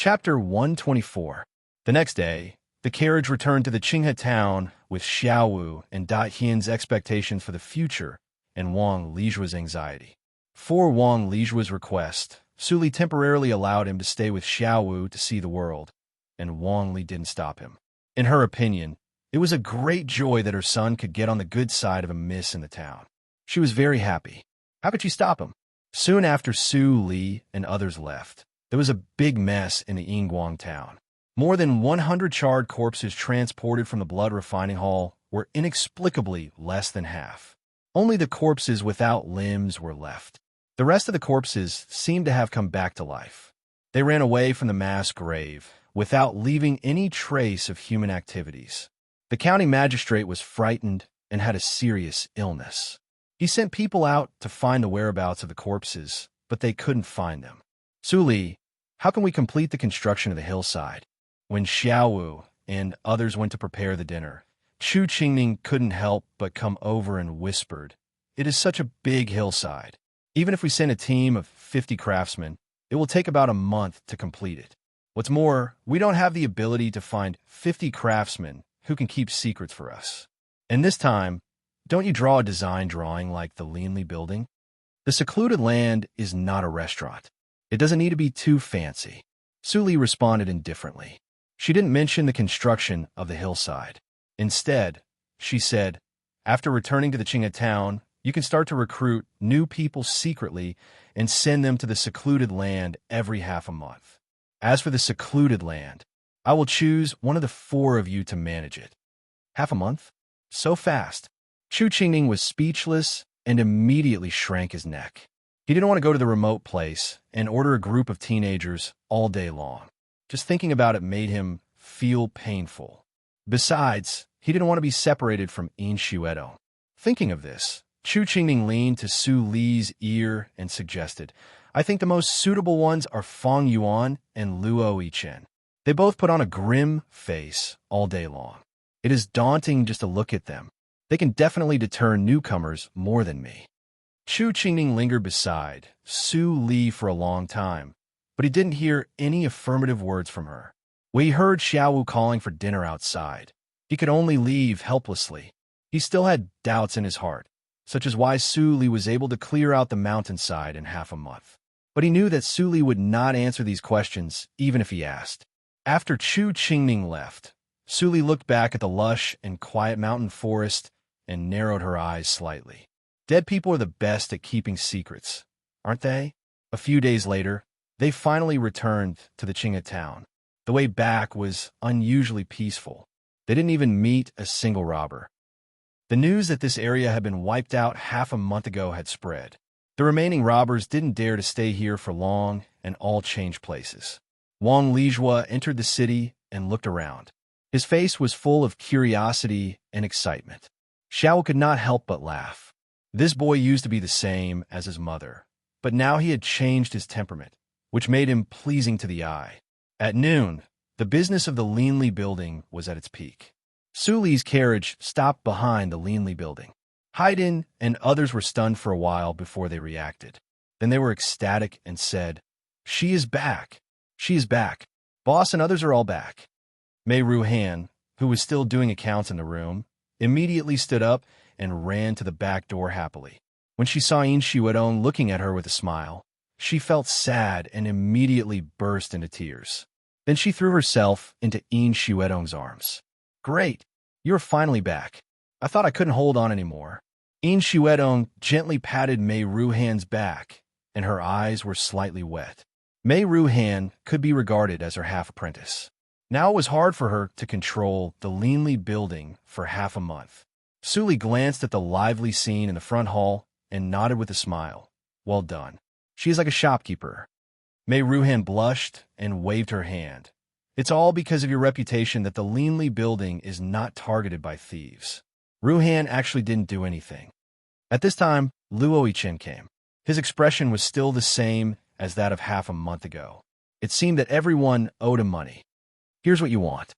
Chapter 124. The next day, the carriage returned to the Qinghe town with Xiaowu and Da Hian's expectations for the future and Wang Lijua's anxiety. For Wang Lijua's request, Su Li temporarily allowed him to stay with Xiaowu to see the world, and Wang Li didn't stop him. In her opinion, it was a great joy that her son could get on the good side of a miss in the town. She was very happy. How could she stop him? Soon after Su Li and others left, there was a big mess in the Yingguang town. More than 100 charred corpses transported from the blood refining hall were inexplicably less than half. Only the corpses without limbs were left. The rest of the corpses seemed to have come back to life. They ran away from the mass grave without leaving any trace of human activities. The county magistrate was frightened and had a serious illness. He sent people out to find the whereabouts of the corpses, but they couldn't find them. Su Li, how can we complete the construction of the hillside? When Xiaowu and others went to prepare the dinner, Chu Qingning couldn't help but come over and whispered, "It is such a big hillside. Even if we send a team of 50 craftsmen, it will take about a month to complete it. What's more, we don't have the ability to find 50 craftsmen who can keep secrets for us. And this time, don't you draw a design drawing like the Linli building? The secluded land is not a restaurant. It doesn't need to be too fancy." Su Li responded indifferently. She didn't mention the construction of the hillside. Instead, she said, "After returning to the Qinghe town, you can start to recruit new people secretly and send them to the secluded land every half a month. As for the secluded land, I will choose one of the 4 of you to manage it." Half a month? So fast. Chu Qingning was speechless and immediately shrank his neck. He didn't want to go to the remote place and order a group of teenagers all day long. Just thinking about it made him feel painful. Besides, he didn't want to be separated from Yin Xuedong. Thinking of this, Chu Qingning leaned to Su Li's ear and suggested, "I think the most suitable ones are Feng Yuan and Luo Yichen. They both put on a grim face all day long. It is daunting just to look at them. They can definitely deter newcomers more than me." Chu Qingning lingered beside Su Li for a long time, but he didn't hear any affirmative words from her. When he heard Xiaowu calling for dinner outside, he could only leave helplessly. He still had doubts in his heart, such as why Su Li was able to clear out the mountainside in half a month. But he knew that Su Li would not answer these questions even if he asked. After Chu Qingning left, Su Li looked back at the lush and quiet mountain forest and narrowed her eyes slightly. Dead people are the best at keeping secrets, aren't they? A few days later, they finally returned to the Qinghe town. The way back was unusually peaceful. They didn't even meet a single robber. The news that this area had been wiped out half a month ago had spread. The remaining robbers didn't dare to stay here for long and all changed places. Wang Lijua entered the city and looked around. His face was full of curiosity and excitement. Xiao could not help but laugh. This boy used to be the same as his mother, but now he had changed his temperament, which made him pleasing to the eye. At noon, the business of the Linli building was at its peak. Su Li's carriage stopped behind the Linli building. Haidin and others were stunned for a while before they reacted. Then they were ecstatic and said, "She is back! She is back! Boss and others are all back." Mei Ruhan, who was still doing accounts in the room, immediately stood up and ran to the back door happily. When she saw Yin Xuedong looking at her with a smile, she felt sad and immediately burst into tears. Then she threw herself into Yin Xuedong's arms. "Great! You're finally back. I thought I couldn't hold on anymore." Yin Xuedong gently patted Mei Ruhan's back, and her eyes were slightly wet. Mei Ruhan could be regarded as her half-apprentice. Now it was hard for her to control the Linli building for half a month. Su Li glanced at the lively scene in the front hall and nodded with a smile. "Well done. She is like a shopkeeper." Mei Ruhan blushed and waved her hand. "It's all because of your reputation that the Linli building is not targeted by thieves." Ruhan actually didn't do anything. At this time, Luo Yichen came. His expression was still the same as that of half a month ago. It seemed that everyone owed him money. "Here's what you want."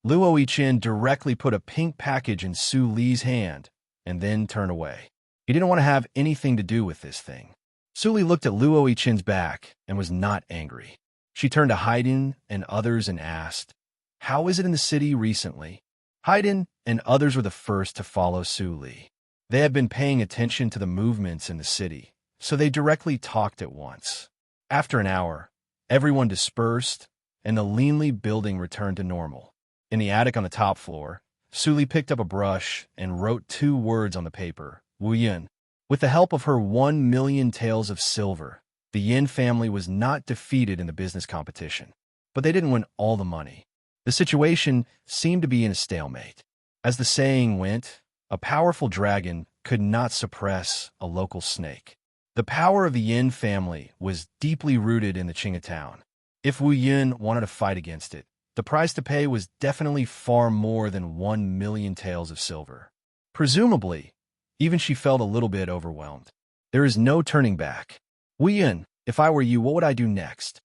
Luo Yichen directly put a pink package in Su Li's hand and then turned away. He didn't want to have anything to do with this thing. Su Li looked at Luo Yichen's back and was not angry. She turned to Haydn and others and asked, "How is it in the city recently?" Haydn and others were the first to follow Su Li. They had been paying attention to the movements in the city, so they directly talked at once. After an hour, everyone dispersed, and the leanly building returned to normal. In the attic on the top floor, Su Li picked up a brush and wrote 2 words on the paper, Wu Yun. With the help of her 1,000,000 taels of silver, the Yin family was not defeated in the business competition, but they didn't win all the money. The situation seemed to be in a stalemate. As the saying went, a powerful dragon could not suppress a local snake. The power of the Yin family was deeply rooted in the Qinghe town. If Wu Yun wanted to fight against it, the price to pay was definitely far more than 1,000,000 taels of silver. Presumably, even she felt a little bit overwhelmed. There is no turning back. Wu Yun, if I were you, what would I do next?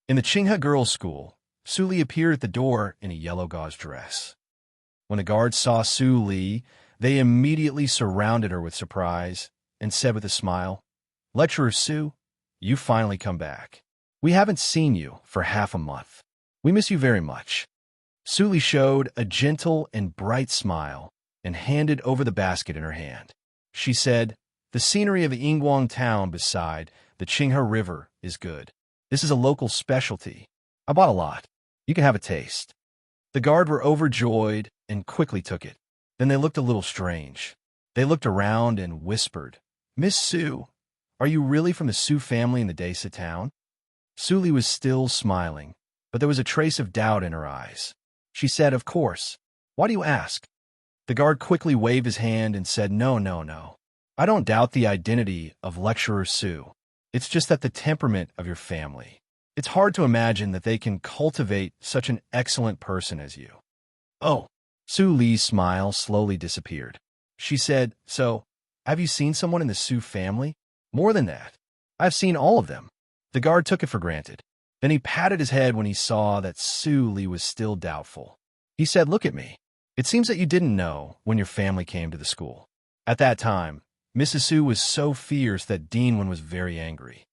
In the Qinghe girls' school, Su Li appeared at the door in a yellow gauze dress. When the guards saw Su Li, they immediately surrounded her with surprise and said with a smile, "Lecturer Su, you finally come back. We haven't seen you for half a month. We miss you very much." Su Li showed a gentle and bright smile and handed over the basket in her hand. She said, "The scenery of the Yingguang town beside the Qinghe River is good. This is a local specialty. I bought a lot. You can have a taste." The guard were overjoyed and quickly took it. Then they looked a little strange. They looked around and whispered, "Miss Su, are you really from the Su family in the Desa town?" Su Li was still smiling, but there was a trace of doubt in her eyes. She said, "Of course. Why do you ask?" The guard quickly waved his hand and said, "No, no, no. I don't doubt the identity of Lecturer Su. It's just that the temperament of your family. It's hard to imagine that they can cultivate such an excellent person as you." "Oh." Su Li's smile slowly disappeared. She said, "So, have you seen someone in the Su family?" "More than that. I've seen all of them." The guard took it for granted. Then he patted his head when he saw that Su Li was still doubtful. He said, "Look at me. It seems that you didn't know when your family came to the school." At that time, Mrs. Su was so fierce that Dean Wen was very angry.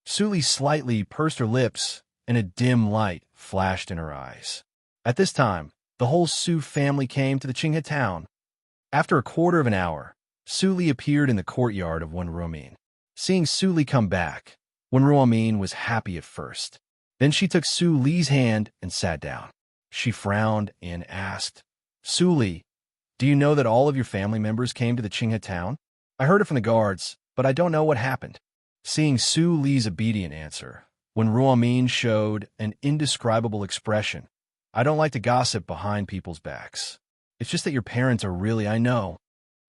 Su Li slightly pursed her lips, and a dim light flashed in her eyes. At this time, the whole Su family came to the Qinghe town. After a quarter of an hour, Su Li appeared in the courtyard of Wen Ruomin. Seeing Su Li come back, Wen Ruomin was happy at first. Then she took Su Li's hand and sat down. She frowned and asked, "Su Li, do you know that all of your family members came to the Qinghe town? I heard it from the guards, but I don't know what happened." Seeing Su Li's obedient answer, Wen Ruomin showed an indescribable expression. "I don't like to gossip behind people's backs. It's just that your parents are really, I know."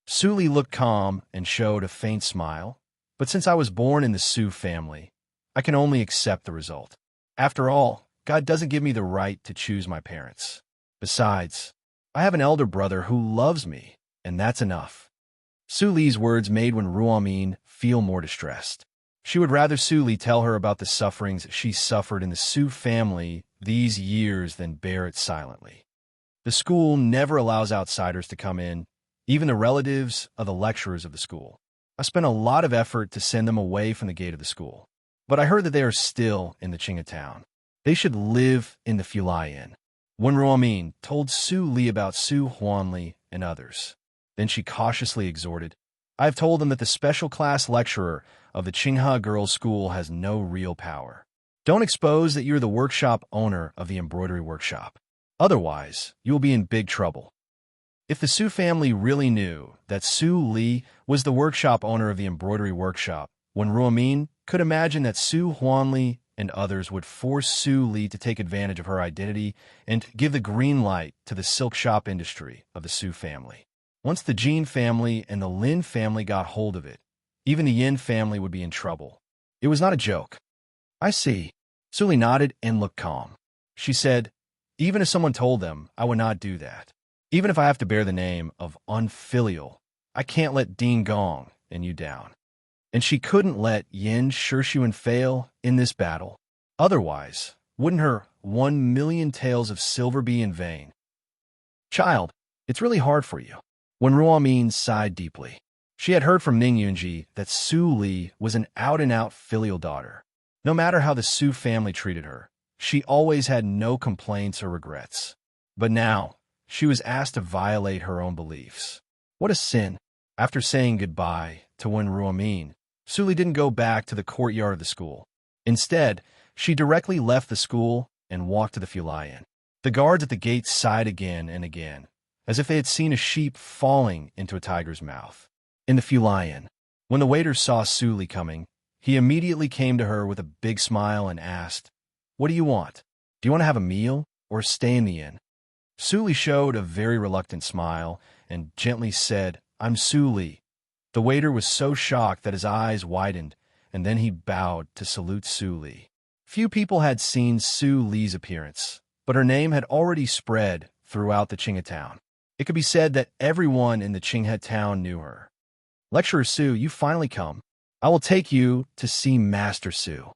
Su Li looked calm and showed a faint smile, but since I was born in the Su family, I can only accept the result. After all, God doesn't give me the right to choose my parents. Besides, I have an elder brother who loves me, and that's enough. Su Li's words made Wen Ruomin feel more distressed. She would rather Su Li tell her about the sufferings she suffered in the Su family these years than bear it silently. The school never allows outsiders to come in, even the relatives of the lecturers of the school. I spent a lot of effort to send them away from the gate of the school, but I heard that they are still in the Qinghe town. They should live in the Fulai Inn. Wen Ruomin told Su Li about Su Huanli and others. Then she cautiously exhorted, "I have told them that the special class lecturer of the Qinghe girls' school has no real power. Don't expose that you're the workshop owner of the embroidery workshop. Otherwise, you will be in big trouble." If the Su family really knew that Su Li was the workshop owner of the embroidery workshop, Wen Ruomin could imagine that Su Huanli and others would force Su Li to take advantage of her identity and give the green light to the silk shop industry of the Su family. Once the Jin family and the Lin family got hold of it, even the Yin family would be in trouble. It was not a joke. "I see." Su Li nodded and looked calm. She said, "Even if someone told them, I would not do that. Even if I have to bear the name of unfilial, I can't let Ding Gong and you down." And she couldn't let Yin Shishuan fail in this battle. Otherwise, wouldn't her 1,000,000 taels of silver be in vain? "Child, it's really hard for you." Wen Ruomin sighed deeply. She had heard from Ning Yunji that Su Li was an out-and-out filial daughter. No matter how the Su family treated her, She always had no complaints or regrets. But now, she was asked to violate her own beliefs. What a sin. After saying goodbye to Wen Ruomin, Suli didn't go back to the courtyard of the school. Instead, she directly left the school and walked to the Fulian. The guards at the gate sighed again and again, as if they had seen a sheep falling into a tiger's mouth. In the Fulian, when the waiter saw Suli coming, he immediately came to her with a big smile and asked, "What do you want? Do you want to have a meal or stay in the inn?" Suli showed a very reluctant smile and gently said, "I'm Suli." The waiter was so shocked that his eyes widened, and then he bowed to salute Suli. Few people had seen Su Li's appearance, but her name had already spread throughout the Qinghe town. It could be said that everyone in the Qinghe town knew her. "Lecturer Su, you finally come. I will take you to see Master Su."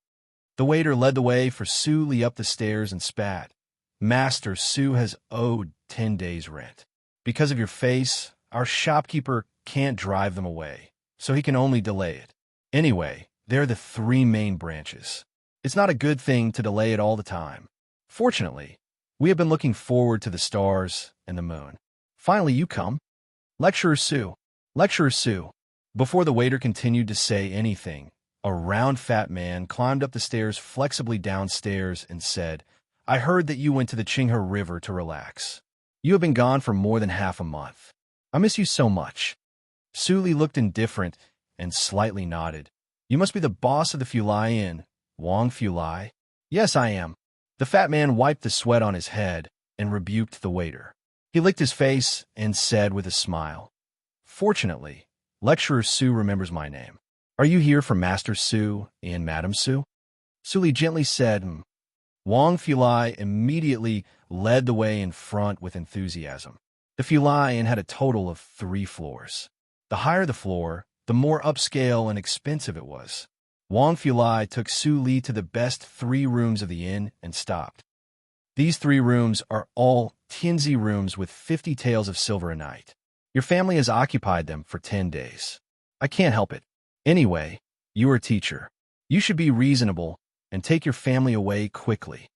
The waiter led the way for Su Li up the stairs and spat, "Master Su has owed 10 days' rent. Because of your face, our shopkeeper can't drive them away, so he can only delay it. Anyway, there are the 3 main branches. It's not a good thing to delay it all the time. Fortunately, we have been looking forward to the stars and the moon. Finally, you come. Lecturer Su. Lecturer Su." Before the waiter continued to say anything, a round fat man climbed up the stairs flexibly downstairs and said, "I heard that you went to the Qinghe River to relax. You have been gone for more than half a month. I miss you so much." Su Li looked indifferent and slightly nodded. "You must be the boss of the Fulai Inn, Wang Fulai." "Yes, I am." The fat man wiped the sweat on his head and rebuked the waiter. He licked his face and said with a smile, "Fortunately, Lecturer Su remembers my name. Are you here for Master Su and Madam Su?" Su Li gently said, "Hmm." Wang Fulai immediately led the way in front with enthusiasm. The Fulai Inn had a total of 3 floors. The higher the floor, the more upscale and expensive it was. Wang Fulai took Su Li to the best 3 rooms of the inn and stopped. "These 3 rooms are all Tianzi rooms with 50 taels of silver a night. Your family has occupied them for 10 days. I can't help it. Anyway, you are a teacher. You should be reasonable and take your family away quickly."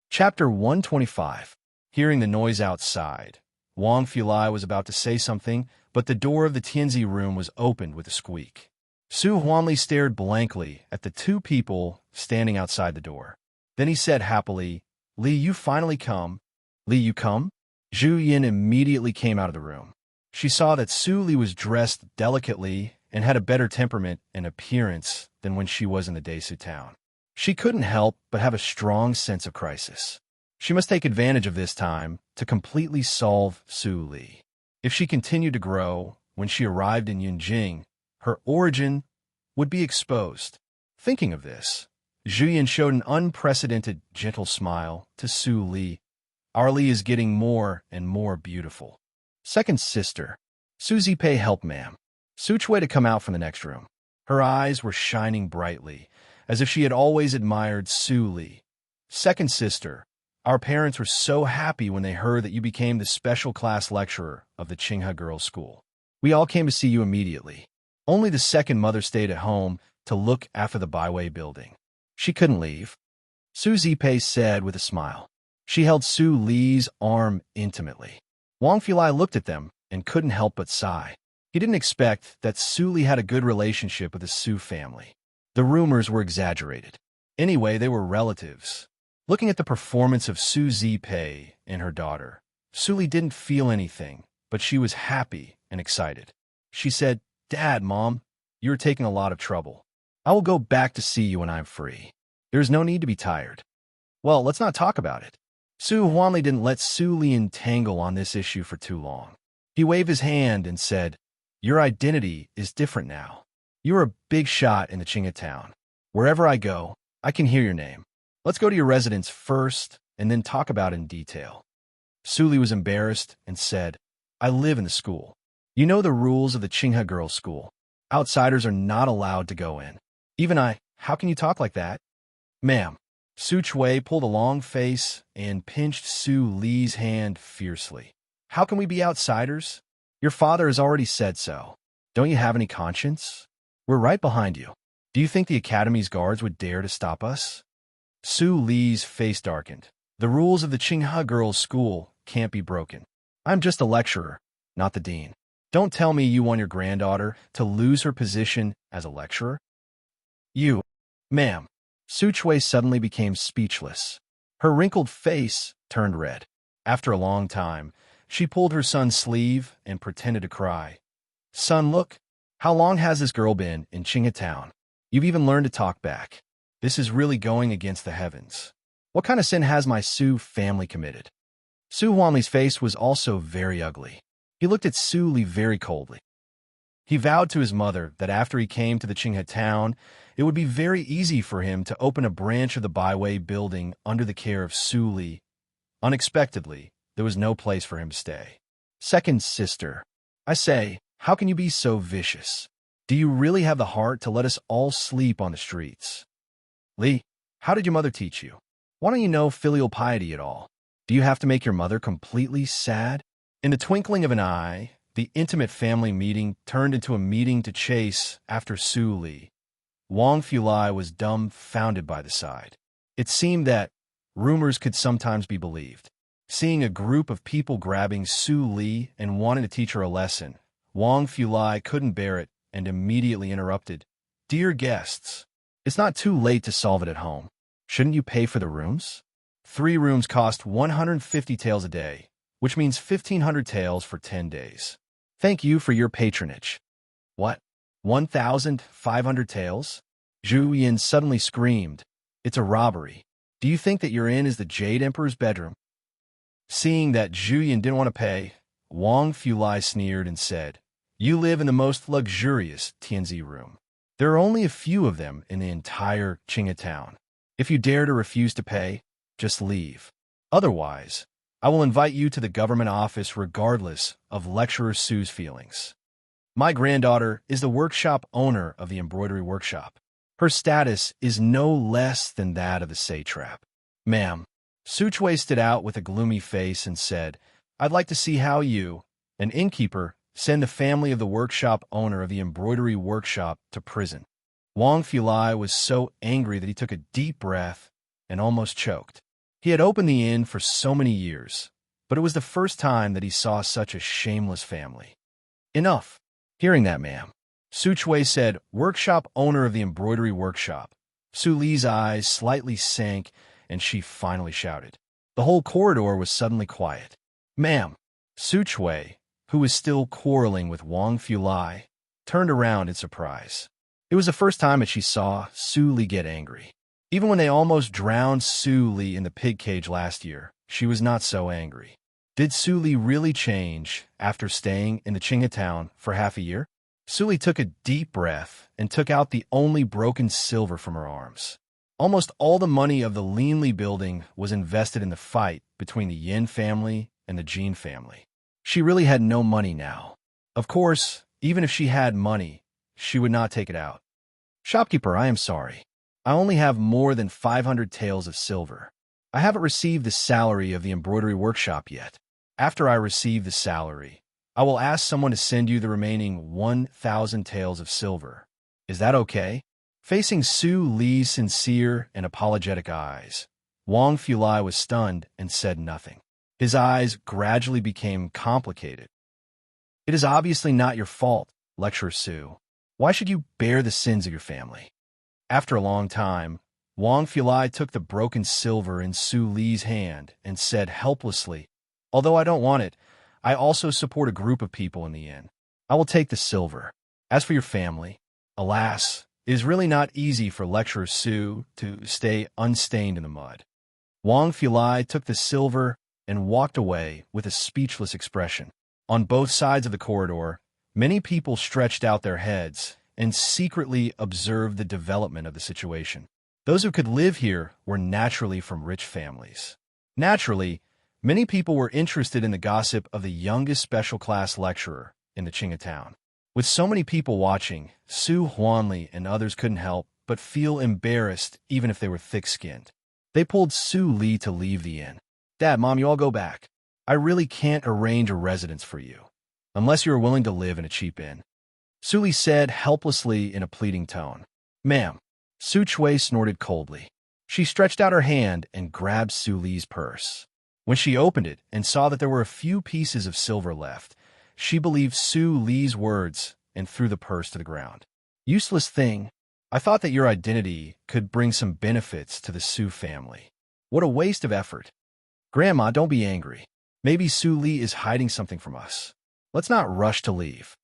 Chapter 125. Hearing the noise outside, Wang Fulai was about to say something, but the door of the Tianzi room was opened with a squeak. Su Huanli stared blankly at the 2 people standing outside the door. Then he said happily, "Li, you finally come." "Li, you come?" Zhu Yin immediately came out of the room. She saw that Su Li was dressed delicately and had a better temperament and appearance than when she was in the Desu town. She couldn't help but have a strong sense of crisis. She must take advantage of this time to completely solve Su Li. If she continued to grow, when she arrived in Yunjing, her origin would be exposed. Thinking of this, Zhu Yin showed an unprecedented gentle smile to Su Li. "Our Li is getting more and more beautiful." Second sister, Su Zipei helped ma'am. Su Chui to come out from the next room. Her eyes were shining brightly, as if she had always admired Su Li. Second sister, our parents were so happy when they heard that you became the special class lecturer of the Qinghe Girls' School. We all came to see you immediately. Only the second mother stayed at home to look after the Baiwei building. She couldn't leave. Su Zipei said with a smile. She held Su Li's arm intimately. Wang Fulai looked at them and couldn't help but sigh. He didn't expect that Su Li had a good relationship with the Su family. The rumors were exaggerated. Anyway, they were relatives. Looking at the performance of Su Zipei and her daughter, Su Li didn't feel anything, but she was happy and excited. She said, "Dad, Mom, you're taking a lot of trouble. I will go back to see you when I'm free. There's no need to be tired." "Well, let's not talk about it." Su Huanli didn't let Su Li entangle on this issue for too long. He waved his hand and said, "Your identity is different now. You're a big shot in the Qinghe town. Wherever I go, I can hear your name. Let's go to your residence first and then talk about it in detail." Su Li was embarrassed and said, "I live in the school. You know the rules of the Qinghe Girls' School. Outsiders are not allowed to go in." "Even I, how can you talk like that?" "Ma'am." Su Chui pulled a long face and pinched Su Li's hand fiercely. "How can we be outsiders? Your father has already said so. Don't you have any conscience? We're right behind you. Do you think the Academy's guards would dare to stop us?" Su Li's face darkened. The rules of the Qinghe girls' school can't be broken. I'm just a lecturer, not the dean. Don't tell me you want your granddaughter to lose her position as a lecturer. You, ma'am. Su Chui suddenly became speechless. Her wrinkled face turned red. After a long time, she pulled her son's sleeve and pretended to cry. Son, look. How long has this girl been in Qinghe Town? You've even learned to talk back. This is really going against the heavens. What kind of sin has my Su family committed? Su Huanli's face was also very ugly. He looked at Su Li very coldly. He vowed to his mother that after he came to the Qinghe town, it would be very easy for him to open a branch of the Baiwei building under the care of Su Li. Unexpectedly, there was no place for him to stay. Second sister, I say, how can you be so vicious? Do you really have the heart to let us all sleep on the streets? Li, how did your mother teach you? Why don't you know filial piety at all? Do you have to make your mother completely sad? In the twinkling of an eye, the intimate family meeting turned into a meeting to chase after Su Li. Wang Fulai was dumbfounded by the sight. It seemed that rumors could sometimes be believed. Seeing a group of people grabbing Su Li and wanting to teach her a lesson, Wang Fulai couldn't bear it and immediately interrupted. Dear guests, it's not too late to solve it at home. Shouldn't you pay for the rooms? 3 rooms cost 150 taels a day, which means 1,500 taels for 10 days. Thank you for your patronage. What? 1,500 taels? Zhu Yin suddenly screamed. It's a robbery. Do you think that your inn is the Jade Emperor's bedroom? Seeing that Zhu Yin didn't want to pay, Wang Fulai sneered and said, You live in the most luxurious Tianzi room. There are only a few of them in the entire Qinghe town. If you dare to refuse to pay, just leave. Otherwise, I will invite you to the government office regardless of lecturer Su's feelings. My granddaughter is the workshop owner of the embroidery workshop. Her status is no less than that of the satrap. Ma'am, Su Chui stood out with a gloomy face and said, I'd like to see how you, an innkeeper, send the family of the workshop owner of the embroidery workshop to prison. Wang Fulai was so angry that he took a deep breath and almost choked. He had opened the inn for so many years, but it was the first time that he saw such a shameless family. Enough. Hearing that, ma'am, Su Chui said, workshop owner of the embroidery workshop. Su Li's eyes slightly sank, and she finally shouted. The whole corridor was suddenly quiet. Ma'am, Su Chui, who was still quarreling with Wang Fulai, turned around in surprise. It was the first time that she saw Su Li get angry. Even when they almost drowned Su Li in the pig cage last year, she was not so angry. Did Su Li really change after staying in the Qinghe town for half a year? Su Li took a deep breath and took out the only broken silver from her arms. Almost all the money of the Linli building was invested in the fight between the Yin family and the Jin family. She really had no money now. Of course, even if she had money, she would not take it out. Shopkeeper, I am sorry. I only have more than 500 taels of silver. I haven't received the salary of the embroidery workshop yet. After I receive the salary, I will ask someone to send you the remaining 1,000 taels of silver. Is that okay? Facing Su Li's sincere and apologetic eyes, Wang Fulai was stunned and said nothing. His eyes gradually became complicated. It is obviously not your fault, Lecturer Su. Why should you bear the sins of your family? After a long time, Wang Fulai took the broken silver in Su Li's hand and said helplessly, Although I don't want it, I also support a group of people in the inn. I will take the silver. As for your family, alas, it is really not easy for Lecturer Su to stay unstained in the mud. Wang Fulai took the silver and walked away with a speechless expression. On both sides of the corridor, many people stretched out their heads and secretly observed the development of the situation. Those who could live here were naturally from rich families. Naturally, many people were interested in the gossip of the youngest special class lecturer in the Qinghe town. With so many people watching, Su Huanli and others couldn't help but feel embarrassed even if they were thick-skinned. They pulled Su Li to leave the inn. Dad, Mom, you all go back. I really can't arrange a residence for you, unless you are willing to live in a cheap inn. Su Li said helplessly in a pleading tone. Ma'am, Su Chui snorted coldly. She stretched out her hand and grabbed Su Li's purse. When she opened it and saw that there were a few pieces of silver left, she believed Su Li's words and threw the purse to the ground. Useless thing. I thought that your identity could bring some benefits to the Su family. What a waste of effort. Grandma, don't be angry. Maybe Su Li is hiding something from us. Let's not rush to leave.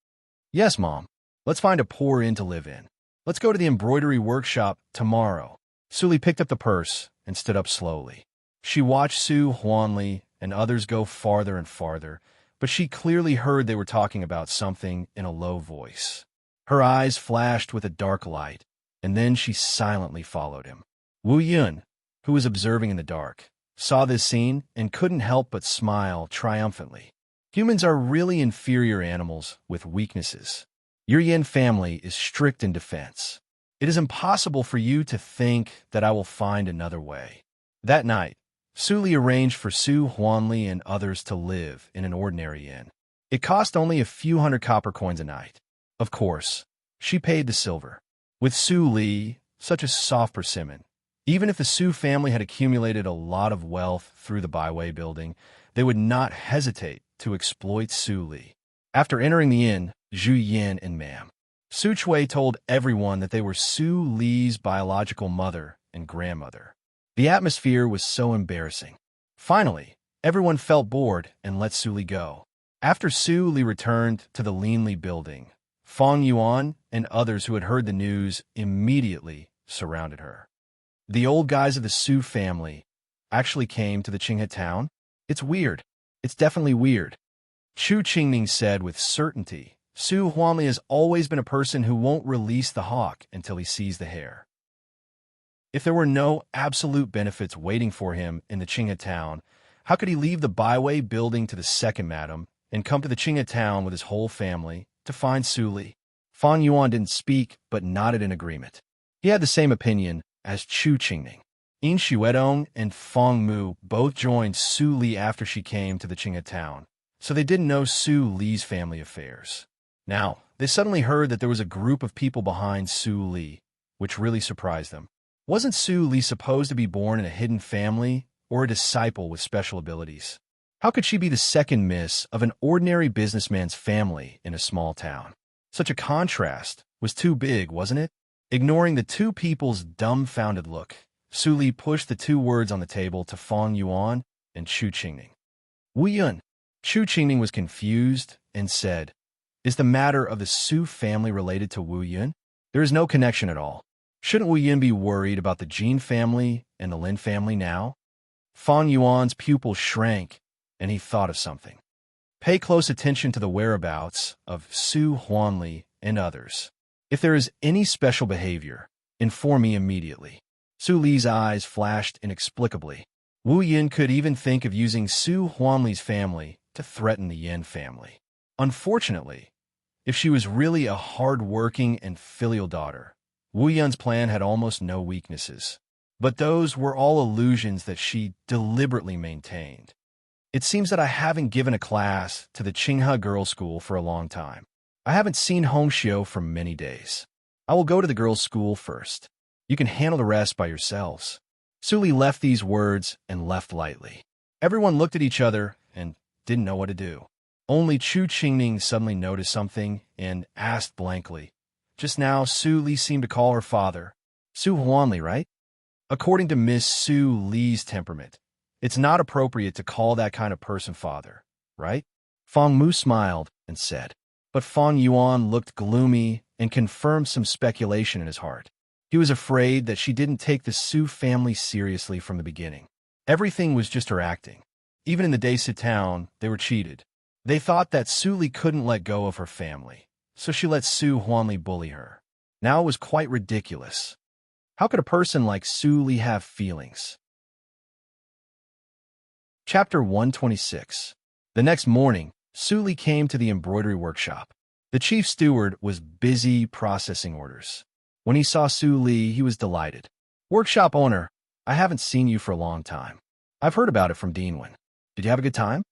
Yes, Mom. Let's find a poor inn to live in. Let's go to the embroidery workshop tomorrow. Su Li picked up the purse and stood up slowly. She watched Su Huanli and others go farther and farther, but she clearly heard they were talking about something in a low voice. Her eyes flashed with a dark light, and then she silently followed him. Wu Yun, who was observing in the dark, saw this scene and couldn't help but smile triumphantly. Humans are really inferior animals with weaknesses. Your Yin family is strict in defense. It is impossible for you to think that I will find another way. That night, Su Li arranged for Su Huanli and others to live in an ordinary inn. It cost only a few hundred copper coins a night. Of course, she paid the silver. With Su Li, such a soft persimmon, even if the Su family had accumulated a lot of wealth through the byway building, they would not hesitate to exploit Su Li. After entering the inn, Zhu Yin and Ma'am Su Chui told everyone that they were Su Li's biological mother and grandmother. The atmosphere was so embarrassing. Finally, everyone felt bored and let Su Li go. After Su Li returned to the Li building, Fong Yuan and others who had heard the news immediately surrounded her. The old guys of the Su family actually came to the Qinghe town? It's weird. It's definitely weird. Chu Qingning said with certainty. Su Huanli has always been a person who won't release the hawk until he sees the hare. If there were no absolute benefits waiting for him in the Qinghe town, how could he leave the byway building to the second madam and come to the Qinghe town with his whole family to find Su Li? Fang Yuan didn't speak but nodded in agreement. He had the same opinion as Chu Qingning. Yin Xuedong and Fang Mu both joined Su Li after she came to the Qinghe town, so they didn't know Su Li's family affairs. Now, they suddenly heard that there was a group of people behind Su Li, which really surprised them. Wasn't Su Li supposed to be born in a hidden family or a disciple with special abilities? How could she be the second miss of an ordinary businessman's family in a small town? Such a contrast was too big, wasn't it? Ignoring the two people's dumbfounded look, Su Li pushed the two words on the table to Fang Yuan and Chu Qingning. Wu Yun. Chu Qingning was confused and said, Is the matter of the Su family related to Wu Yun? There is no connection at all. Shouldn't Wu Yun be worried about the Jin family and the Lin family now? Fang Yuan's pupil shrank, and he thought of something. Pay close attention to the whereabouts of Su Huanli and others. If there is any special behavior, inform me immediately. Su Li's eyes flashed inexplicably. Wu Yin could even think of using Su Huanli's family to threaten the Yin family. Unfortunately, if she was really a hard-working and filial daughter, Wu Yun's plan had almost no weaknesses. But those were all illusions that she deliberately maintained. It seems that I haven't given a class to the Qinghe girls' school for a long time. I haven't seen Hongxiu for many days. I will go to the girls' school first. You can handle the rest by yourselves. Su Li left these words and left lightly. Everyone looked at each other and didn't know what to do. Only Chu Qingning suddenly noticed something and asked blankly. Just now, Su Li seemed to call her father. Su Huanli, right? According to Miss Su Li's temperament, it's not appropriate to call that kind of person father, right? Fang Mu smiled and said. But Fang Yuan looked gloomy and confirmed some speculation in his heart. He was afraid that she didn't take the Su family seriously from the beginning. Everything was just her acting. Even in the Daci town, they were cheated. They thought that Su Li couldn't let go of her family, so she let Su Huanli bully her. Now it was quite ridiculous. How could a person like Su Li have feelings? Chapter 126. The next morning, Su Li came to the embroidery workshop. The chief steward was busy processing orders. When he saw Su Li, he was delighted. Workshop owner, I haven't seen you for a long time. I've heard about it from Dinwen. Did you have a good time?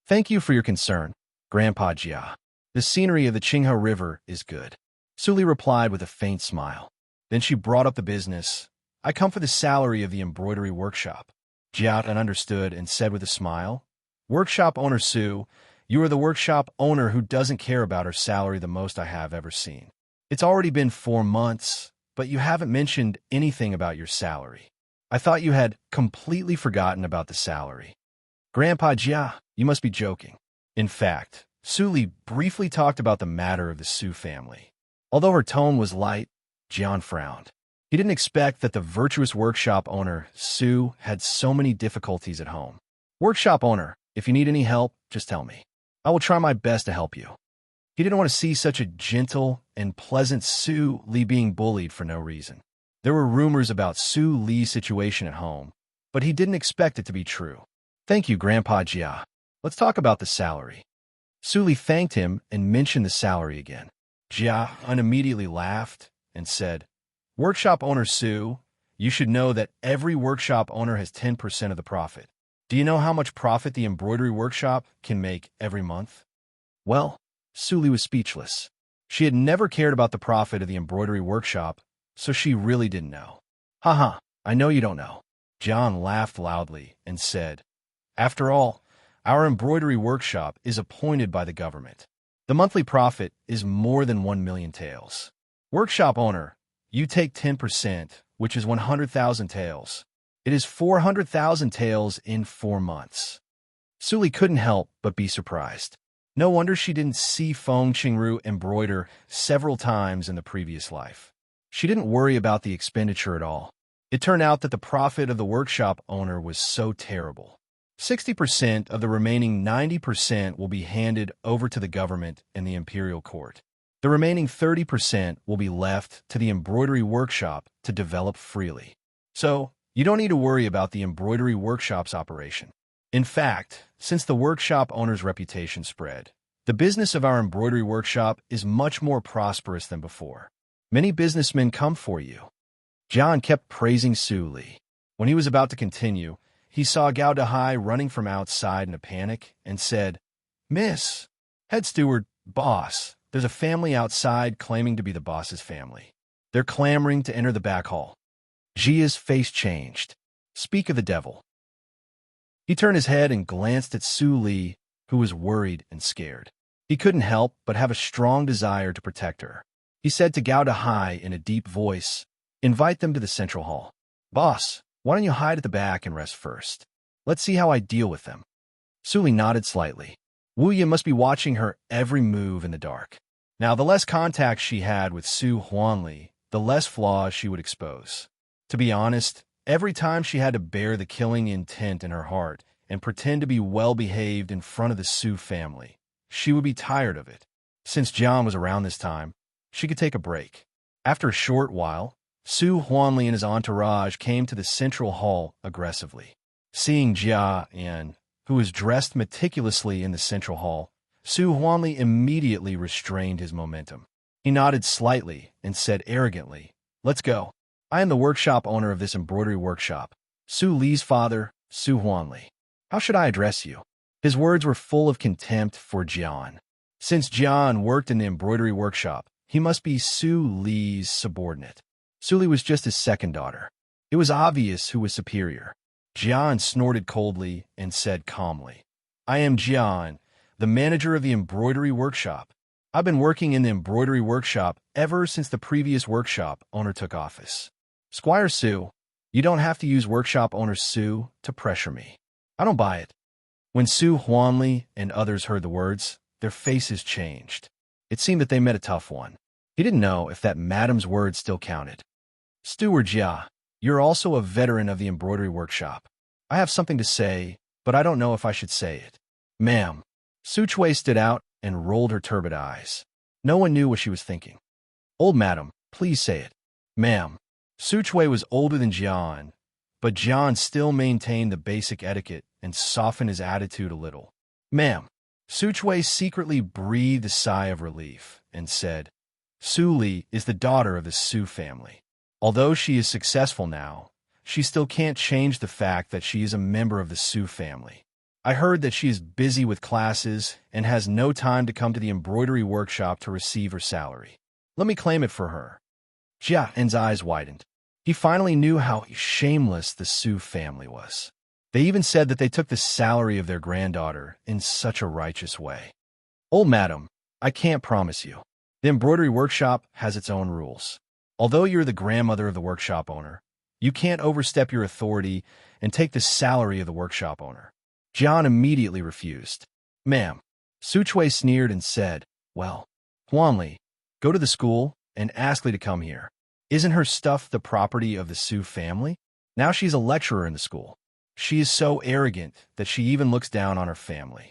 Thank you for your concern, Grandpa Jia. The scenery of the Qinghe River is good. Su Li replied with a faint smile. Then she brought up the business. I come for the salary of the embroidery workshop. Jia understood and said with a smile, Workshop owner Su, you are the workshop owner who doesn't care about her salary the most I have ever seen. It's already been 4 months, but you haven't mentioned anything about your salary. I thought you had completely forgotten about the salary. Grandpa Jia, you must be joking. In fact, Su Li briefly talked about the matter of the Su family. Although her tone was light, Jian frowned. He didn't expect that the virtuous workshop owner, Su, had so many difficulties at home. Workshop owner, if you need any help, just tell me. I will try my best to help you. He didn't want to see such a gentle and pleasant Su Li being bullied for no reason. There were rumors about Su Li's situation at home, but he didn't expect it to be true. Thank you, Grandpa Jia. Let's talk about the salary. Su Li thanked him and mentioned the salary again. Jia immediately laughed and said, Workshop owner Su, you should know that every workshop owner has 10% of the profit. Do you know how much profit the embroidery workshop can make every month? Well, Su Li was speechless. She had never cared about the profit of the embroidery workshop, so she really didn't know. Haha, I know you don't know. John laughed loudly and said, After all, our embroidery workshop is appointed by the government. The monthly profit is more than 1 million taels. Workshop owner, you take 10%, which is 100,000 taels. It is 400,000 taels in 4 months. Su Li couldn't help but be surprised. No wonder she didn't see Feng Qingru embroider several times in the previous life. She didn't worry about the expenditure at all. It turned out that the profit of the workshop owner was so terrible. 60% of the remaining 90% will be handed over to the government and the imperial court. The remaining 30% will be left to the embroidery workshop to develop freely. So, you don't need to worry about the embroidery workshop's operation. In fact, since the workshop owner's reputation spread, the business of our embroidery workshop is much more prosperous than before. Many businessmen come for you. John kept praising Su Li. When he was about to continue, he saw Gao Dehai running from outside in a panic and said, Miss, head steward, boss, there's a family outside claiming to be the boss's family. They're clamoring to enter the back hall. Jia's face changed. Speak of the devil. He turned his head and glanced at Su Li, who was worried and scared. He couldn't help but have a strong desire to protect her. He said to Gao Dehai in a deep voice, Invite them to the central hall. Boss, why don't you hide at the back and rest first? Let's see how I deal with them. Su Li nodded slightly. Wu Ye must be watching her every move in the dark. Now, the less contact she had with Su Huanli, the less flaws she would expose. To be honest, every time she had to bear the killing intent in her heart and pretend to be well-behaved in front of the Su family, she would be tired of it. Since Jian was around this time, she could take a break. After a short while, Su Huanli and his entourage came to the central hall aggressively. Seeing Jia and, who was dressed meticulously in the central hall, Su Huanli immediately restrained his momentum. He nodded slightly and said arrogantly, Let's go. I am the workshop owner of this embroidery workshop, Su Li's father, Su Huanli. How should I address you? His words were full of contempt for Jian. Since Jian worked in the embroidery workshop, he must be Su Li's subordinate. Su Li was just his second daughter. It was obvious who was superior. Jian snorted coldly and said calmly, I am Jian, the manager of the embroidery workshop. I've been working in the embroidery workshop ever since the previous workshop owner took office. Squire Su, you don't have to use workshop owner Su to pressure me. I don't buy it. When Su Huanli and others heard the words, their faces changed. It seemed that they met a tough one. He didn't know if that madam's words still counted. Steward Jia, you're also a veteran of the embroidery workshop. I have something to say, but I don't know if I should say it. Ma'am. Su Chui stood out and rolled her turbid eyes. No one knew what she was thinking. Old madam, please say it. Ma'am. Su Chui was older than Jian, but Jian still maintained the basic etiquette and softened his attitude a little. Ma'am. Su Chui secretly breathed a sigh of relief and said, Su Li is the daughter of the Su family. Although she is successful now, she still can't change the fact that she is a member of the Su family. I heard that she is busy with classes and has no time to come to the embroidery workshop to receive her salary. Let me claim it for her. Jian's eyes widened. He finally knew how shameless the Su family was. They even said that they took the salary of their granddaughter in such a righteous way. Old madam, I can't promise you. The embroidery workshop has its own rules. Although you're the grandmother of the workshop owner, you can't overstep your authority and take the salary of the workshop owner. Jian immediately refused. Ma'am. Su Chui sneered and said, well, Huanli, go to the school and ask Li to come here. Isn't her stuff the property of the Su family? Now she's a lecturer in the school. She is so arrogant that she even looks down on her family.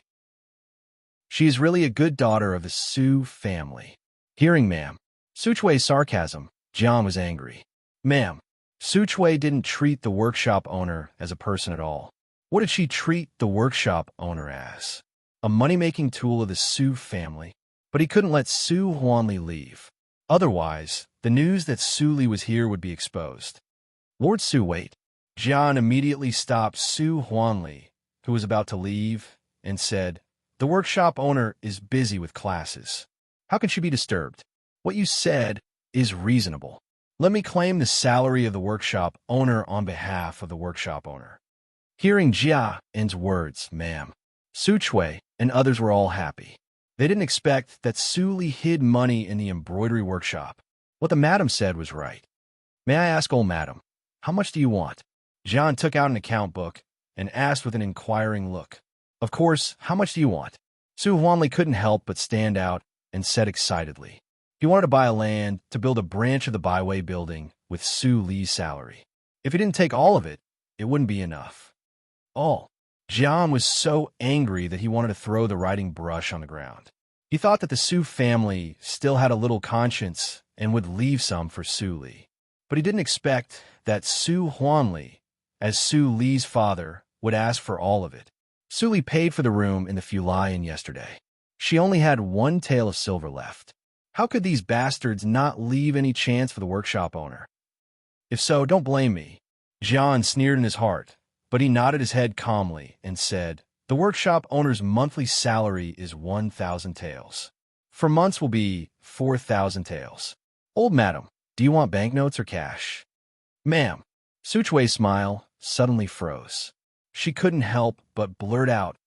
She is really a good daughter of the Su family. Hearing ma'am, Su Chui's sarcasm, Jian was angry. Ma'am, Su Chui didn't treat the workshop owner as a person at all. What did she treat the workshop owner as? A money-making tool of the Su family. But he couldn't let Su Huanli leave. Otherwise, the news that Su Li was here would be exposed. Lord Su, wait. Jian immediately stopped Su Huanli, who was about to leave, and said, the workshop owner is busy with classes. How can she be disturbed? What you said is reasonable. Let me claim the salary of the workshop owner on behalf of the workshop owner. Hearing Jian's words, ma'am, Su Chui and others were all happy. They didn't expect that Su Li hid money in the embroidery workshop. What the madam said was right. May I ask, old madam, how much do you want? Jian took out an account book and asked with an inquiring look. Of course, how much do you want? Su Huanli couldn't help but stand out and said excitedly. He wanted to buy a land to build a branch of the Byway building with Su Li's salary. If he didn't take all of it, it wouldn't be enough. All. Jian was so angry that he wanted to throw the writing brush on the ground. He thought that the Su family still had a little conscience and would leave some for Su Li. But he didn't expect that Su Huanli, as Su Li's father, would ask for all of it. Su Li paid for the room in the Fulian yesterday. She only had one tael of silver left. How could these bastards not leave any chance for the workshop owner? If so, don't blame me. Jian sneered in his heart, but he nodded his head calmly and said, the workshop owner's monthly salary is 1,000 taels. For months will be 4,000 taels. Old madam, do you want banknotes or cash? Ma'am. Su Chui's smile suddenly froze. She couldn't help but blurt out,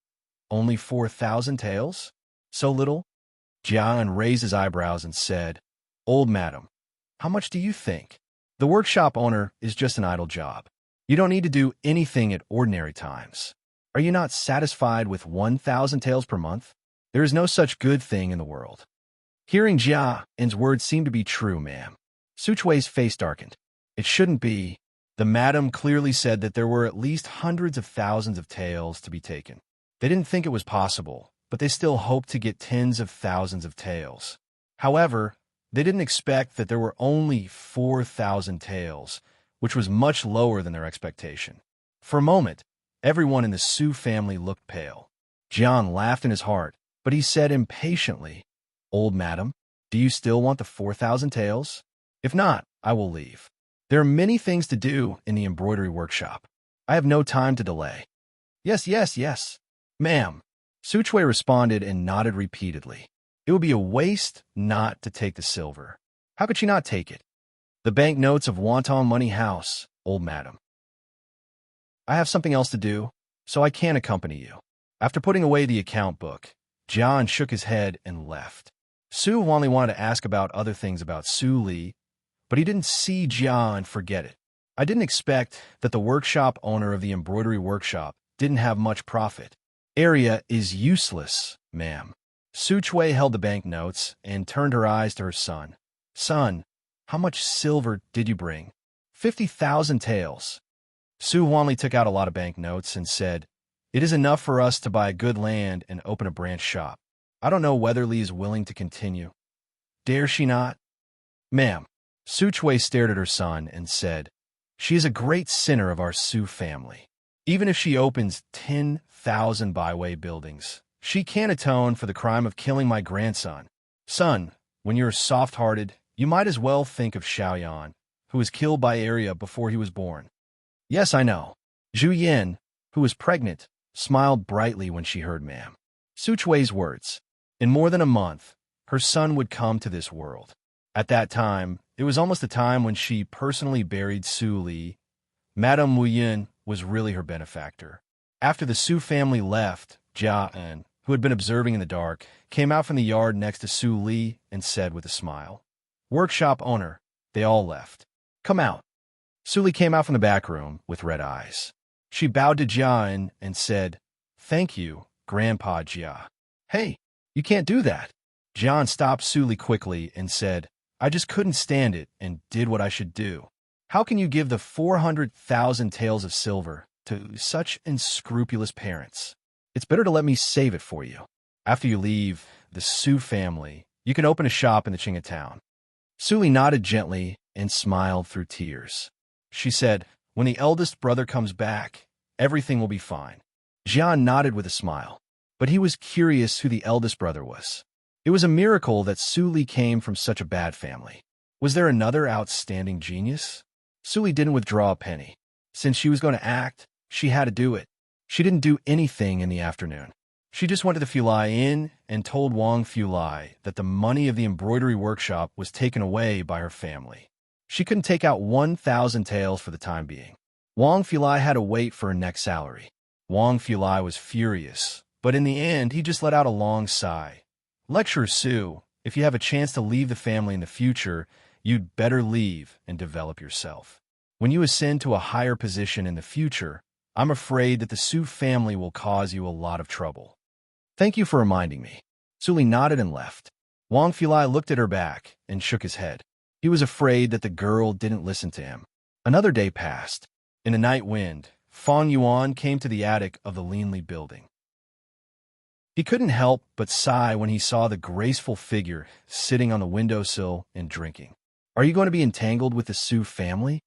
only 4,000 taels? So little? Jian raised his eyebrows and said, old madam, how much do you think? The workshop owner is just an idle job. You don't need to do anything at ordinary times. Are you not satisfied with 1,000 taels per month? There is no such good thing in the world. Hearing Jian's words seemed to be true, ma'am. Su Chui's face darkened. It shouldn't be. The madam clearly said that there were at least hundreds of thousands of taels to be taken. They didn't think it was possible, but they still hoped to get tens of thousands of taels. However, they didn't expect that there were only 4,000 taels, which was much lower than their expectation. For a moment, everyone in the Su family looked pale. Jian laughed in his heart, but he said impatiently, old madam, do you still want the 4,000 taels? If not, I will leave. There are many things to do in the embroidery workshop. I have no time to delay. Yes, yes, yes. Ma'am. Su Chui responded and nodded repeatedly. It would be a waste not to take the silver. How could she not take it? The banknotes of Wonton Money House, old madam. I have something else to do, so I can't accompany you. After putting away the account book, Jian shook his head and left. Su only wanted to ask about other things about Su Li, but he didn't see Jian forget it. I didn't expect that the workshop owner of the embroidery workshop didn't have much profit. Area is useless, ma'am. Su Chui held the banknotes and turned her eyes to her son. Son, how much silver did you bring? 50,000 taels. Su Huanli took out a lot of banknotes and said, it is enough for us to buy good land and open a branch shop. I don't know whether Li is willing to continue. Dare she not? Ma'am. Su Chui stared at her son and said, she is a great sinner of our Su family. Even if she opens 10,000 byway buildings, she can't atone for the crime of killing my grandson. Son, when you're soft-hearted, you might as well think of Xiaoyan, who was killed by Area before he was born. Yes, I know. Zhu Yin, who was pregnant, smiled brightly when she heard ma'am Su Chui's words. In more than a month, her son would come to this world. At that time, It was almost the time when she personally buried Su Li. Madame Wu Yin was really her benefactor. After the Su family left, Jia En, who had been observing in the dark, came out from the yard next to Su Li and said with a smile, "Workshop owner." They all left. "Come out." Su Li came out from the back room with red eyes. She bowed to Jia En and said, "Thank you, Grandpa Jia." "Hey, you can't do that." Jian stopped Su Li quickly and said, "I just couldn't stand it and did what I should do. How can you give the 400,000 taels of silver to such unscrupulous parents? It's better to let me save it for you. After you leave the Su family, you can open a shop in the Qinghe town." Su Li nodded gently and smiled through tears. She said, "When the eldest brother comes back, everything will be fine." Jian nodded with a smile, but he was curious who the eldest brother was. It was a miracle that Su Li came from such a bad family. Was there another outstanding genius? Su Li didn't withdraw a penny. Since she was going to act, she had to do it. She didn't do anything in the afternoon. She just went to the Fulai Inn and told Wang Fulai that the money of the embroidery workshop was taken away by her family. She couldn't take out 1,000 taels for the time being. Wang Fulai had to wait for her next salary. Wang Fulai was furious, but in the end, he just let out a long sigh. "Lecturer Su, if you have a chance to leave the family in the future, you'd better leave and develop yourself. When you ascend to a higher position in the future, I'm afraid that the Su family will cause you a lot of trouble. Thank you for reminding me." Su Li nodded and left. Wang Fulai looked at her back and shook his head. He was afraid that the girl didn't listen to him. Another day passed. In the night wind, Fang Yuan came to the attic of the Linley building. He couldn't help but sigh when he saw the graceful figure sitting on the windowsill and drinking. "Are you going to be entangled with the Su family?"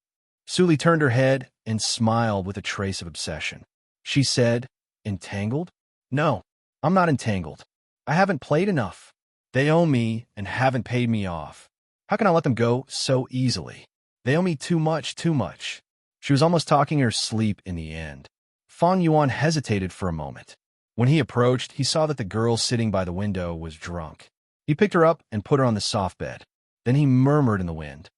Su Li turned her head and smiled with a trace of obsession. She said, "Entangled? No, I'm not entangled. I haven't played enough. They owe me and haven't paid me off. How can I let them go so easily? They owe me too much, too much." She was almost talking her sleep in the end. Fang Yuan hesitated for a moment. When he approached, he saw that the girl sitting by the window was drunk. He picked her up and put her on the soft bed. Then he murmured in the wind.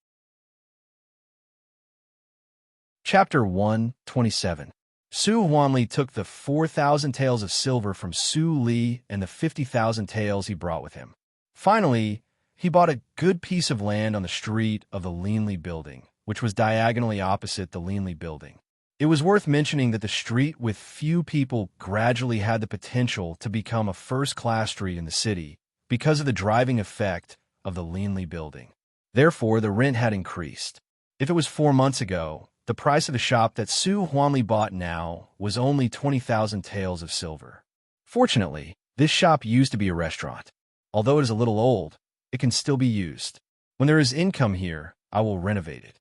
Chapter 127. Su Huanli took the 4,000 taels of silver from Su Li and the 50,000 taels he brought with him. Finally, he bought a good piece of land on the street of the Linley building, which was diagonally opposite the Linley building. It was worth mentioning that the street with few people gradually had the potential to become a first-class street in the city because of the driving effect of the Linley building. Therefore, the rent had increased. If it was 4 months ago, the price of the shop that Su Huanli bought now was only 20,000 taels of silver. Fortunately, this shop used to be a restaurant. Although it is a little old, it can still be used. When there is income here, I will renovate it.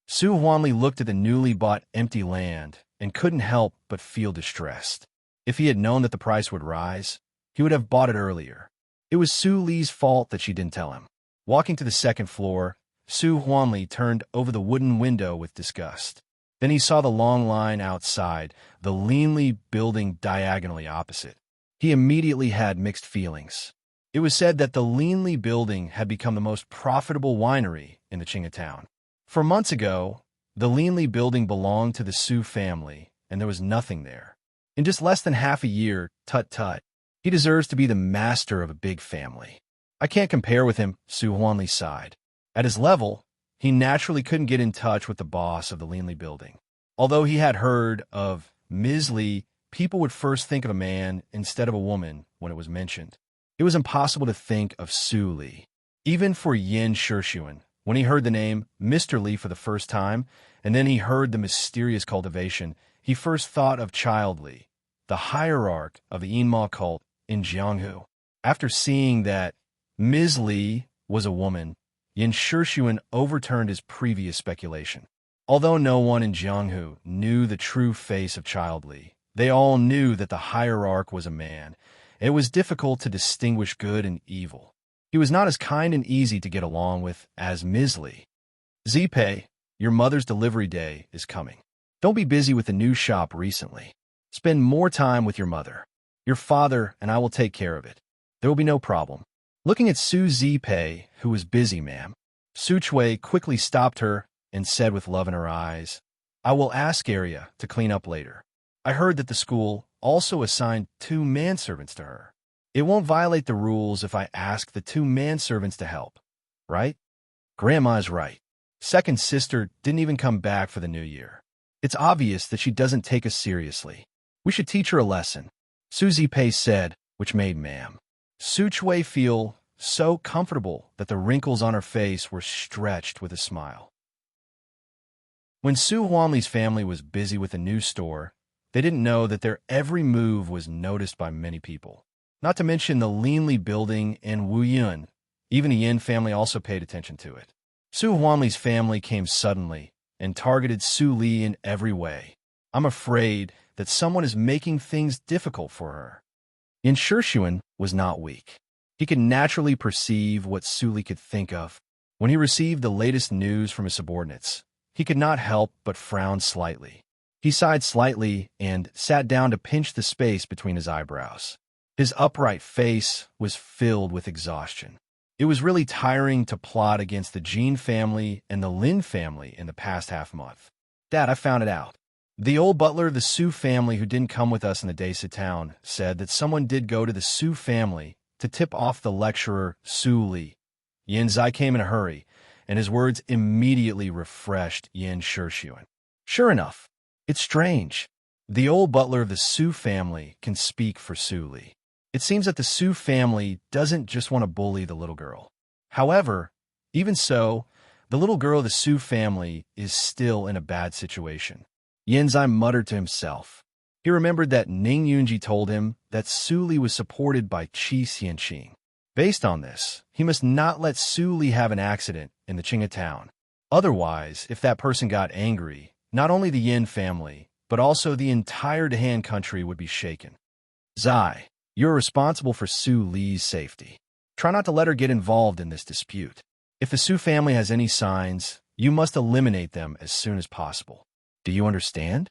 Su Huanli looked at the newly bought empty land and couldn't help but feel distressed. If he had known that the price would rise, he would have bought it earlier. It was Su Li's fault that she didn't tell him. Walking to the second floor, Su Huanli turned over the wooden window with disgust. Then he saw the long line outside, the Linley building diagonally opposite. He immediately had mixed feelings. It was said that the Linley building had become the most profitable winery in the Qinghe town. 4 months ago, the Linley building belonged to the Su family, and there was nothing there. In just less than half a year, tut-tut, he deserves to be the master of a big family. I can't compare with him, Su Huanli sighed. At his level, he naturally couldn't get in touch with the boss of the Linley building. Although he had heard of Ms. Li, people would first think of a man instead of a woman when it was mentioned. It was impossible to think of Su Li. Even for Yin Shixuan, when he heard the name Mr. Li for the first time, and then he heard the mysterious cultivation, he first thought of Child Li, the hierarch of the Yinma cult in Jianghu. After seeing that Ms. Li was a woman, Yin Shixuan overturned his previous speculation. Although no one in Jianghu knew the true face of Child Li, they all knew that the hierarch was a man. It was difficult to distinguish good and evil. He was not as kind and easy to get along with as Ms. Li. Zipei, your mother's delivery day is coming. Don't be busy with the new shop recently. Spend more time with your mother. Your father and I will take care of it. There will be no problem. Looking at Su Zipei, who was busy, ma'am. Su Chui quickly stopped her and said with love in her eyes, I will ask Arya to clean up later. I heard that the school also assigned 2 manservants to her. It won't violate the rules if I ask the 2 manservants to help, right? Grandma is right. Second sister didn't even come back for the new year. It's obvious that she doesn't take us seriously. We should teach her a lesson, Suzy Pei said, which made Ma'am Su Chui feel so comfortable that the wrinkles on her face were stretched with a smile. When Su Huanli's family was busy with the new store, they didn't know that their every move was noticed by many people. Not to mention the Linli building and Wu Yun. Even the Yin family also paid attention to it. Su Huanli's family came suddenly and targeted Su Li in every way. I'm afraid that someone is making things difficult for her. Yin Shishuan was not weak. He could naturally perceive what Su Li could think of. When he received the latest news from his subordinates, he could not help but frown slightly. He sighed slightly and sat down to pinch the space between his eyebrows. His upright face was filled with exhaustion. It was really tiring to plot against the Jin family and the Lin family in the past half-month. Dad, I found it out. The old butler of the Su family who didn't come with us in the days to town said that someone did go to the Su family to tip off the lecturer, Su Li. Yin Zai came in a hurry, and his words immediately refreshed Yin Shishuan. Sure enough, it's strange. The old butler of the Su family can speak for Su Li. It seems that the Su family doesn't just want to bully the little girl. However, even so, the little girl of the Su family is still in a bad situation. Yin Zai muttered to himself. He remembered that Ning Yunji told him that Su Li was supported by Qi Xianqing. Based on this, he must not let Su Li have an accident in the Qinghe town. Otherwise, if that person got angry, not only the Yin family, but also the entire Dahan country would be shaken. Zai, you're responsible for Su Li's safety. Try not to let her get involved in this dispute. If the Su family has any signs, you must eliminate them as soon as possible. Do you understand?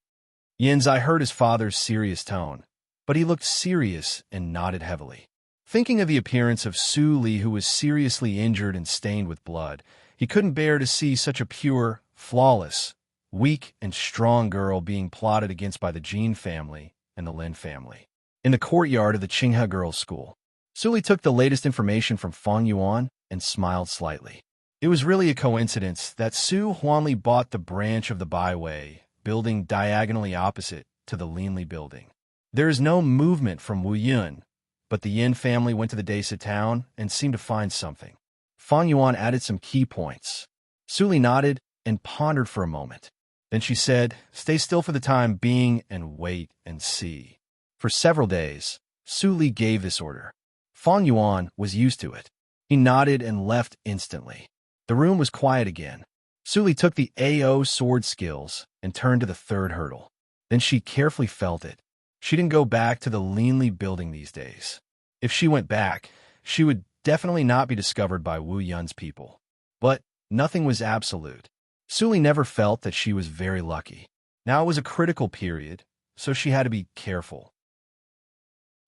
Yin Zai heard his father's serious tone, but he looked serious and nodded heavily. Thinking of the appearance of Su Li, who was seriously injured and stained with blood, he couldn't bear to see such a pure, flawless, weak and strong girl being plotted against by the Jin family and the Lin family. In the courtyard of the Qinghe Girls' School, Su Li took the latest information from Fang Yuan and smiled slightly. It was really a coincidence that Su Huanli bought the branch of the Baiwei building diagonally opposite to the Linli building. There is no movement from Wu Yun, but the Yin family went to the Desa town and seemed to find something. Fang Yuan added some key points. Su Li nodded and pondered for a moment. Then she said, stay still for the time being and wait and see. For several days, Su Li gave this order. Fang Yuan was used to it. He nodded and left instantly. The room was quiet again. Su Li took the AO sword skills and turned to the third hurdle. Then she carefully felt it. She didn't go back to the Linli building these days. If she went back, she would definitely not be discovered by Wu Yun's people. But nothing was absolute. Su Li never felt that she was very lucky. Now it was a critical period, so she had to be careful.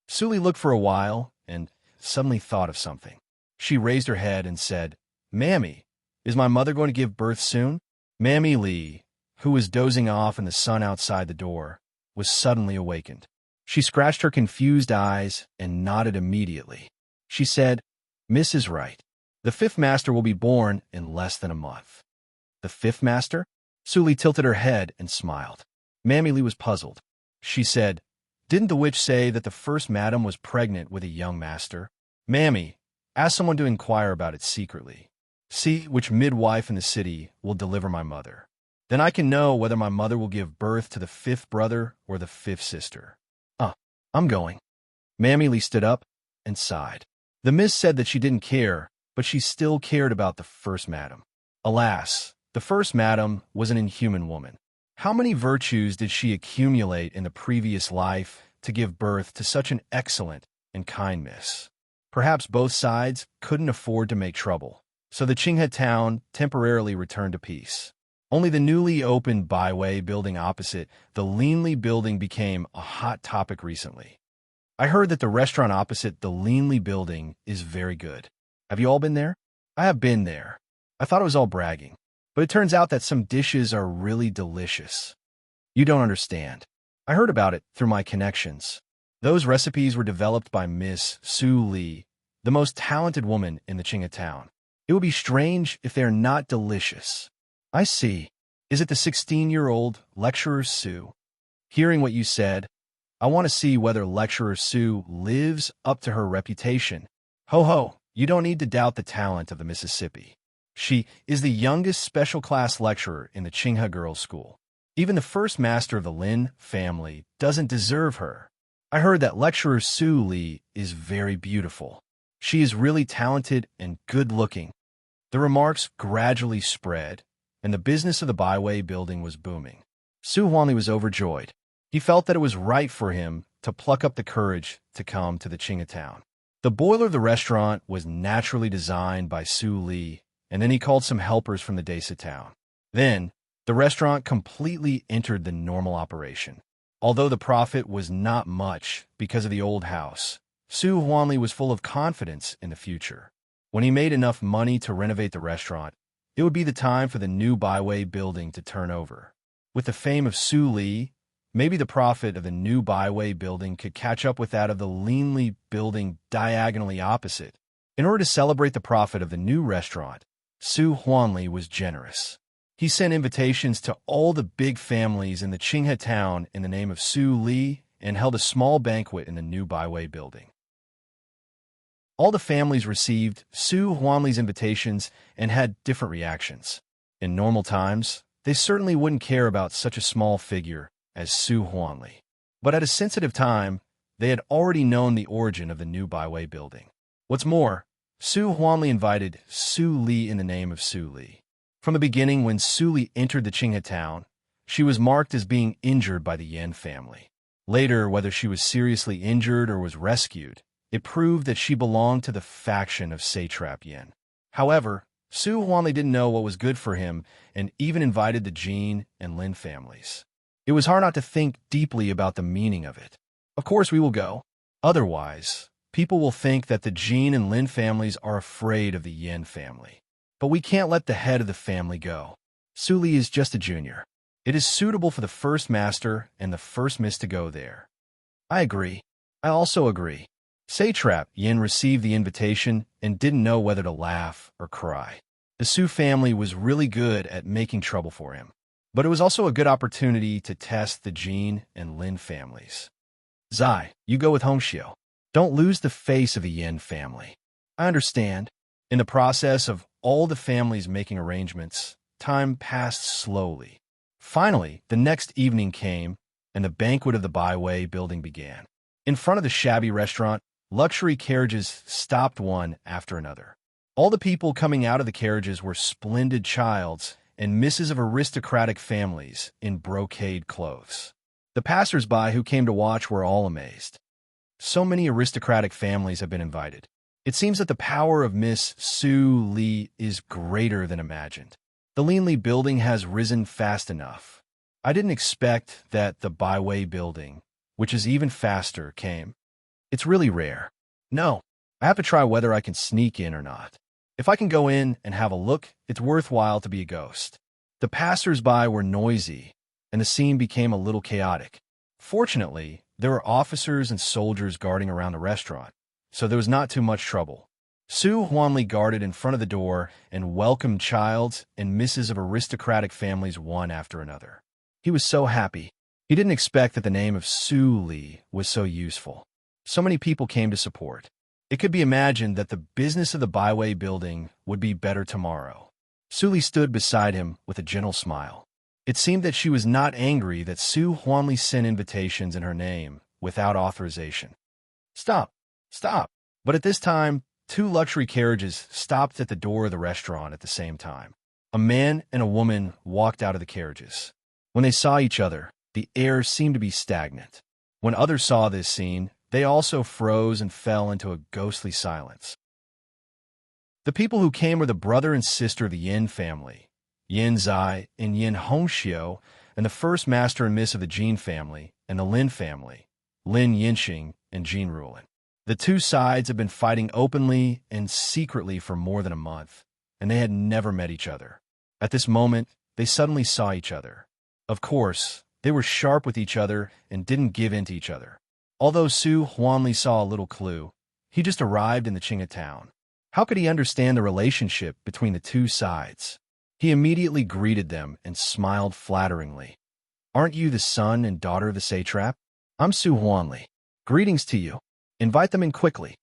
Su Li looked for a while and suddenly thought of something. She raised her head and said, Mammy, is my mother going to give birth soon? Mammy Li, who was dozing off in the sun outside the door, was suddenly awakened. She scratched her confused eyes and nodded immediately. She said, Miss is right. The 5th master will be born in less than a month. The 5th master? Su Li tilted her head and smiled. Mammy Li was puzzled. She said, didn't the witch say that the 1st madam was pregnant with a young master? Mammy, ask someone to inquire about it secretly. See which midwife in the city will deliver my mother. Then I can know whether my mother will give birth to the 5th brother or the 5th sister. I'm going. Mammy Li stood up and sighed. The miss said that she didn't care, but she still cared about the 1st madam. Alas, the 1st madam was an inhuman woman. How many virtues did she accumulate in the previous life to give birth to such an excellent and kind miss? Perhaps both sides couldn't afford to make trouble, so the Qinghe town temporarily returned to peace. Only the newly opened Baiwei building opposite the Linli building became a hot topic recently. I heard that the restaurant opposite the Linli building is very good. Have you all been there? I have been there. I thought it was all bragging, but it turns out that some dishes are really delicious. You don't understand. I heard about it through my connections. Those recipes were developed by Miss Su Li, the most talented woman in the Qinghe town. It would be strange if they are not delicious. I see. Is it the 16-year-old lecturer Su? Hearing what you said, I want to see whether lecturer Su lives up to her reputation. Ho ho, you don't need to doubt the talent of the Mississippi. She is the youngest special class lecturer in the Qinghe Girls' School. Even the first master of the Lin family doesn't deserve her. I heard that lecturer Su Li is very beautiful. She is really talented and good-looking. The remarks gradually spread, and the business of the Byway building was booming. Su Huanli was overjoyed. He felt that it was right for him to pluck up the courage to come to the Qinghe town. The boiler of the restaurant was naturally designed by Su Li, and then he called some helpers from the Desa town. Then, the restaurant completely entered the normal operation. Although the profit was not much because of the old house, Su Huanli was full of confidence in the future. When he made enough money to renovate the restaurant, it would be the time for the new Byway building to turn over. With the fame of Su Li, maybe the profit of the new Byway building could catch up with that of the Linli building diagonally opposite. In order to celebrate the profit of the new restaurant, Su Huanli was generous. He sent invitations to all the big families in the Qinghe town in the name of Su Li and held a small banquet in the new Byway building. All the families received Su Huanli's invitations and had different reactions. In normal times, they certainly wouldn't care about such a small figure as Su Huanli. But at a sensitive time, they had already known the origin of the new Byway building. What's more, Su Huanli invited Su Li in the name of Su Li. From the beginning, when Su Li entered the Qinghe town, she was marked as being injured by the Yan family. Later, whether she was seriously injured or was rescued, it proved that she belonged to the faction of satrap Yan. However, Su Huanli didn't know what was good for him and even invited the Jin and Lin families. It was hard not to think deeply about the meaning of it. Of course we will go. Otherwise, people will think that the Jin and Lin families are afraid of the Yan family. But we can't let the head of the family go. Su Li is just a junior. It is suitable for the first master and the first miss to go there. I agree. I also agree. Satrap Yin received the invitation and didn't know whether to laugh or cry. The Su family was really good at making trouble for him. But it was also a good opportunity to test the Jin and Lin families. Zai, you go with Hongxiu. Don't lose the face of the Yin family. I understand. In the process of all the families making arrangements, time passed slowly. Finally, the next evening came, and the banquet of the Byway building began. In front of the shabby restaurant, luxury carriages stopped one after another. All the people coming out of the carriages were splendid childs and misses of aristocratic families in brocade clothes. The passers-by who came to watch were all amazed. So many aristocratic families have been invited. It seems that the power of Miss Su Li is greater than imagined. The Linli building has risen fast enough. I didn't expect that the Byway building, which is even faster, came. It's really rare. No, I have to try whether I can sneak in or not. If I can go in and have a look, it's worthwhile to be a ghost. The passers-by were noisy, and the scene became a little chaotic. Fortunately, there were officers and soldiers guarding around the restaurant, so there was not too much trouble. Su Huanli guarded in front of the door and welcomed childs and misses of aristocratic families one after another. He was so happy. He didn't expect that the name of Su Li was so useful. So many people came to support. It could be imagined that the business of the Byway building would be better tomorrow. Su Li stood beside him with a gentle smile. It seemed that she was not angry that Su Huanli sent invitations in her name without authorization. Stop! Stop! But at this time, 2 luxury carriages stopped at the door of the restaurant at the same time. A man and a woman walked out of the carriages. When they saw each other, the air seemed to be stagnant. When others saw this scene, they also froze and fell into a ghostly silence. The people who came were the brother and sister of the Yin family, Yin Zai and Yin Hongxiu, and the first master and miss of the Jin family, and the Lin family, Lin Yinxing and Jin Rulin. The 2 sides have been fighting openly and secretly for more than a month. and they had never met each other. At this moment, they suddenly saw each other. Of course, they were sharp with each other and didn't give in to each other. Although Su Huanli saw a little clue, he just arrived in the Qinghe town. How could he understand the relationship between the two sides? He immediately greeted them and smiled flatteringly. "Aren't you the son and daughter of the satrap? I'm Su Huanli. Greetings to you. Invite them in quickly."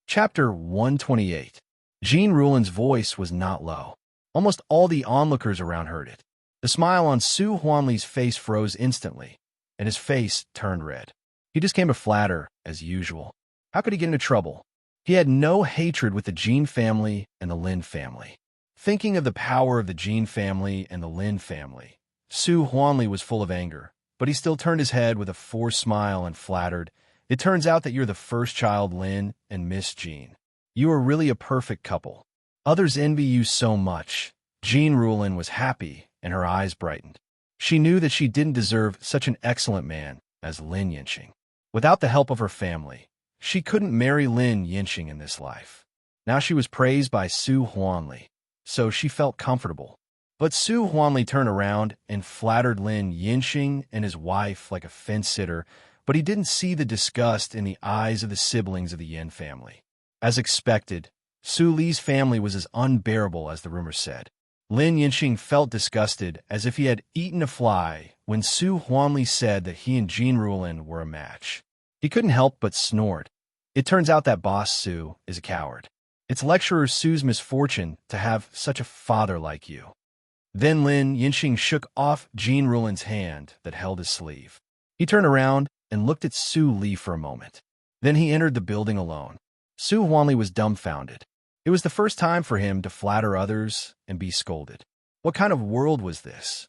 Chapter 128. Jean Rulin's voice was not low. Almost all the onlookers around heard it. The smile on Su Huanli's face froze instantly, and his face turned red. He just came to flatter, as usual. How could he get into trouble? He had no hatred with the Jean family and the Lin family. Thinking of the power of the Jean family and the Lin family, Su Huanli was full of anger, but he still turned his head with a forced smile and flattered, "It turns out that you're the first child, Lin and Miss Jean. You are really a perfect couple. Others envy you so much." Jean Rulin was happy, and her eyes brightened. She knew that she didn't deserve such an excellent man as Lin Yinxing. Without the help of her family, she couldn't marry Lin Yinxing in this life. Now she was praised by Su Huanli, so she felt comfortable. But Su Huanli turned around and flattered Lin Yinxing and his wife like a fence-sitter, but he didn't see the disgust in the eyes of the siblings of the Yin family. As expected, Su Li's family was as unbearable as the rumors said. Lin Yinxing felt disgusted, as if he had eaten a fly, when Su Huanli said that he and Jean Rulin were a match. He couldn't help but snort. It turns out that Boss Su is a coward. It's lecturer Su's misfortune to have such a father like you. Then Lin Yinxing shook off Jean Rulin's hand that held his sleeve. He turned around and looked at Su Li for a moment. Then he entered the building alone. Su Huanli was dumbfounded. It was the first time for him to flatter others and be scolded. What kind of world was this?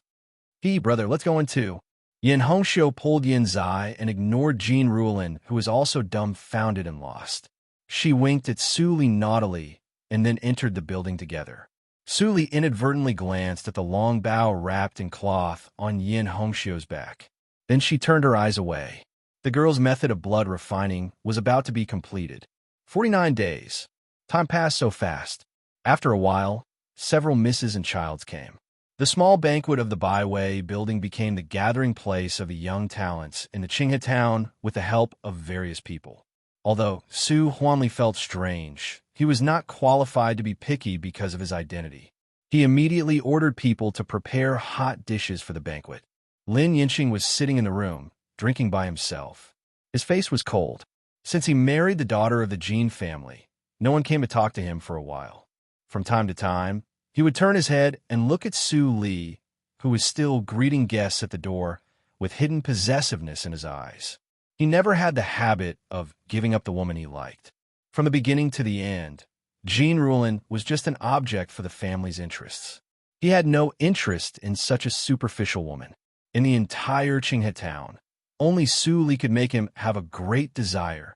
Brother, let's go in too." Yin Hongxiu pulled Yin Zai and ignored Jean Rulin, who was also dumbfounded and lost. She winked at Su Li naughtily and then entered the building together. Su Li inadvertently glanced at the long bow wrapped in cloth on Yin Hongxiu's back. Then she turned her eyes away. The girl's method of blood refining was about to be completed. 49 days. Time passed so fast. After a while, several misses and childs came. The small banquet of the Byway building became the gathering place of the young talents in the Qinghe town with the help of various people. Although Su Huanli felt strange, he was not qualified to be picky because of his identity. He immediately ordered people to prepare hot dishes for the banquet. Lin Yinxing was sitting in the room, drinking by himself. His face was cold. Since he married the daughter of the Jean family, no one came to talk to him for a while. From time to time, he would turn his head and look at Su Li, who was still greeting guests at the door with hidden possessiveness in his eyes. He never had the habit of giving up the woman he liked. From the beginning to the end, Jean Rulin was just an object for the family's interests. He had no interest in such a superficial woman. In the entire Qinghe town, only Su Li could make him have a great desire.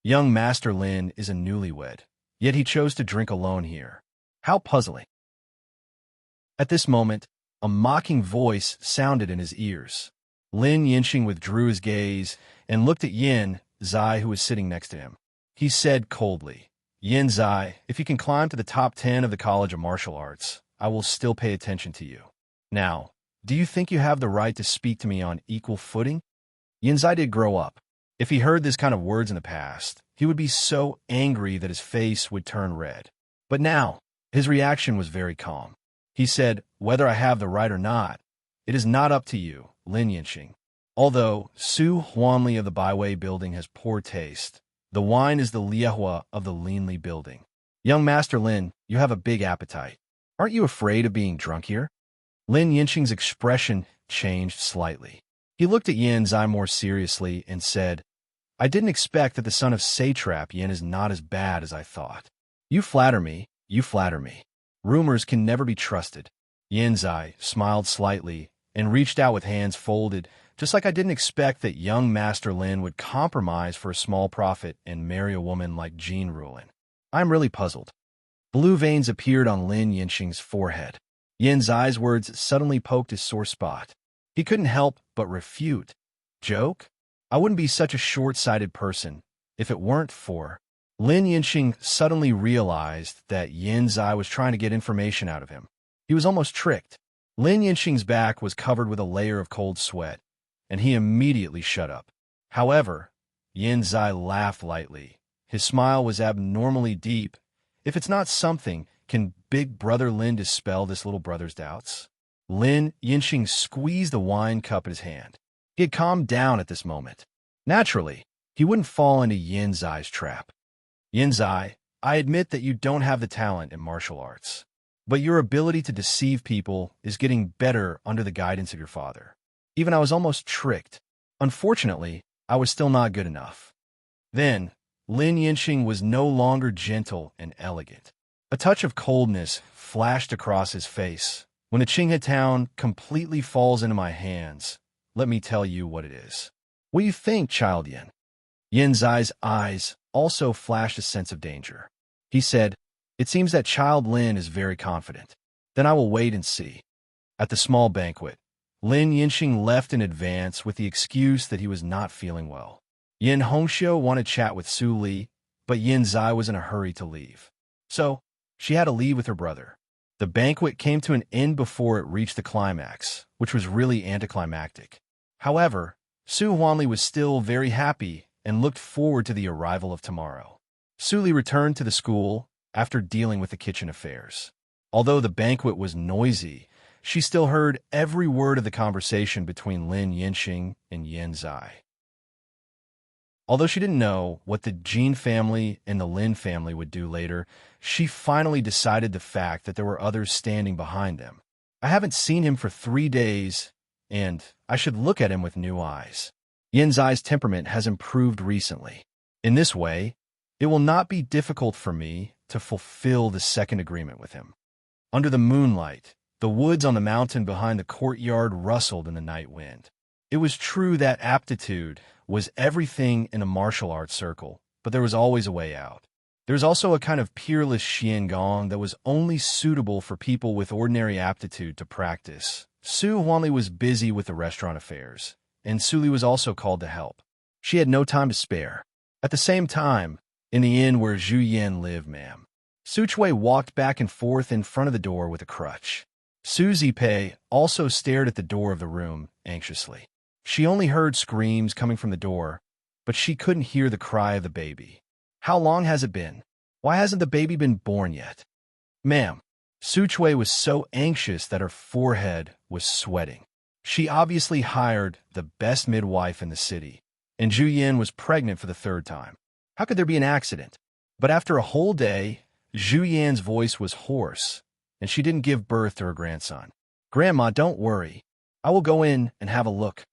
Young Master Lin is a newlywed, yet he chose to drink alone here. How puzzling. At this moment, a mocking voice sounded in his ears. Lin Yinxing withdrew his gaze and looked at Yin Zai, who was sitting next to him. He said coldly, "Yin Zai, if you can climb to the top 10 of the College of Martial Arts, I will still pay attention to you. Now, do you think you have the right to speak to me on equal footing?" Yin Zai did grow up. If he heard this kind of words in the past, he would be so angry that his face would turn red. But now, his reaction was very calm. He said, "Whether I have the right or not, it is not up to you, Lin Yinxing. Although Su Huanli of the Byway building has poor taste, the wine is the Liehua of the Linli building. Young Master Lin, you have a big appetite. Aren't you afraid of being drunk here?" Lin Yinxing's expression changed slightly. He looked at Yin Zai more seriously and said, "I didn't expect that the son of Satrap Yin is not as bad as I thought. You flatter me, you flatter me. Rumors can never be trusted." Yin Zai smiled slightly and reached out with hands folded, just like I didn't expect that young Master Lin would compromise for a small profit and marry a woman like Jean Rulin. I'm really puzzled. Blue veins appeared on Lin Yinxing's forehead. Yin Zai's words suddenly poked his sore spot. He couldn't help but refute. Joke? I wouldn't be such a short-sighted person if it weren't for... Lin Yinxing suddenly realized that Yin Zai was trying to get information out of him. He was almost tricked. Lin Yinxing's back was covered with a layer of cold sweat, and he immediately shut up. However, Yin Zai laughed lightly. His smile was abnormally deep. If it's not something, can Big Brother Lin dispel this little brother's doubts? Lin Yinxing squeezed the wine cup in his hand. He had calmed down at this moment. Naturally, he wouldn't fall into Yin Zai's trap. Yin Zai, I admit that you don't have the talent in martial arts, but your ability to deceive people is getting better under the guidance of your father. Even I was almost tricked. Unfortunately, I was still not good enough. Then, Lin Yinxing was no longer gentle and elegant. A touch of coldness flashed across his face. When the Qinghe town completely falls into my hands, let me tell you what it is. What do you think, Child Yin? Yin Zai's eyes also flashed a sense of danger. He said, It seems that Child Lin is very confident. Then I will wait and see. At the small banquet, Lin Yinxing left in advance with the excuse that he was not feeling well. Yin Hongxiu wanted to chat with Su Li, but Yin Zai was in a hurry to leave. So, she had to leave with her brother. The banquet came to an end before it reached the climax, which was really anticlimactic. However, Su Huanli was still very happy and looked forward to the arrival of tomorrow. Su Li returned to the school after dealing with the kitchen affairs. Although the banquet was noisy, she still heard every word of the conversation between Lin Yinxing and Yin Zai. Although she didn't know what the Jin family and the Lin family would do later, she finally decided the fact that there were others standing behind them. I haven't seen him for 3 days, and I should look at him with new eyes. Yin Zai's temperament has improved recently. In this way, it will not be difficult for me to fulfill the second agreement with him. Under the moonlight, the woods on the mountain behind the courtyard rustled in the night wind. It was true that aptitude was everything in a martial arts circle, but there was always a way out. There's also a kind of peerless xiangong that was only suitable for people with ordinary aptitude to practice. Su Huanli was busy with the restaurant affairs, and Su Li was also called to help. She had no time to spare. At the same time, in the inn where Zhu Yan lived, ma'am, Su Chui walked back and forth in front of the door with a crutch. Su Zipei also stared at the door of the room anxiously. She only heard screams coming from the door, but she couldn't hear the cry of the baby. How long has it been? Why hasn't the baby been born yet? Ma'am, Su Chui was so anxious that her forehead was sweating. She obviously hired the best midwife in the city, and Zhu Yan was pregnant for the 3rd time. How could there be an accident? But after a whole day, Zhu Yan's voice was hoarse, and she didn't give birth to her grandson. Grandma, don't worry. I will go in and have a look.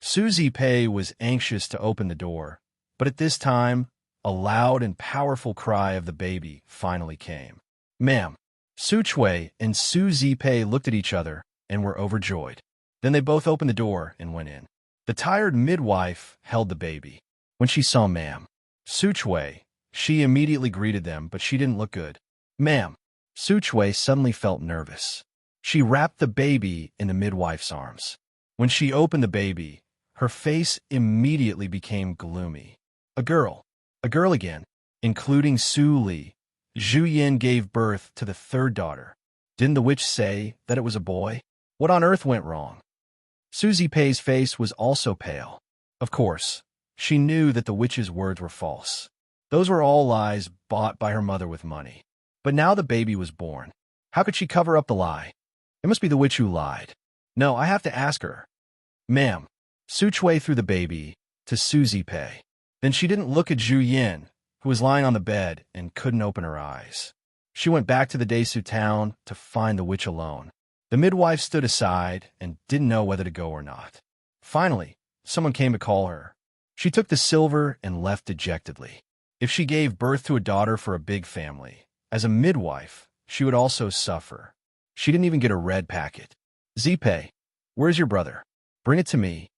Su Zipei was anxious to open the door, but at this time, a loud and powerful cry of the baby finally came. Ma'am, Su Chui and Su Zipei looked at each other and were overjoyed. Then they both opened the door and went in. The tired midwife held the baby. When she saw Ma'am Su Chui, she immediately greeted them, but she didn't look good. Ma'am, Su Chui suddenly felt nervous. She wrapped the baby in the midwife's arms. When she opened the baby, her face immediately became gloomy. A girl again, including Su Li. Zhu Yan gave birth to the 3rd daughter. Didn't the witch say that it was a boy? What on earth went wrong? Su Zipei's face was also pale. Of course, she knew that the witch's words were false. Those were all lies bought by her mother with money. But now the baby was born. How could she cover up the lie? It must be the witch who lied. No, I have to ask her. Ma'am, Su Chui threw the baby to Su Zipei. Then she didn't look at Zhu Yan, who was lying on the bed and couldn't open her eyes. She went back to the Desu town to find the witch alone. The midwife stood aside and didn't know whether to go or not. Finally, someone came to call her. She took the silver and left dejectedly. If she gave birth to a daughter for a big family, as a midwife, she would also suffer. She didn't even get a red packet. Zipei, where's your brother? Bring it to me.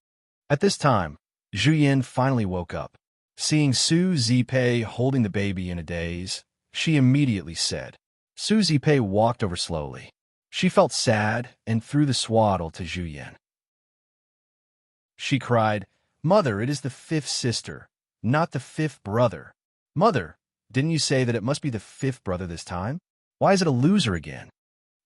At this time, Zhu Yan finally woke up. Seeing Su Zipei holding the baby in a daze, she immediately said. Su Zipei walked over slowly. She felt sad and threw the swaddle to Zhu Yan. She cried, Mother, it is the 5th sister, not the 5th brother. Mother, Didn't you say that it must be the fifth brother this time? Why is it a loser again?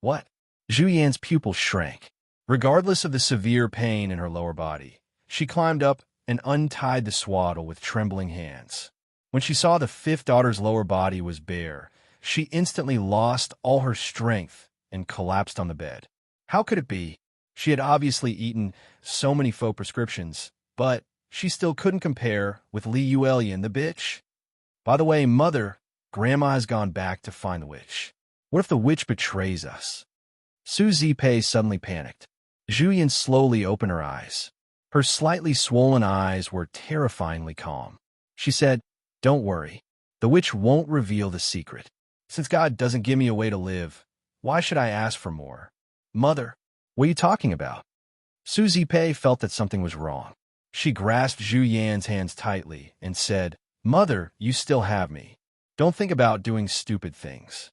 What? Zhu Yan's pupil shrank. Regardless of the severe pain in her lower body, she climbed up and untied the swaddle with trembling hands. When she saw the fifth daughter's lower body was bare, she instantly lost all her strength and collapsed on the bed. How could it be? She had obviously eaten so many faux prescriptions, but she still couldn't compare with Li Yuelian, the bitch. By the way, Mother, Grandma has gone back to find the witch. What if the witch betrays us? Su Zipei suddenly panicked. Zhu Yan slowly opened her eyes. Her slightly swollen eyes were terrifyingly calm. She said, "Don't worry. The witch won't reveal the secret. Since God doesn't give me a way to live, why should I ask for more? Mother, what are you talking about?" Su Zipei felt that something was wrong. She grasped Zhu Yan's hands tightly and said, "Mother, you still have me. Don't think about doing stupid things."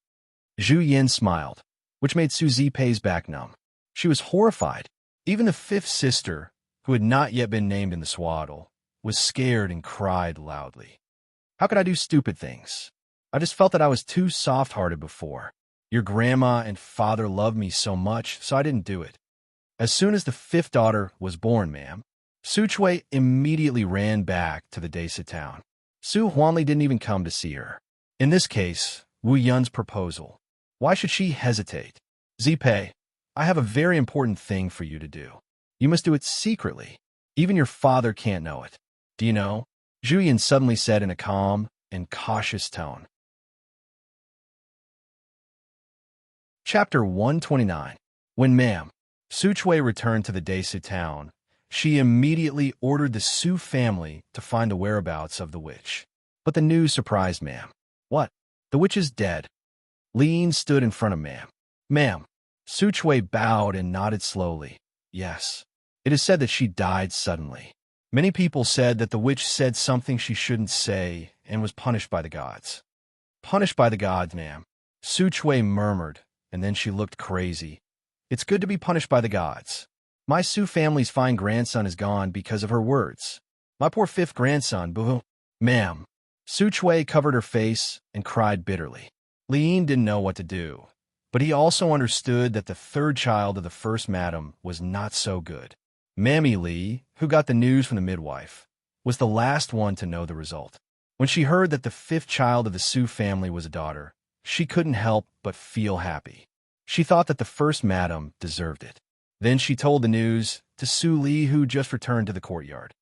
Zhu Yan smiled, which made Su Zipei's back numb. She was horrified. Even the fifth sister, who had not yet been named in the swaddle, was scared and cried loudly. "How could I do stupid things? I just felt that I was too soft-hearted before. Your grandma and father loved me so much, so I didn't do it." As soon as the fifth daughter was born, ma'am, Su Chui immediately ran back to the Desa town. Su Huanli didn't even come to see her. In this case, Wu Yun's proposal. Why should she hesitate? "Zipei, I have a very important thing for you to do. You must do it secretly. Even your father can't know it. Do you know?" Zhu Yan suddenly said in a calm and cautious tone. Chapter 129. When Ma'am Su Chui returned to the Desa town, she immediately ordered the Su family to find the whereabouts of the witch. But the news surprised Ma'am. "What? The witch is dead." Li Yin stood in front of Ma'am. "Ma'am." Su Chui bowed and nodded slowly. "Yes. It is said that she died suddenly. Many people said that the witch said something she shouldn't say and was punished by the gods." "Punished by the gods, ma'am," Su Chui murmured, and then she looked crazy. "It's good to be punished by the gods. My Su family's fine grandson is gone because of her words. My poor fifth grandson, boo." "Ma'am." Su Chui covered her face and cried bitterly. Li Yin didn't know what to do, but he also understood that the third child of the first madam was not so good. Mammy Li, who got the news from the midwife, was the last one to know the result. When she heard that the fifth child of the Su family was a daughter, she couldn't help but feel happy. She thought that the first madam deserved it. Then she told the news to Su Li, who just returned to the courtyard.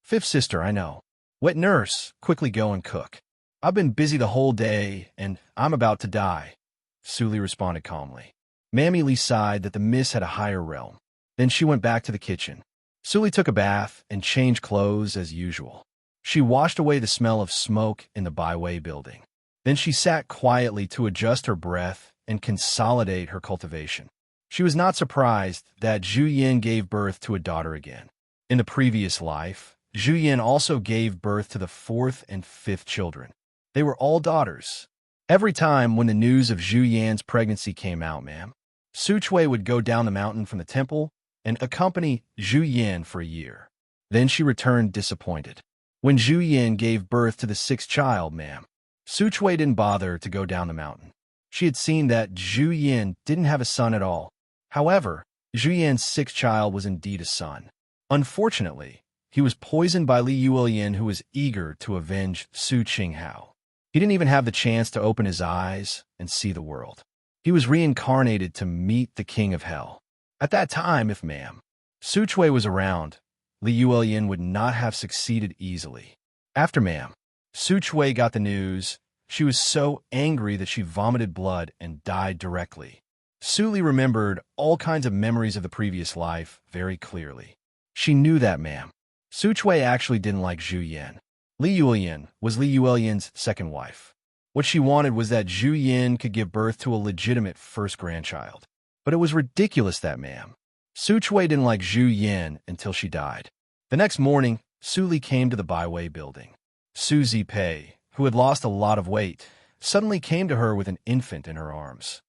"Fifth sister, I know. Wet nurse, quickly go and cook. I've been busy the whole day, and I'm about to die," Su Li responded calmly. Mammy Li sighed that the miss had a higher realm. Then she went back to the kitchen. Su Li took a bath and changed clothes as usual. She washed away the smell of smoke in the Byway building. Then she sat quietly to adjust her breath and consolidate her cultivation. She was not surprised that Zhu Yin gave birth to a daughter again. In the previous life, Zhu Yin also gave birth to the fourth and fifth children. They were all daughters. Every time when the news of Zhu Yan's pregnancy came out, ma'am, Su Chui would go down the mountain from the temple and accompany Zhu Yin for a year. Then she returned disappointed. When Zhu Yin gave birth to the sixth child, ma'am, Su Chui didn't bother to go down the mountain. She had seen that Zhu Yin didn't have a son at all. However, Zhu Yan's sixth child was indeed a son. Unfortunately, he was poisoned by Li Yuelian, who was eager to avenge Su Qinghao. He didn't even have the chance to open his eyes and see the world. He was reincarnated to meet the king of hell. At that time, if ma'am Su Chui was around, Li Yuelian would not have succeeded easily. After ma'am Su Chui got the news, she was so angry that she vomited blood and died directly. Su Li remembered all kinds of memories of the previous life very clearly. She knew that ma'am Su Chui actually didn't like Zhu Yin. Li Yuelian was Li Yuelian's second wife. What she wanted was that Zhu Yin could give birth to a legitimate first grandchild. But it was ridiculous that ma'am Su Chui didn't like Zhu Yin until she died. The next morning, Su Li came to the Byway building. Su Zipei, who had lost a lot of weight, suddenly came to her with an infant in her arms.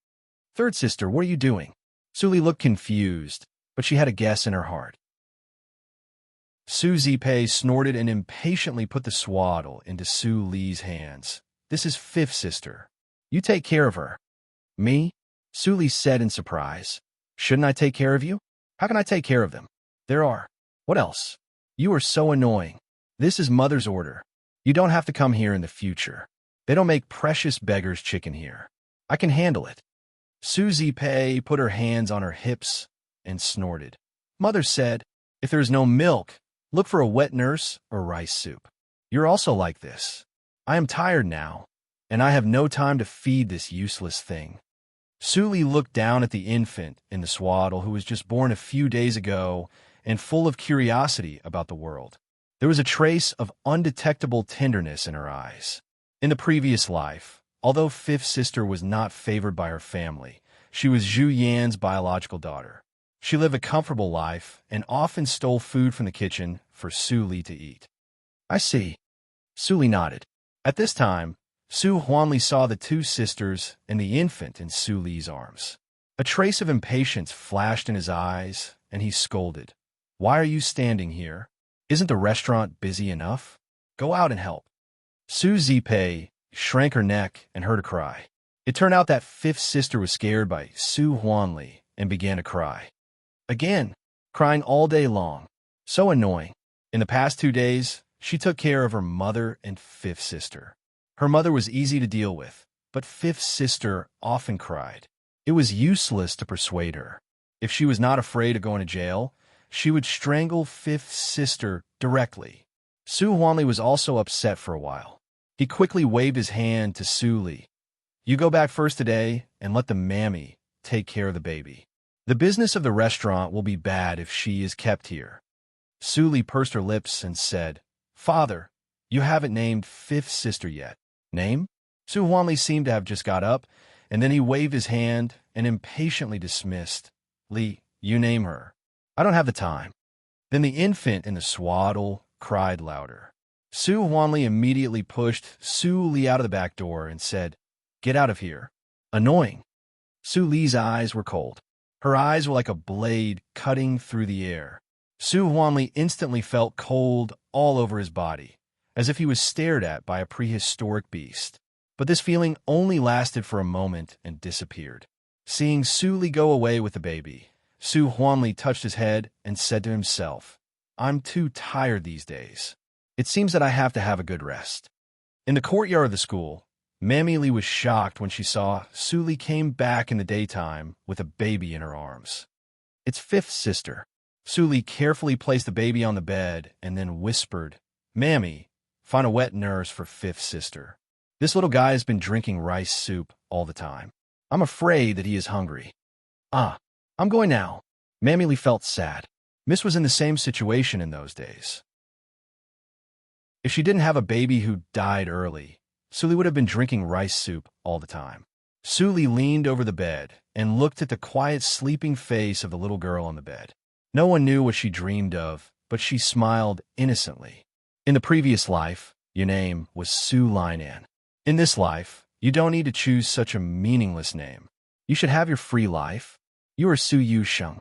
"Third sister, what are you doing?" Su Li looked confused, but she had a guess in her heart. Su Zipei snorted and impatiently put the swaddle into Su Li's hands. This is fifth sister. You take care of her. Me? Su Li said in surprise. Shouldn't I take care of you? How can I take care of them? There are. What else? You are so annoying. This is mother's order. You don't have to come here in the future. They don't make precious beggar's chicken here. I can handle it. Su Zipei put her hands on her hips and snorted. Mother said, if there is no milk, look for a wet nurse or rice soup. You're also like this. I am tired now, and I have no time to feed this useless thing. Su Li looked down at the infant in the swaddle who was just born a few days ago and full of curiosity about the world. There was a trace of undetectable tenderness in her eyes. In the previous life, although fifth sister was not favored by her family, she was Zhu Yan's biological daughter. She lived a comfortable life and often stole food from the kitchen for Su Li to eat. I see. Su Li nodded. At this time, Su Huanli saw the two sisters and the infant in Su Li's arms. A trace of impatience flashed in his eyes, and he scolded. Why are you standing here? Isn't the restaurant busy enough? Go out and help. Su Zipei shrank her neck and heard a cry. It turned out that fifth sister was scared by Su Huanli and began to cry. Again, crying all day long. So annoying. In the past 2 days, she took care of her mother and fifth sister. Her mother was easy to deal with, but fifth sister often cried. It was useless to persuade her. If she was not afraid of going to jail, she would strangle fifth sister directly. Su Huanli was also upset for a while. He quickly waved his hand to Su Li. You go back first today and let the mammy take care of the baby. The business of the restaurant will be bad if she is kept here. Su Li pursed her lips and said, Father, you haven't named fifth sister yet. Name? Su Huanli seemed to have just got up, and then he waved his hand and impatiently dismissed. Li, you name her. I don't have the time. Then the infant in the swaddle cried louder. Su Huanli immediately pushed Su Li out of the back door and said, Get out of here. Annoying. Su Li's eyes were cold. Her eyes were like a blade cutting through the air. Su Huanli instantly felt cold all over his body, as if he was stared at by a prehistoric beast. But this feeling only lasted for a moment and disappeared. Seeing Su Li go away with the baby, Su Huanli touched his head and said to himself, I'm too tired these days. It seems that I have to have a good rest. In the courtyard of the school, Mammy Li was shocked when she saw Su Li came back in the daytime with a baby in her arms. It's fifth sister. Su Li carefully placed the baby on the bed and then whispered, Mammy, find a wet nurse for fifth sister. This little guy has been drinking rice soup all the time. I'm afraid that he is hungry. I'm going now. Mammy Li felt sad. Miss was in the same situation in those days. If she didn't have a baby who died early, Su Li would have been drinking rice soup all the time. Su Li leaned over the bed and looked at the quiet, sleeping face of the little girl on the bed. No one knew what she dreamed of, but she smiled innocently. In the previous life, your name was Su Linan. In this life, you don't need to choose such a meaningless name. You should have your free life. You are Su Yusheng.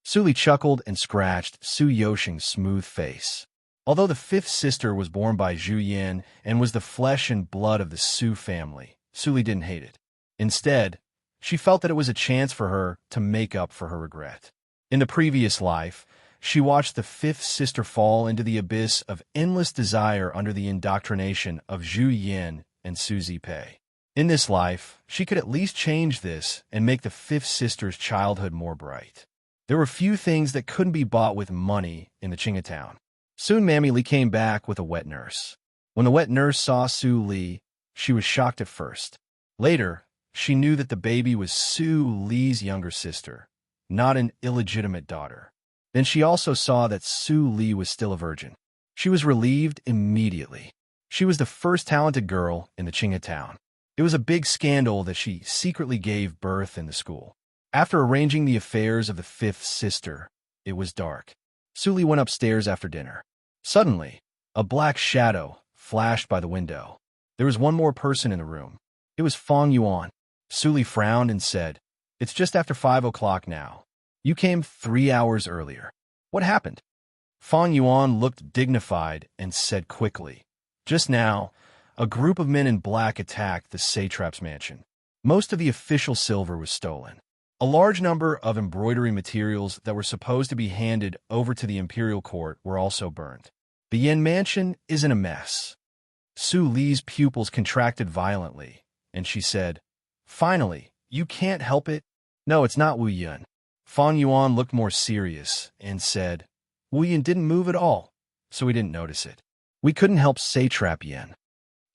Su Li chuckled and scratched Su Yosheng's smooth face. Although the fifth sister was born by Zhu Yan and was the flesh and blood of the Su family, Su Li didn't hate it. Instead, she felt that it was a chance for her to make up for her regret. In the previous life, she watched the fifth sister fall into the abyss of endless desire under the indoctrination of Zhu Yan and Su Zipei. In this life, she could at least change this and make the fifth sister's childhood more bright. There were few things that couldn't be bought with money in the Qinghe town. Soon Mammy Li came back with a wet nurse. When the wet nurse saw Su Li, she was shocked at first. Later, she knew that the baby was Su Li's younger sister, not an illegitimate daughter. Then she also saw that Su Li was still a virgin. She was relieved immediately. She was the first talented girl in the Qinghe town. It was a big scandal that she secretly gave birth in the school. After arranging the affairs of the fifth sister, it was dark. Su Li went upstairs after dinner. Suddenly, a black shadow flashed by the window. There was one more person in the room. It was Fang Yuan. Su Li frowned and said, It's just after 5 o'clock now. You came 3 hours earlier. What happened? Fang Yuan looked dignified and said quickly, Just now, a group of men in black attacked the satrap's mansion. Most of the official silver was stolen. A large number of embroidery materials that were supposed to be handed over to the imperial court were also burned. The Yin mansion is in a mess. Su Li's pupils contracted violently, and she said, "Finally, you can't help it?" "No, it's not Wu Yun." Fan Yuan looked more serious and said, "Wu Yun didn't move at all, so we didn't notice it. We couldn't help satrap Yin."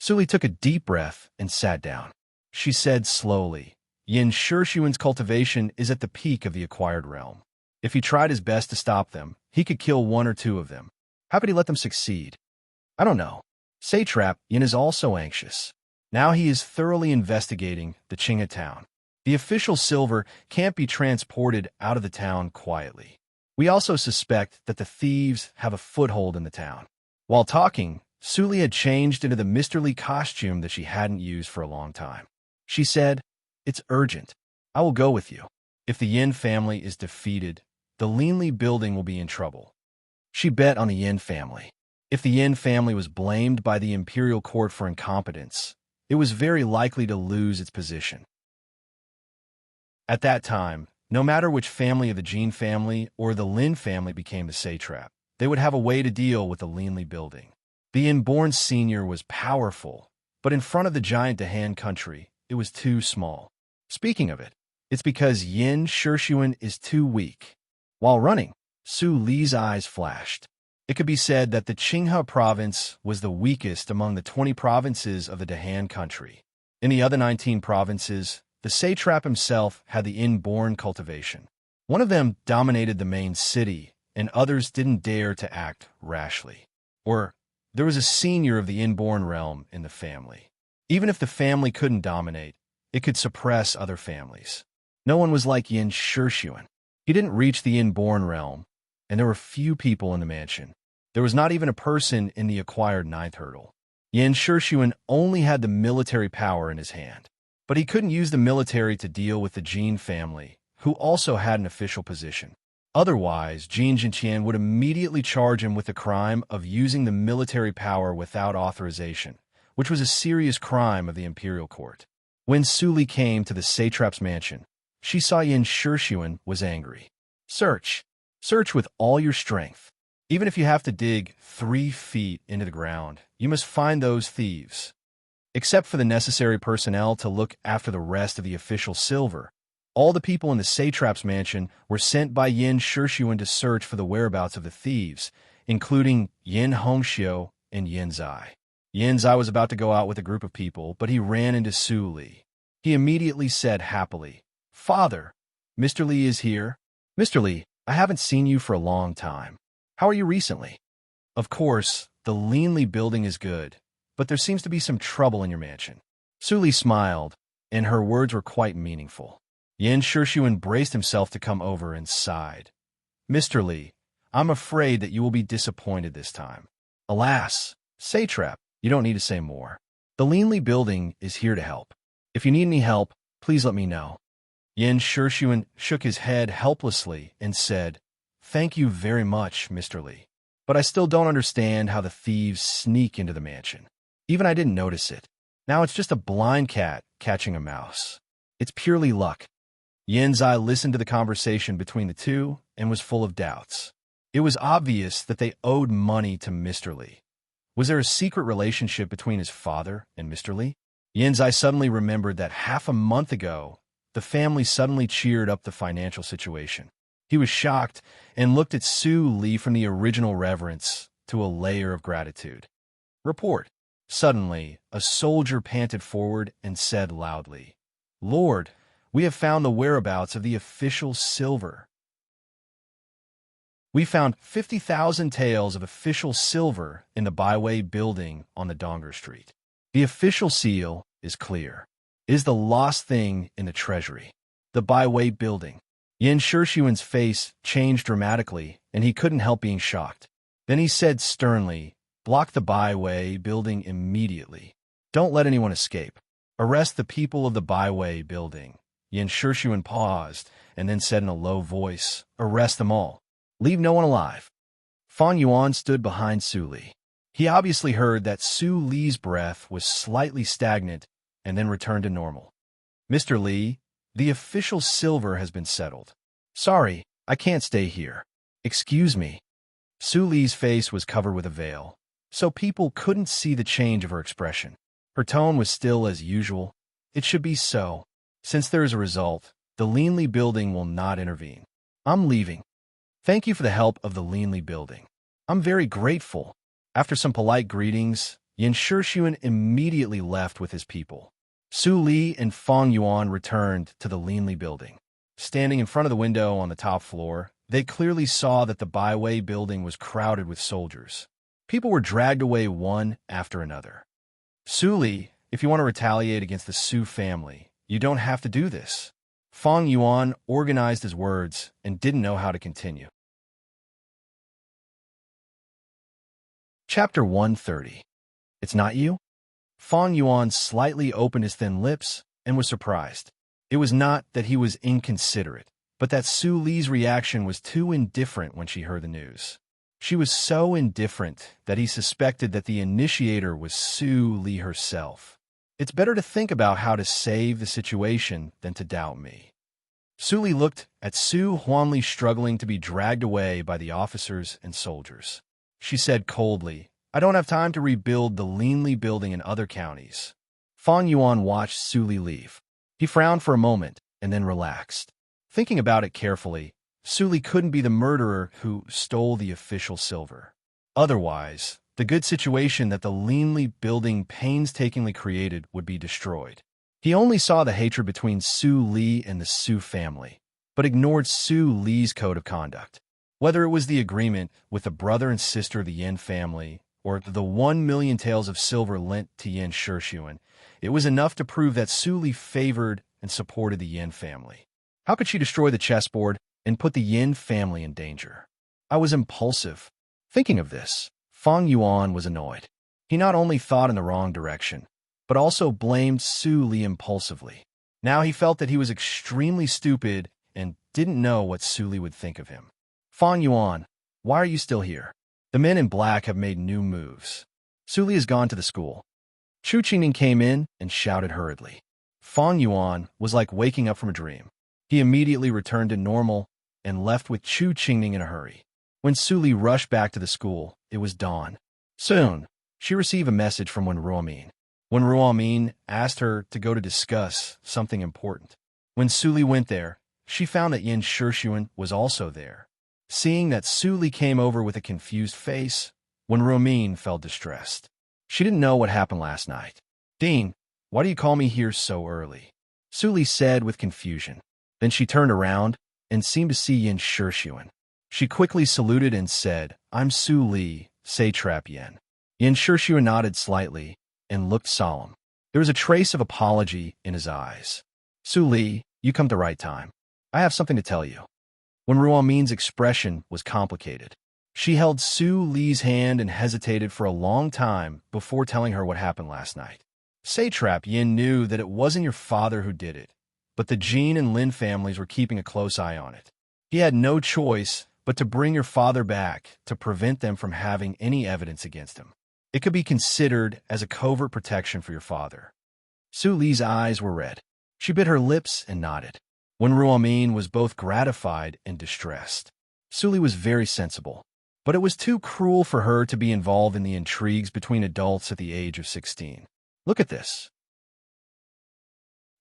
Su Li took a deep breath and sat down. She said slowly, "Yin Shushuan's cultivation is at the peak of the acquired realm. If he tried his best to stop them, he could kill one or two of them. How could he let them succeed? I don't know. Satrap Yin is also anxious. Now he is thoroughly investigating the Qinghe town. The official silver can't be transported out of the town quietly. We also suspect that the thieves have a foothold in the town." While talking, Su Li had changed into the Mr. Li costume that she hadn't used for a long time. She said, "It's urgent. I will go with you. If the Yin family is defeated, the Linli building will be in trouble." She bet on the Yin family. If the Yin family was blamed by the imperial court for incompetence, it was very likely to lose its position. At that time, no matter which family of the Jin family or the Lin family became the satrap, they would have a way to deal with the Linli building. The Inborn Senior was powerful, but in front of the giant Dahan country, it was too small. Speaking of it, it's because Yin Shushuan is too weak. While running, Su Li's eyes flashed. It could be said that the Qinghe province was the weakest among the 20 provinces of the Dahan country. In the other 19 provinces, the satrap himself had the inborn cultivation. One of them dominated the main city, and others didn't dare to act rashly. Or, there was a senior of the inborn realm in the family. Even if the family couldn't dominate, it could suppress other families. No one was like Yin Shushuan. He didn't reach the inborn realm, and there were few people in the mansion. There was not even a person in the acquired ninth hurdle. Yin Shushuan only had the military power in his hand, but he couldn't use the military to deal with the Jin family, who also had an official position. Otherwise, Jin Jinqian would immediately charge him with the crime of using the military power without authorization, which was a serious crime of the imperial court. When Su Li came to the satrap's mansion, she saw Yin Shushuan was angry. "Search. Search with all your strength. Even if you have to dig 3 feet into the ground, you must find those thieves." Except for the necessary personnel to look after the rest of the official silver, all the people in the satrap's mansion were sent by Yin Shushuan to search for the whereabouts of the thieves, including Yin Hongxiu and Yin Zai. Yin Zai was about to go out with a group of people, but he ran into Su Li. He immediately said happily, "Father, Mr. Li is here. Mr. Li, I haven't seen you for a long time. How are you recently?" "Of course, the Linli building is good, but there seems to be some trouble in your mansion." Su Li smiled, and her words were quite meaningful. Yin Shushuan braced himself to come over and sighed. "Mr. Li, I'm afraid that you will be disappointed this time." "Alas, satrap, you don't need to say more. The Linli building is here to help. If you need any help, please let me know." Yin Shushuan shook his head helplessly and said, "Thank you very much, Mr. Li. But I still don't understand how the thieves sneak into the mansion. Even I didn't notice it. Now it's just a blind cat catching a mouse. It's purely luck." Yin Zai listened to the conversation between the two and was full of doubts. It was obvious that they owed money to Mr. Li. Was there a secret relationship between his father and Mr. Li? Yin Zai suddenly remembered that half a month ago, the family suddenly cheered up the financial situation. He was shocked and looked at Su Li from the original reverence to a layer of gratitude. "Report." Suddenly, a soldier panted forward and said loudly, "Lord, we have found the whereabouts of the official silver. We found 50,000 taels of official silver in the Byway building on the Donger Street. The official seal is clear. It is the lost thing in the treasury. The Byway building." Yin Shushuan's face changed dramatically, and he couldn't help being shocked. Then he said sternly, "Block the Byway building immediately. Don't let anyone escape. Arrest the people of the Byway building." Yin Shushuan paused, and then said in a low voice, "Arrest them all. Leave no one alive." Fan Yuan stood behind Su Li. He obviously heard that Su Li's breath was slightly stagnant and then returned to normal. "Mr. Li, the official silver has been settled. Sorry, I can't stay here." "Excuse me." Su Li's face was covered with a veil, so people couldn't see the change of her expression. Her tone was still as usual. "It should be so. Since there is a result, the Leanly building will not intervene. I'm leaving. Thank you for the help of the Leanly building. I'm very grateful." After some polite greetings, Yin Shixuan immediately left with his people. Su Li and Feng Yuan returned to the Leanly building. Standing in front of the window on the top floor, they clearly saw that the byway building was crowded with soldiers. People were dragged away one after another. "Su Li, if you want to retaliate against the Su family, you don't have to do this." Feng Yuan organized his words and didn't know how to continue. Chapter 130. It's not you? Feng Yuan slightly opened his thin lips and was surprised. It was not that he was inconsiderate, but that Su Li's reaction was too indifferent when she heard the news. She was so indifferent that he suspected that the initiator was Su Li herself. "It's better to think about how to save the situation than to doubt me." Su Li looked at Su Huanli struggling to be dragged away by the officers and soldiers. She said coldly, "I don't have time to rebuild the Leanly building in other counties." Feng Yuan watched Su Li leave. He frowned for a moment and then relaxed. Thinking about it carefully, Su Li couldn't be the murderer who stole the official silver. Otherwise, the good situation that the Leanly building painstakingly created would be destroyed. He only saw the hatred between Su Li and the Su family, but ignored Su Li's code of conduct. Whether it was the agreement with the brother and sister of the Yin family, or the 1,000,000 taels of silver lent to Yin Shixuan, it was enough to prove that Su Li favored and supported the Yin family. How could she destroy the chessboard and put the Yin family in danger? "I was impulsive." Thinking of this, Feng Yuan was annoyed. He not only thought in the wrong direction, but also blamed Su Li impulsively. Now he felt that he was extremely stupid and didn't know what Su Li would think of him. "Feng Yuan, why are you still here? The men in black have made new moves. Su Li has gone to the school." Chu Qingning came in and shouted hurriedly. Feng Yuan was like waking up from a dream. He immediately returned to normal and left with Chu Qingning in a hurry. When Su Li rushed back to the school, it was dawn. Soon, she received a message from Wen Ruomin. Wen Ruomin asked her to go to discuss something important. When Su Li went there, she found that Yin Shixuan was also there. Seeing that Su Li came over with a confused face, Wen Ruomin felt distressed. She didn't know what happened last night. "Dean, why do you call me here so early?" Su Li said with confusion. Then she turned around and seemed to see Yin Shixuan. She quickly saluted and said, "I'm Su Li, satrap Yin." Yin Shixuan nodded slightly and looked solemn. There was a trace of apology in his eyes. "Su Li, you come at the right time. I have something to tell you." Wen Ruomin's expression was complicated. She held Su Li's hand and hesitated for a long time before telling her what happened last night. "Satrap Yin knew that it wasn't your father who did it, but the Jin and Lin families were keeping a close eye on it. He had no choice but to bring your father back to prevent them from having any evidence against him. It could be considered as a covert protection for your father." Su Li's eyes were red. She bit her lips and nodded. Wen Ruomin was both gratified and distressed. Su Li was very sensible, but it was too cruel for her to be involved in the intrigues between adults at the age of 16. "Look at this."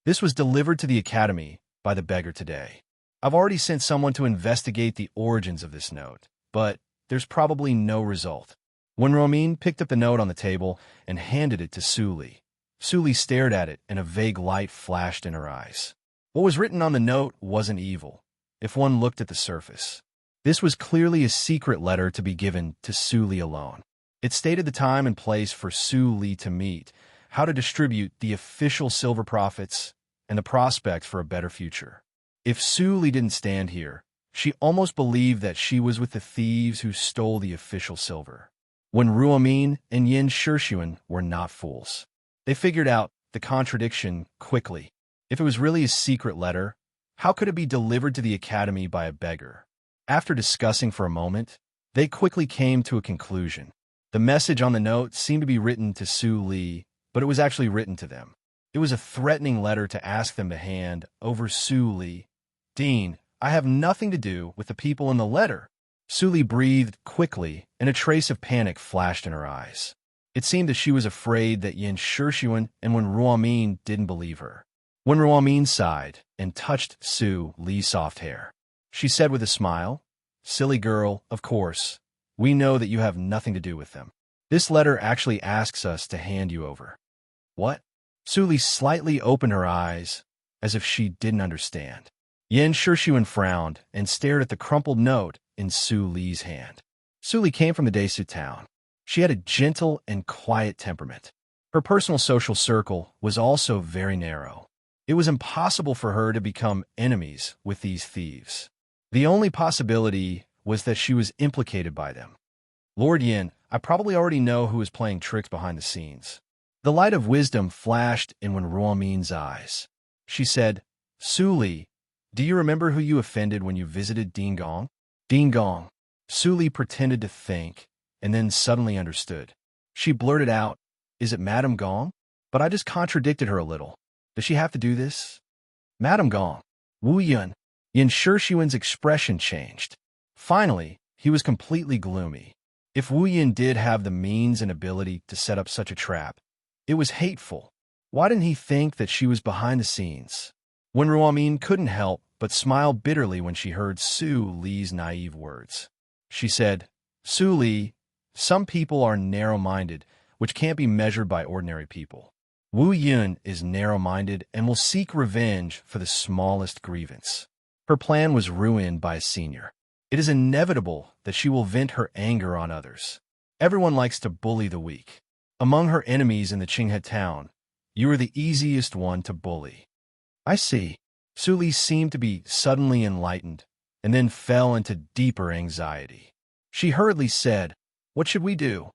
This was delivered to the academy by the beggar today. I've already sent someone to investigate the origins of this note, but there's probably no result. Wen Ruomin picked up the note on the table and handed it to Su Li. Su Li stared at it and a vague light flashed in her eyes. What was written on the note wasn't evil, if one looked at the surface. This was clearly a secret letter to be given to Su Li alone. It stated the time and place for Su Li to meet, how to distribute the official silver profits, and the prospect for a better future. If Su Li didn't stand here, she almost believed that she was with the thieves who stole the official silver. Wen Ruomin and Yin Shixuan were not fools. They figured out the contradiction quickly. If it was really a secret letter, how could it be delivered to the academy by a beggar? After discussing for a moment, they quickly came to a conclusion. The message on the note seemed to be written to Su Li, but it was actually written to them. It was a threatening letter to ask them to hand over Su Li. Dean, I have nothing to do with the people in the letter. Su Li breathed quickly, and a trace of panic flashed in her eyes. It seemed that she was afraid that Yin Shixuan and Wen Ruomin didn't believe her. Wen Ruomin sighed and touched Su Li's soft hair. She said with a smile, "Silly girl, of course. We know that you have nothing to do with them. This letter actually asks us to hand you over." What? Su Li slightly opened her eyes, as if she didn't understand. Yin Shixuan frowned and stared at the crumpled note in Su Li's hand. Su Li came from the Desu town. She had a gentle and quiet temperament. Her personal social circle was also very narrow. It was impossible for her to become enemies with these thieves. The only possibility was that she was implicated by them. Lord Yin, I probably already know who is playing tricks behind the scenes. The light of wisdom flashed in Wen Ruomin's eyes. She said, Su Li, do you remember who you offended when you visited Dean Gong? Dean Gong. Su Li pretended to think, and then suddenly understood. She blurted out, Is it Madame Gong? But I just contradicted her a little. Does she have to do this? Madame Gong. Wu Yun. Yin Shixuan's expression changed. Finally, he was completely gloomy. If Wu Yin did have the means and ability to set up such a trap, it was hateful. Why didn't he think that she was behind the scenes? Wen Ruomin couldn't help but smile bitterly when she heard Su Li's naive words. She said, Su Li, some people are narrow-minded, which can't be measured by ordinary people. Wu Yun is narrow-minded and will seek revenge for the smallest grievance. Her plan was ruined by a senior. It is inevitable that she will vent her anger on others. Everyone likes to bully the weak. Among her enemies in the Qinghe town, you are the easiest one to bully. I see. Su Li seemed to be suddenly enlightened, and then fell into deeper anxiety. She hurriedly said, What should we do?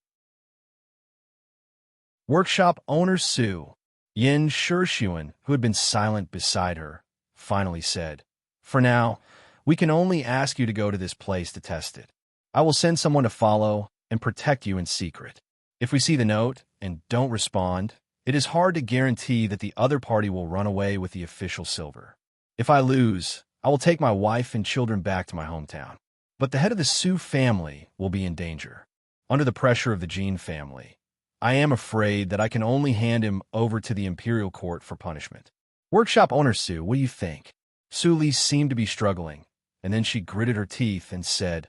Workshop owner Su, Yin Shixuan, who had been silent beside her, finally said, For now, we can only ask you to go to this place to test it. I will send someone to follow and protect you in secret. If we see the note and don't respond, it is hard to guarantee that the other party will run away with the official silver. If I lose, I will take my wife and children back to my hometown. But the head of the Su family will be in danger. Under the pressure of the Jin family, I am afraid that I can only hand him over to the imperial court for punishment. Workshop owner Su, what do you think? Su Li seemed to be struggling, and then she gritted her teeth and said,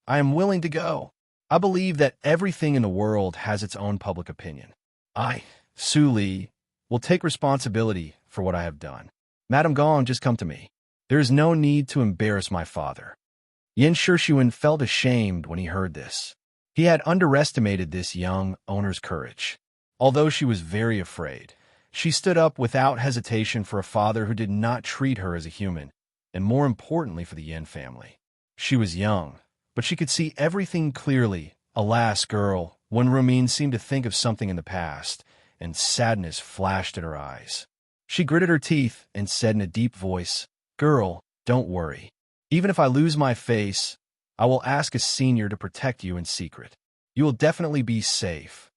I am willing to go. I believe that everything in the world has its own public opinion. I, Su Li, will take responsibility for what I have done. Madame Gong, just come to me. There is no need to embarrass my father. Yin Shixuan felt ashamed when he heard this. He had underestimated this young owner's courage. Although she was very afraid, she stood up without hesitation for a father who did not treat her as a human, and more importantly for the Yin family. She was young, but she could see everything clearly. Alas, girl, Wen Ruomin seemed to think of something in the past, and sadness flashed in her eyes. She gritted her teeth and said in a deep voice, Girl, don't worry. Even if I lose my face, I will ask a senior to protect you in secret. You will definitely be safe.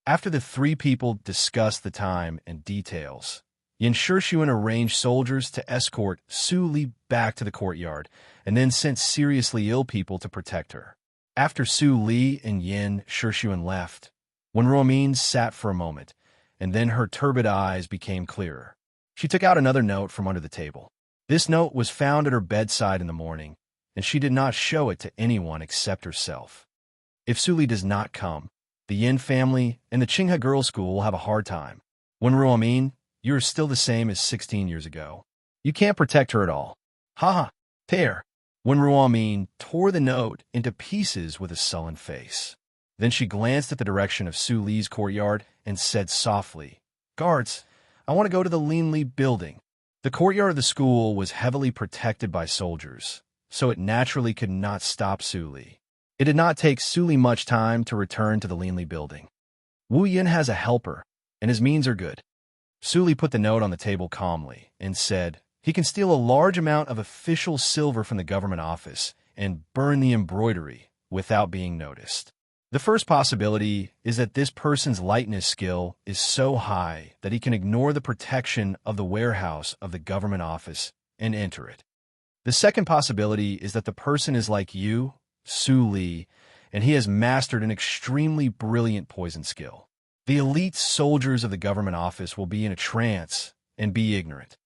After the three people discussed the time and details, Yin Shixuan arranged soldiers to escort Su Li back to the courtyard, and then sent seriously ill people to protect her. After Su Li and Yin Shixuan left, Wen Ruomin sat for a moment, and then her turbid eyes became clearer. She took out another note from under the table. This note was found at her bedside in the morning, and she did not show it to anyone except herself. If Su Li does not come, the Yin family and the Qinghe girls' school will have a hard time. Wen Ruomin, you are still the same as 16 years ago. You can't protect her at all. Ha ha, tear. Wen Ruomin tore the note into pieces with a sullen face. Then she glanced at the direction of Su Li's courtyard and said softly, Guards, I want to go to the Linli building. The courtyard of the school was heavily protected by soldiers, so it naturally could not stop Su Li. It did not take Su Li much time to return to the Linli building. Wu Yin has a helper, and his means are good. Su Li put the note on the table calmly and said, He can steal a large amount of official silver from the government office and burn the embroidery without being noticed. The first possibility is that this person's lightness skill is so high that he can ignore the protection of the warehouse of the government office and enter it. The second possibility is that the person is like you, Su Li, and he has mastered an extremely brilliant poison skill. The elite soldiers of the government office will be in a trance and be ignorant.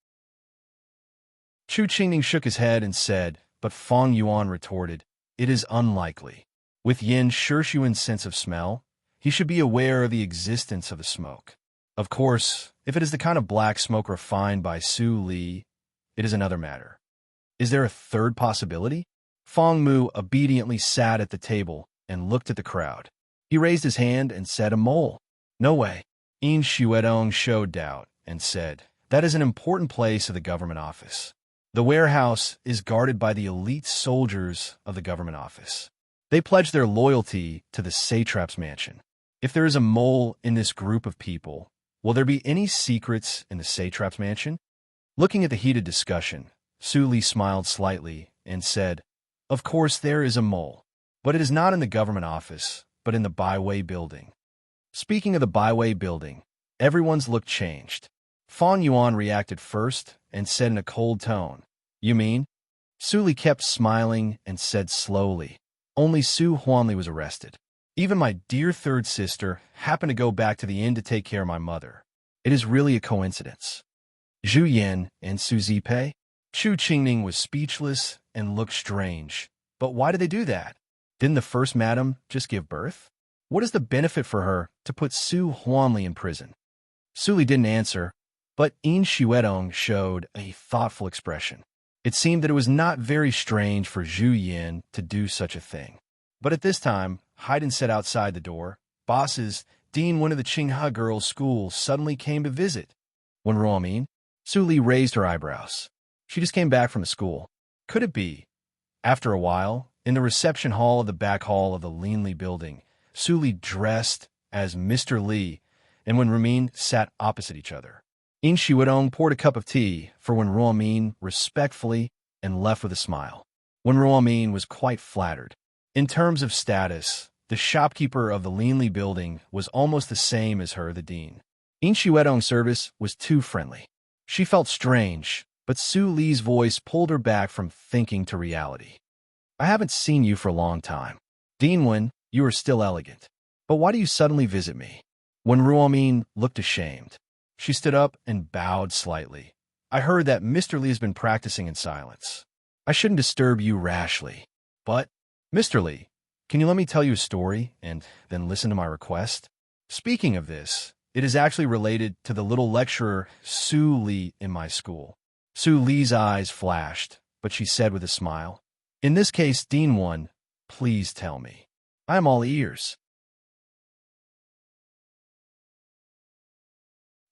Chu Qingning shook his head and said, but Fong Yuan retorted, it is unlikely. With Yin Shishuan's sense of smell, he should be aware of the existence of the smoke. Of course, if it is the kind of black smoke refined by Su Li, it is another matter. Is there a third possibility? Fong Mu obediently sat at the table and looked at the crowd. He raised his hand and said, a mole. No way. Yin Shuedong showed doubt and said, that is an important place of the government office. The warehouse is guarded by the elite soldiers of the government office. They pledge their loyalty to the satrap's mansion. If there is a mole in this group of people, will there be any secrets in the satrap's mansion? Looking at the heated discussion, Su Li smiled slightly and said, of course there is a mole, but it is not in the government office, but in the Byway building. Speaking of the Byway building, everyone's look changed. Fong Yuan reacted first and said in a cold tone, you mean? Su Li kept smiling and said slowly, only Su Huanli was arrested. Even my dear third sister happened to go back to the inn to take care of my mother. It is really a coincidence. Zhu Yin and Su Zipei? Chu Qingning was speechless and looked strange. But why did they do that? Didn't the first madam just give birth? What is the benefit for her to put Su Huanli in prison? Su Li didn't answer, but Yin Shuedong showed a thoughtful expression. It seemed that it was not very strange for Zhu Yin to do such a thing. But at this time, Haydn said outside the door, bosses, Dean, one of the Qinghe girls' school, suddenly came to visit. When Ruomin? Su Li raised her eyebrows. She just came back from the school. Could it be? After a while, in the reception hall of the back hall of the Linli building, Su Li dressed as Mr. Li, and when Ruomin sat opposite each other. Yin Shuedong poured a cup of tea for Wen Ruomin respectfully and left with a smile. Wen Ruomin was quite flattered. In terms of status, the shopkeeper of the Linli building was almost the same as her, the dean. Yin Shuedong's service was too friendly. She felt strange, but Su Li's voice pulled her back from thinking to reality. I haven't seen you for a long time. Dean Wen, you are still elegant. But why do you suddenly visit me? Wen Ruomin looked ashamed. She stood up and bowed slightly. I heard that Mr. Li has been practicing in silence. I shouldn't disturb you rashly. But, Mr. Li, can you let me tell you a story and then listen to my request? Speaking of this, it is actually related to the little lecturer Su Li in my school. Su Li's eyes flashed, but she said with a smile, in this case, Dean Wen, please tell me. I am all ears.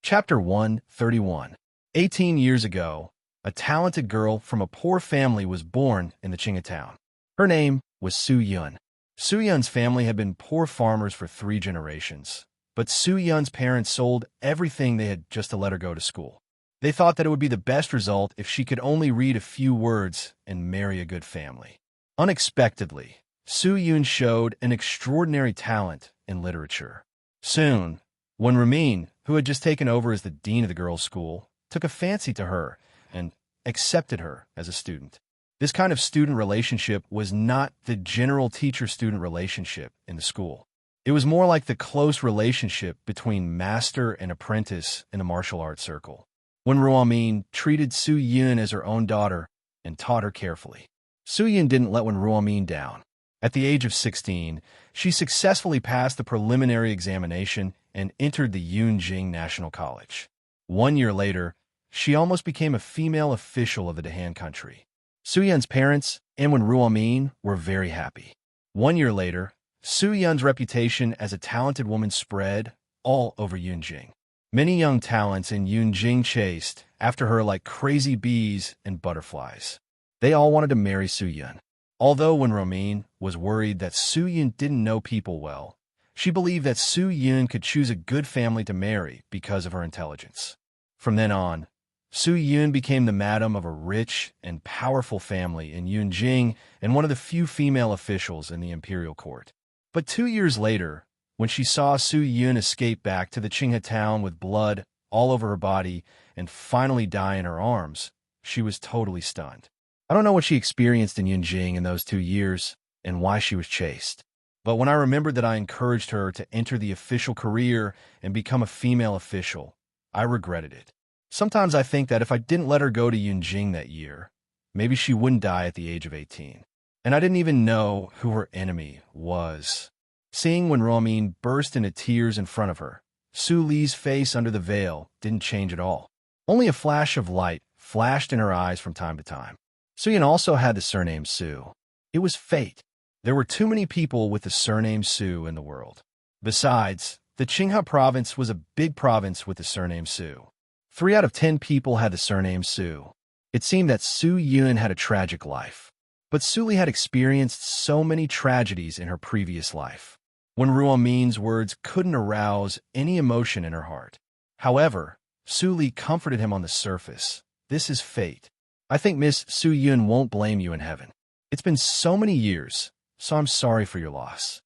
Chapter 131. 18 years ago, a talented girl from a poor family was born in the Qinghe town. Her name was Su Yun. Su Yun's family had been poor farmers for 3 generations, but Su Yun's parents sold everything they had just to let her go to school. They thought that it would be the best result if she could only read a few words and marry a good family. Unexpectedly, Su Yun showed an extraordinary talent in literature. Soon, when Ramin, who had just taken over as the dean of the girls' school, took a fancy to her and accepted her as a student. This kind of student relationship was not the general teacher-student relationship in the school. It was more like the close relationship between master and apprentice in the martial arts circle. When Ruomin treated Su Yun as her own daughter and taught her carefully. Su Yun didn't let Wen Ruomin down. At the age of 16, she successfully passed the preliminary examination and entered the Yunjing National College. 1 year later, she almost became a female official of the Dahan country. Su Yun's parents and Wen Ruomin were very happy. 1 year later, Su Yun's reputation as a talented woman spread all over Yunjing. Many young talents in Yunjing chased after her like crazy bees and butterflies. They all wanted to marry Su Yun. Although Wen Ruomin was worried that Su Yun didn't know people well, she believed that Su Yun could choose a good family to marry because of her intelligence. From then on, Su Yun became the madam of a rich and powerful family in Yunjing and one of the few female officials in the imperial court. But 2 years later, when she saw Su Yun escape back to the Qinghe town with blood all over her body and finally die in her arms, she was totally stunned. I don't know what she experienced in Yunjing in those 2 years and why she was chased. But when I remembered that I encouraged her to enter the official career and become a female official, I regretted it. Sometimes I think that if I didn't let her go to Yunjing that year, maybe she wouldn't die at the age of 18. And I didn't even know who her enemy was. Seeing when Ruomin burst into tears in front of her, Su Li's face under the veil didn't change at all. Only a flash of light flashed in her eyes from time to time. Su Yun also had the surname Su. It was fate. There were too many people with the surname Su in the world. Besides, the Qinghe province was a big province with the surname Su. 3 out of 10 people had the surname Su. It seemed that Su Yun had a tragic life. But Su Li had experienced so many tragedies in her previous life, when Ruomin's words couldn't arouse any emotion in her heart. However, Su Li comforted him on the surface. This is fate. I think Miss Su Yun won't blame you in heaven. It's been so many years, so I'm sorry for your loss.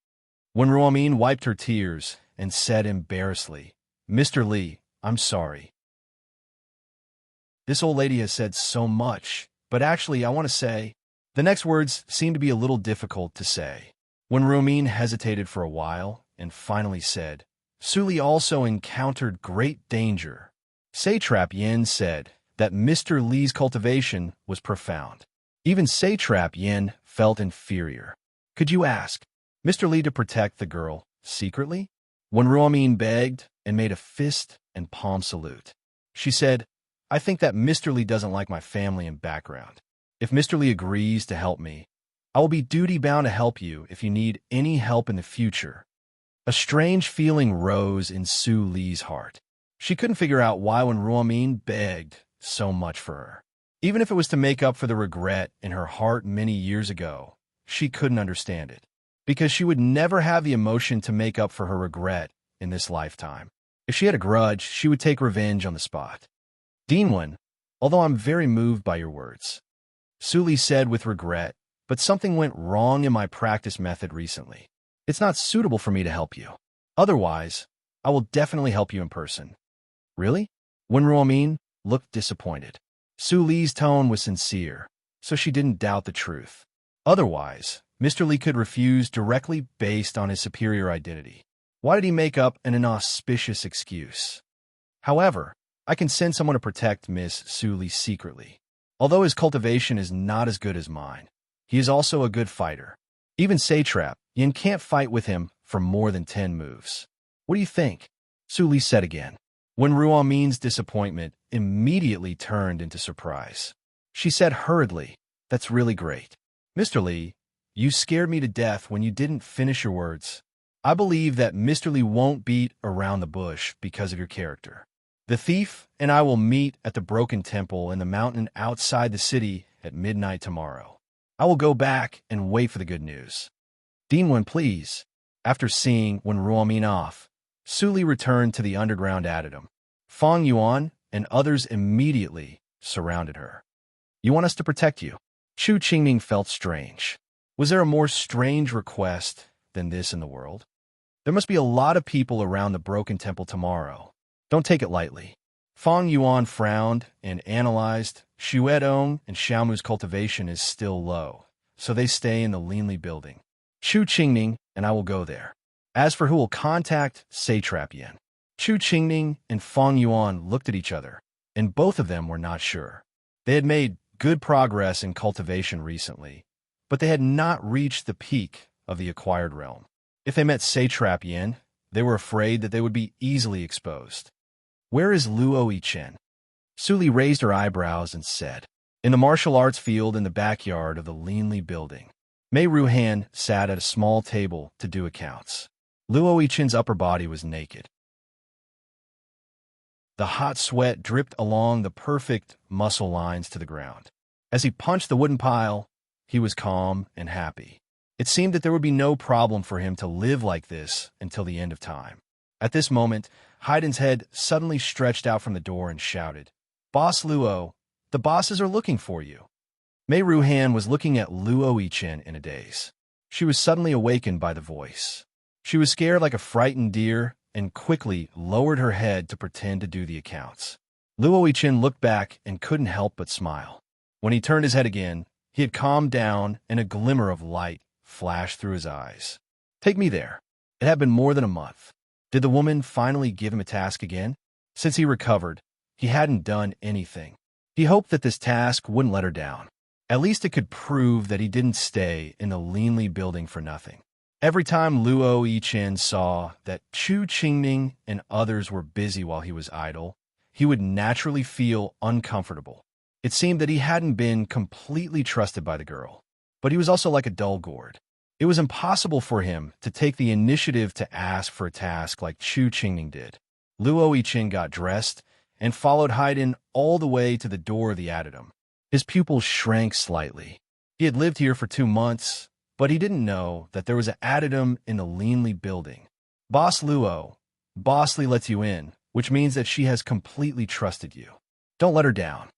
When Ruomin wiped her tears and said embarrassedly, Mr. Li, I'm sorry. This old lady has said so much, but actually I want to say, the next words seem to be a little difficult to say. When Ruomin hesitated for a while and finally said, Su Li also encountered great danger. Satrap Yin said that Mr. Li's cultivation was profound. Even Satrap Yin felt inferior. Could you ask Mr. Li to protect the girl secretly? When Ruomin begged and made a fist and palm salute, she said, I think that Mr. Li doesn't like my family and background. If Mr. Li agrees to help me, I will be duty-bound to help you if you need any help in the future. A strange feeling rose in Su Li's heart. She couldn't figure out why when Ruomin begged so much for her. Even if it was to make up for the regret in her heart many years ago, she couldn't understand it. Because she would never have the emotion to make up for her regret in this lifetime. If she had a grudge, she would take revenge on the spot. Dinwen, although I'm very moved by your words, Su Li said with regret, but something went wrong in my practice method recently. It's not suitable for me to help you. Otherwise, I will definitely help you in person. Really? When Ruomin looked disappointed. Su Li's tone was sincere, so she didn't doubt the truth. Otherwise, Mr. Li could refuse directly based on his superior identity. Why did he make up an inauspicious excuse? However, I can send someone to protect Miss Su Li secretly. Although his cultivation is not as good as mine, he is also a good fighter. Even Satrap Yin can't fight with him for more than 10 moves. What do you think? Su Li said again. When Ruomin's disappointment immediately turned into surprise. She said hurriedly, That's really great. Mr. Li, you scared me to death when you didn't finish your words. I believe that Mr. Li won't beat around the bush because of your character. The thief and I will meet at the broken temple in the mountain outside the city at midnight tomorrow. I will go back and wait for the good news. Dinwen, please. After seeing when Ruomin off, Su Li returned to the underground adytum. Fang Yuan and others immediately surrounded her. You want us to protect you? Chu Qingming felt strange. Was there a more strange request than this in the world? There must be a lot of people around the broken temple tomorrow. Don't take it lightly. Fang Yuan frowned and analyzed. Xuedong and Xiaomu's cultivation is still low, so they stay in the Linli building. Chu Qingming and I will go there. As for who will contact Satrap Yin, Chu Qingming and Fang Yuan looked at each other, and both of them were not sure. They had made good progress in cultivation recently, but they had not reached the peak of the acquired realm. If they met Satrap Yin, they were afraid that they would be easily exposed. Where is Luo Yichen? Su Li raised her eyebrows and said, In the martial arts field in the backyard of the Linli building. Mei Ruhan sat at a small table to do accounts. Luo Yichen's upper body was naked. The hot sweat dripped along the perfect muscle lines to the ground. As he punched the wooden pile, he was calm and happy. It seemed that there would be no problem for him to live like this until the end of time. At this moment, Haiden's head suddenly stretched out from the door and shouted, Boss Luo, the bosses are looking for you. Mei Ruhan was looking at Luo Yichen in a daze. She was suddenly awakened by the voice. She was scared like a frightened deer and quickly lowered her head to pretend to do the accounts. Luo Yichen looked back and couldn't help but smile. When he turned his head again, he had calmed down and a glimmer of light flashed through his eyes. Take me there. It had been more than a month. Did the woman finally give him a task again? Since he recovered, he hadn't done anything. He hoped that this task wouldn't let her down. At least it could prove that he didn't stay in the Linli building for nothing. Every time Luo Yichen saw that Chu Qingming and others were busy while he was idle, he would naturally feel uncomfortable. It seemed that he hadn't been completely trusted by the girl, but he was also like a dull gourd. It was impossible for him to take the initiative to ask for a task like Chu Qingming did. Luo Yichen got dressed and followed Haydn all the way to the door of the adytum. His pupils shrank slightly. He had lived here for 2 months, but he didn't know that there was an adytum in the Linli building. Boss Luo, Bossly lets you in, which means that she has completely trusted you. Don't let her down.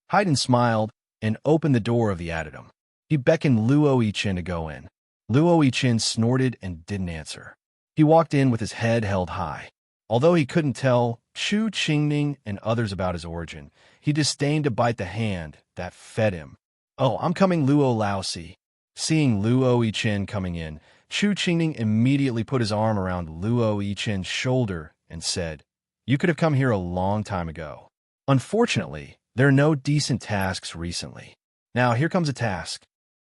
Haydn smiled and opened the door of the adytum. He beckoned Luo Yichen to go in. Luo Yichen snorted and didn't answer. He walked in with his head held high. Although he couldn't tell Chu Qingming and others about his origin, he disdained to bite the hand that fed him. Oh, I'm coming, Luo Laosi. Seeing Luo Yichen coming in, Chu Qingming immediately put his arm around Luo Yichen's shoulder and said, "You could have come here a long time ago. Unfortunately, there are no decent tasks recently. Now here comes a task."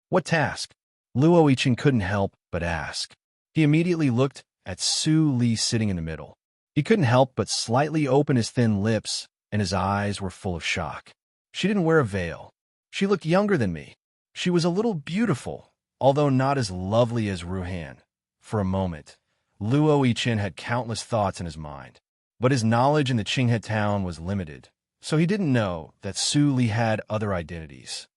"What task?" Luo Yichen couldn't help but ask. He immediately looked at Su Li sitting in the middle. He couldn't help but slightly open his thin lips, and his eyes were full of shock. She didn't wear a veil. She looked younger than me. She was a little beautiful, although not as lovely as Ruhan. For a moment, Luo Yichen had countless thoughts in his mind, but his knowledge in the Qinghe town was limited, so he didn't know that Su Li had other identities.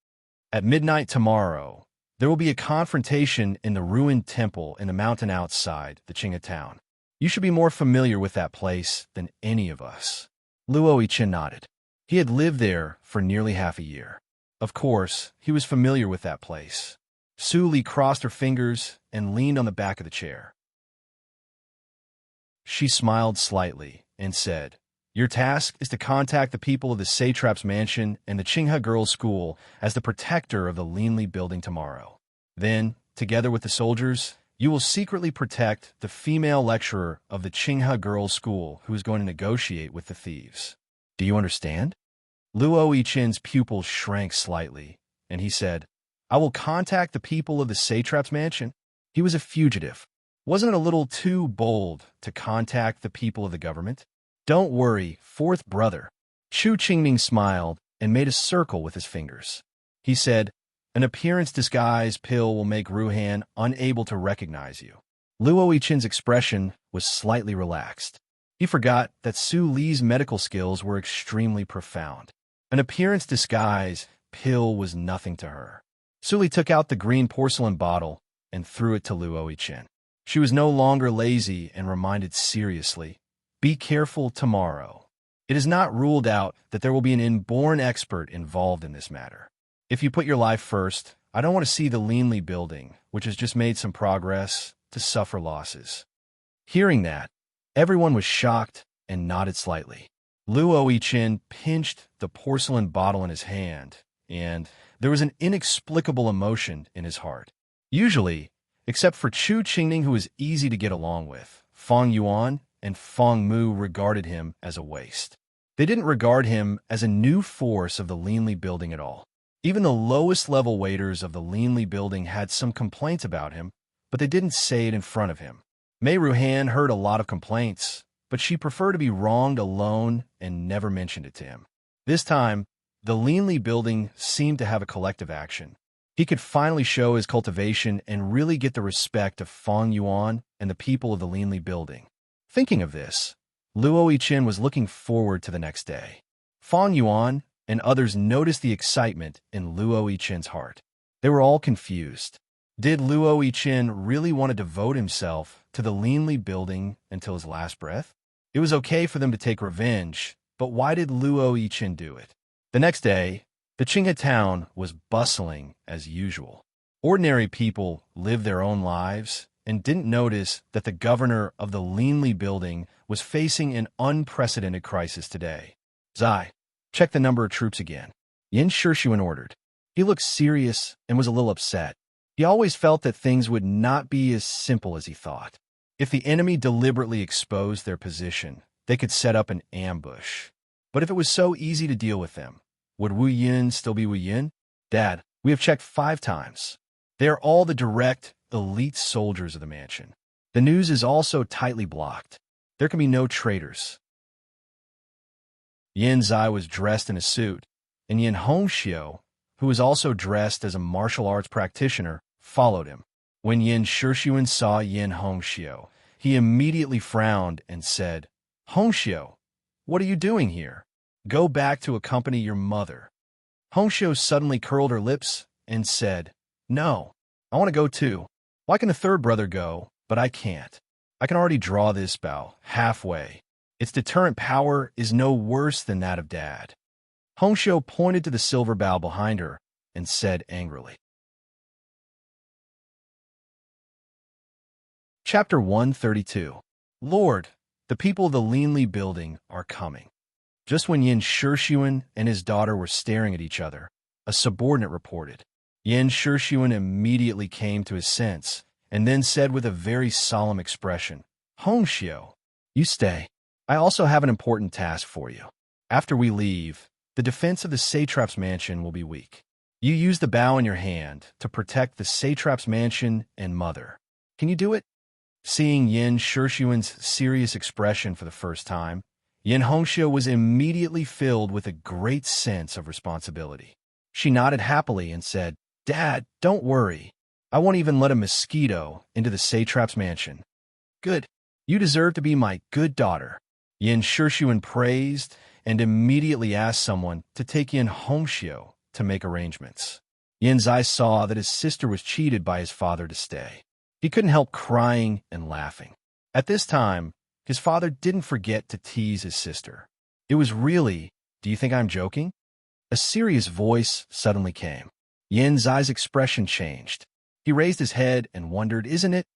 At midnight tomorrow, there will be a confrontation in the ruined temple in the mountain outside the Qinghe town. You should be more familiar with that place than any of us. Luo Yichen nodded. He had lived there for nearly half a year. Of course, he was familiar with that place. Su Li crossed her fingers and leaned on the back of the chair. She smiled slightly and said, "Your task is to contact the people of the satrap's mansion and the Qinghe girls' school as the protector of the Linli building tomorrow. Then, together with the soldiers, you will secretly protect the female lecturer of the Qinghe girls' school who is going to negotiate with the thieves. Do you understand?" Luo Yichen's pupils shrank slightly, and he said, "I will contact the people of the satrap's mansion." He was a fugitive. Wasn't it a little too bold to contact the people of the government? "Don't worry, fourth brother." Chu Qingming smiled and made a circle with his fingers. He said, "An appearance disguise pill will make Ruhan unable to recognize you." Luo Yichen's expression was slightly relaxed. He forgot that Su Li's medical skills were extremely profound. An appearance disguise pill was nothing to her. Su Li took out the green porcelain bottle and threw it to Luo Yichen. She was no longer lazy and reminded seriously, "Be careful tomorrow. It is not ruled out that there will be an inborn expert involved in this matter. If you put your life first, I don't want to see the Linli building, which has just made some progress, to suffer losses." Hearing that, everyone was shocked and nodded slightly. Luo Yichen pinched the porcelain bottle in his hand, and there was an inexplicable emotion in his heart. Usually, except for Chu Qingming, who was easy to get along with, Feng Yuan and Feng Mu regarded him as a waste. They didn't regard him as a new force of the Linli building at all. Even the lowest level waiters of the Linli building had some complaints about him, but they didn't say it in front of him. Mei Ruhan heard a lot of complaints, but she preferred to be wronged alone and never mentioned it to him. This time, the Linli building seemed to have a collective action. He could finally show his cultivation and really get the respect of Feng Yuan and the people of the Linli building. Thinking of this, Luo Yichen was looking forward to the next day. Feng Yuan and others noticed the excitement in Luo Yichen's heart. They were all confused. Did Luo Yichen really want to devote himself to the Linli building until his last breath? It was okay for them to take revenge, but why did Luo Yichen do it? The next day, the Qinghe town was bustling as usual. Ordinary people lived their own lives and didn't notice that the governor of the Leanly building was facing an unprecedented crisis today. Zai, check the number of troops again, Yin Shirshuan ordered. He looked serious and was a little upset. He always felt that things would not be as simple as he thought. If the enemy deliberately exposed their position, they could set up an ambush. But if it was so easy to deal with them, would Wu Yin still be Wu Yin? Dad, we have checked 5 times. They are all the direct, elite soldiers of the mansion. The news is also tightly blocked. There can be no traitors. Yin Zai was dressed in a suit, and Yin Hongxiu, who was also dressed as a martial arts practitioner, followed him. When Yin Shirshuan saw Yin Hongxiu, he immediately frowned and said, Hongxiu, what are you doing here? Go back to accompany your mother. Hongxiu suddenly curled her lips and said, No, I want to go too. Why can a third brother go, but I can't? I can already draw this bow halfway. Its deterrent power is no worse than that of Dad. Hongxiu pointed to the silver bow behind her and said angrily. Chapter 132. Lord, the people of the Leanly building are coming. Just when Yin Shirshuan and his daughter were staring at each other, a subordinate reported. Yin Shirshuan immediately came to his sense and then said with a very solemn expression, Hongxiu, you stay. I also have an important task for you. After we leave, the defense of the satrap's mansion will be weak. You use the bow in your hand to protect the satrap's mansion and mother. Can you do it? Seeing Yin Shirshuan's serious expression for the first time, Yin Hongxiu was immediately filled with a great sense of responsibility. She nodded happily and said, Dad, don't worry. I won't even let a mosquito into the satrap's mansion. Good. You deserve to be my good daughter. Yin Shirshuan praised and immediately asked someone to take Yin Hongxiu to make arrangements. Yin Zai saw that his sister was cheated by his father to stay. He couldn't help crying and laughing. At this time, his father didn't forget to tease his sister. It was really, do you think I'm joking? A serious voice suddenly came. Yin Zai's expression changed. He raised his head and wondered, isn't it?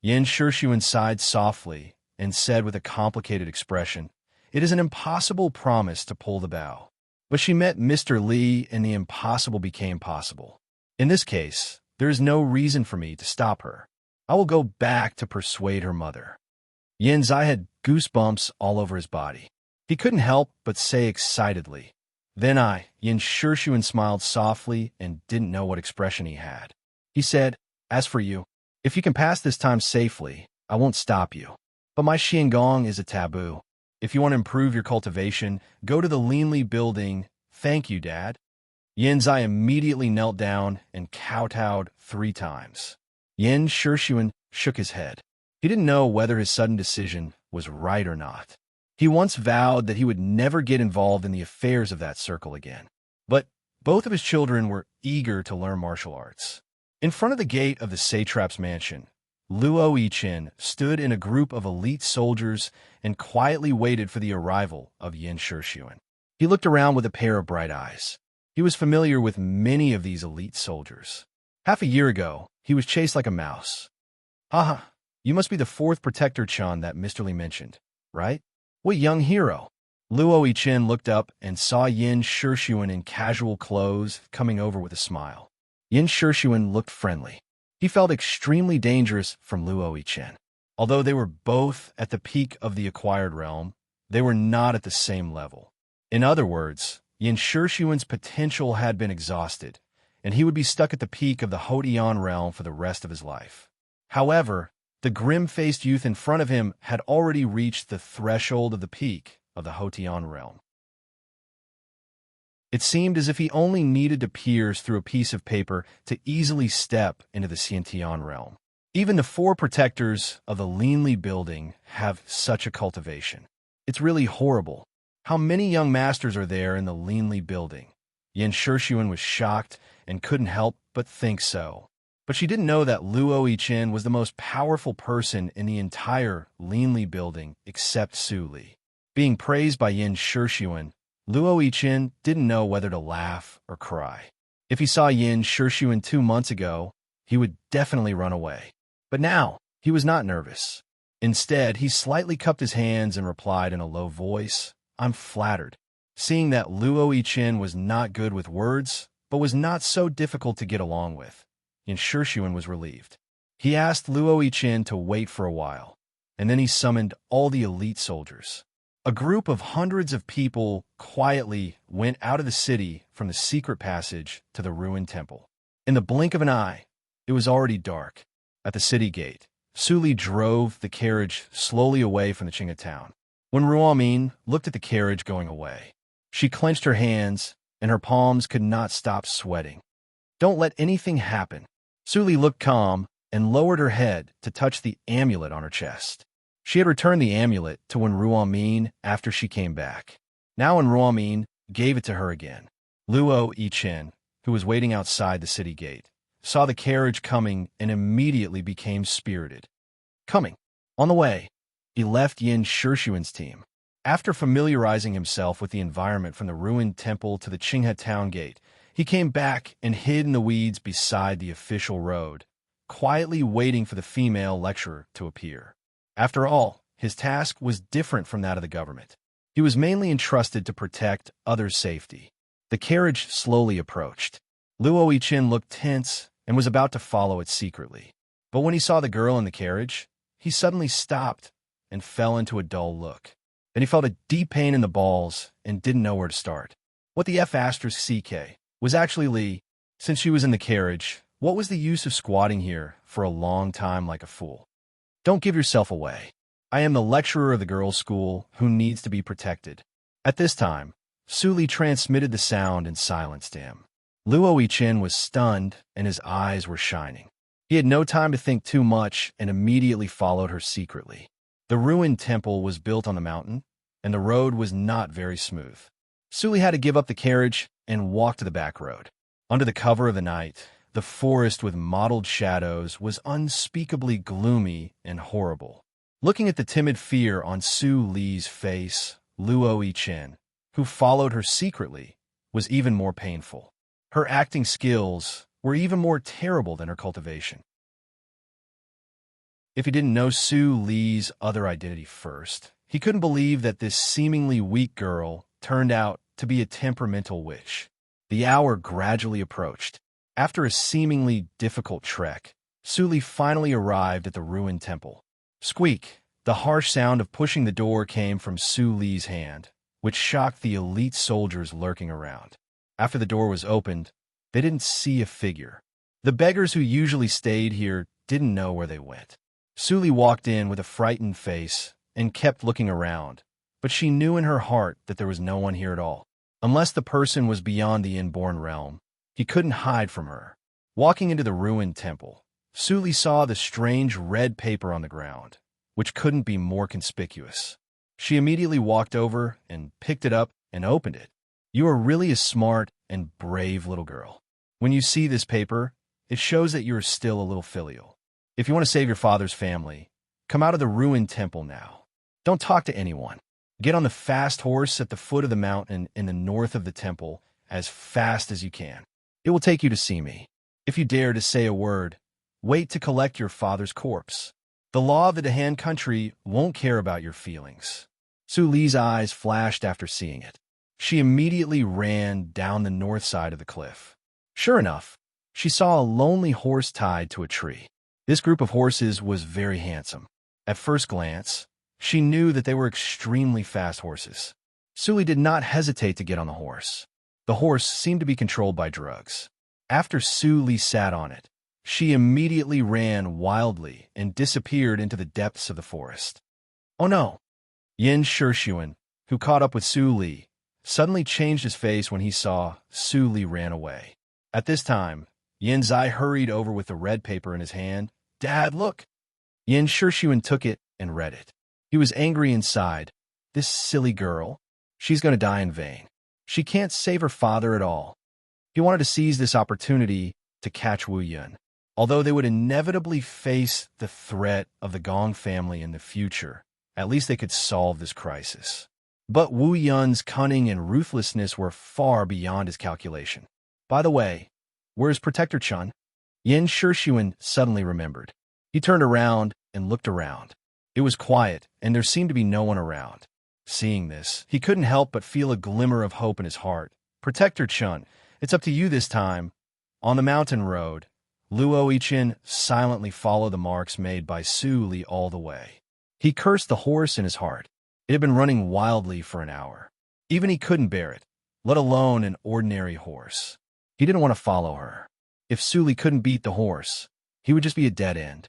Yin Shirshuan sighed softly and said with a complicated expression, it is an impossible promise to pull the bow. But she met Mr. Li and the impossible became possible. In this case, there is no reason for me to stop her. I will go back to persuade her mother. Yin Zai had goosebumps all over his body. He couldn't help but say excitedly, Then Yin Shirshuan smiled softly and didn't know what expression he had. He said, As for you, if you can pass this time safely, I won't stop you. But my Xiangong is a taboo. If you want to improve your cultivation, go to the Leanly building. Thank you, Dad. Yin Zai immediately knelt down and kowtowed 3 times. Yin Shirshuan shook his head. He didn't know whether his sudden decision was right or not. He once vowed that he would never get involved in the affairs of that circle again. But both of his children were eager to learn martial arts. In front of the gate of the satrap's mansion, Luo Yichen stood in a group of elite soldiers and quietly waited for the arrival of Yin Shirshuan. He looked around with a pair of bright eyes. He was familiar with many of these elite soldiers. Half a year ago, he was chased like a mouse. Haha, you must be the 4th Protector Chan that Mr. Li mentioned, right? What young hero! Luo Yichen looked up and saw Yin Shirshuan in casual clothes coming over with a smile. Yin Shirshuan looked friendly. He felt extremely dangerous from Luo Yichen. Although they were both at the peak of the acquired realm, they were not at the same level. In other words, Yin Shirshuan's potential had been exhausted, and he would be stuck at the peak of the Hotian realm for the rest of his life. However, the grim-faced youth in front of him had already reached the threshold of the peak of the Hotian realm. It seemed as if he only needed to pierce through a piece of paper to easily step into the Xiantian realm. Even the 4 protectors of the Leanly building have such a cultivation. It's really horrible. How many young masters are there in the Leanly building? Yin Shirshuan was shocked and couldn't help but think so. But she didn't know that Luo Yichen was the most powerful person in the entire Leanly building except Su Li. Being praised by Yin Shirshuan, Luo Yichen didn't know whether to laugh or cry. If he saw Yin Shirshuan 2 months ago, he would definitely run away. But now, he was not nervous. Instead, he slightly cupped his hands and replied in a low voice, "I'm flattered." Seeing that Luo Yichen was not good with words, but was not so difficult to get along with, Yin Shishuan was relieved. He asked Luo Yichen to wait for a while, and then he summoned all the elite soldiers. A group of hundreds of people quietly went out of the city from the secret passage to the ruined temple. In the blink of an eye, it was already dark. At the city gate, Su Li drove the carriage slowly away from the Qinghe town. When Ruomin looked at the carriage going away, she clenched her hands, and her palms could not stop sweating. "Don't let anything happen." Su Li looked calm and lowered her head to touch the amulet on her chest. She had returned the amulet to Wen Ruomin after she came back. Now Wen Ruomin gave it to her again. Luo Yichen, who was waiting outside the city gate, saw the carriage coming and immediately became spirited. Coming. On the way, he left Yin Shishuan's team. After familiarizing himself with the environment from the ruined temple to the Qinghe town gate, he came back and hid in the weeds beside the official road, quietly waiting for the female lecturer to appear. After all, his task was different from that of the government. He was mainly entrusted to protect others' safety. The carriage slowly approached. Luo Yichen looked tense and was about to follow it secretly. But when he saw the girl in the carriage, he suddenly stopped and fell into a dull look. Then he felt a deep pain in the balls and didn't know where to start. What the F***CK was actually Li. Since she was in the carriage, what was the use of squatting here for a long time like a fool? Don't give yourself away. I am the lecturer of the girls' school who needs to be protected. At this time, Su Li transmitted the sound and silenced him. Luo Yichen was stunned and his eyes were shining. He had no time to think too much and immediately followed her secretly. The ruined temple was built on the mountain, and the road was not very smooth. Su Li had to give up the carriage and walk to the back road. Under the cover of the night, the forest with mottled shadows was unspeakably gloomy and horrible. Looking at the timid fear on Su Li's face, Luo Yichen, who followed her secretly, was even more painful. Her acting skills were even more terrible than her cultivation. If he didn't know Su Li's other identity first, he couldn't believe that this seemingly weak girl turned out to be a temperamental witch. The hour gradually approached. After a seemingly difficult trek, Su Li finally arrived at the ruined temple. Squeak! The harsh sound of pushing the door came from Su Li's hand, which shocked the elite soldiers lurking around. After the door was opened, they didn't see a figure. The beggars who usually stayed here didn't know where they went. Su Li walked in with a frightened face and kept looking around, but she knew in her heart that there was no one here at all. Unless the person was beyond the inborn realm, he couldn't hide from her. Walking into the ruined temple, Su Li saw the strange red paper on the ground, which couldn't be more conspicuous. She immediately walked over and picked it up and opened it. "You are really a smart and brave little girl. When you see this paper, it shows that you are still a little filial. If you want to save your father's family, come out of the ruined temple now. Don't talk to anyone. Get on the fast horse at the foot of the mountain in the north of the temple as fast as you can. It will take you to see me. If you dare to say a word, wait to collect your father's corpse. The law of the Dahan country won't care about your feelings." Su Li's eyes flashed after seeing it. She immediately ran down the north side of the cliff. Sure enough, she saw a lonely horse tied to a tree. This group of horses was very handsome. At first glance, she knew that they were extremely fast horses. Su Li did not hesitate to get on the horse. The horse seemed to be controlled by drugs. After Su Li sat on it, she immediately ran wildly and disappeared into the depths of the forest. Oh no! Yin Shishuan, who caught up with Su Li, suddenly changed his face when he saw Su Li ran away. At this time, Yin Zai hurried over with the red paper in his hand. "Dad, look!" Yin Shishuan took it and read it. He was angry inside. This silly girl, she's going to die in vain. She can't save her father at all. He wanted to seize this opportunity to catch Wu Yun. Although they would inevitably face the threat of the Gong family in the future, at least they could solve this crisis. But Wu Yun's cunning and ruthlessness were far beyond his calculation. By the way, where's Protector Chun? Yen Shirshuan suddenly remembered. He turned around and looked around. It was quiet, and there seemed to be no one around. Seeing this, he couldn't help but feel a glimmer of hope in his heart. Protector Chun, it's up to you this time. On the mountain road, Luo Yichin silently followed the marks made by Su Li all the way. He cursed the horse in his heart. It had been running wildly for an hour. Even he couldn't bear it, let alone an ordinary horse. He didn't want to follow her. If Su Li couldn't beat the horse, he would just be a dead end.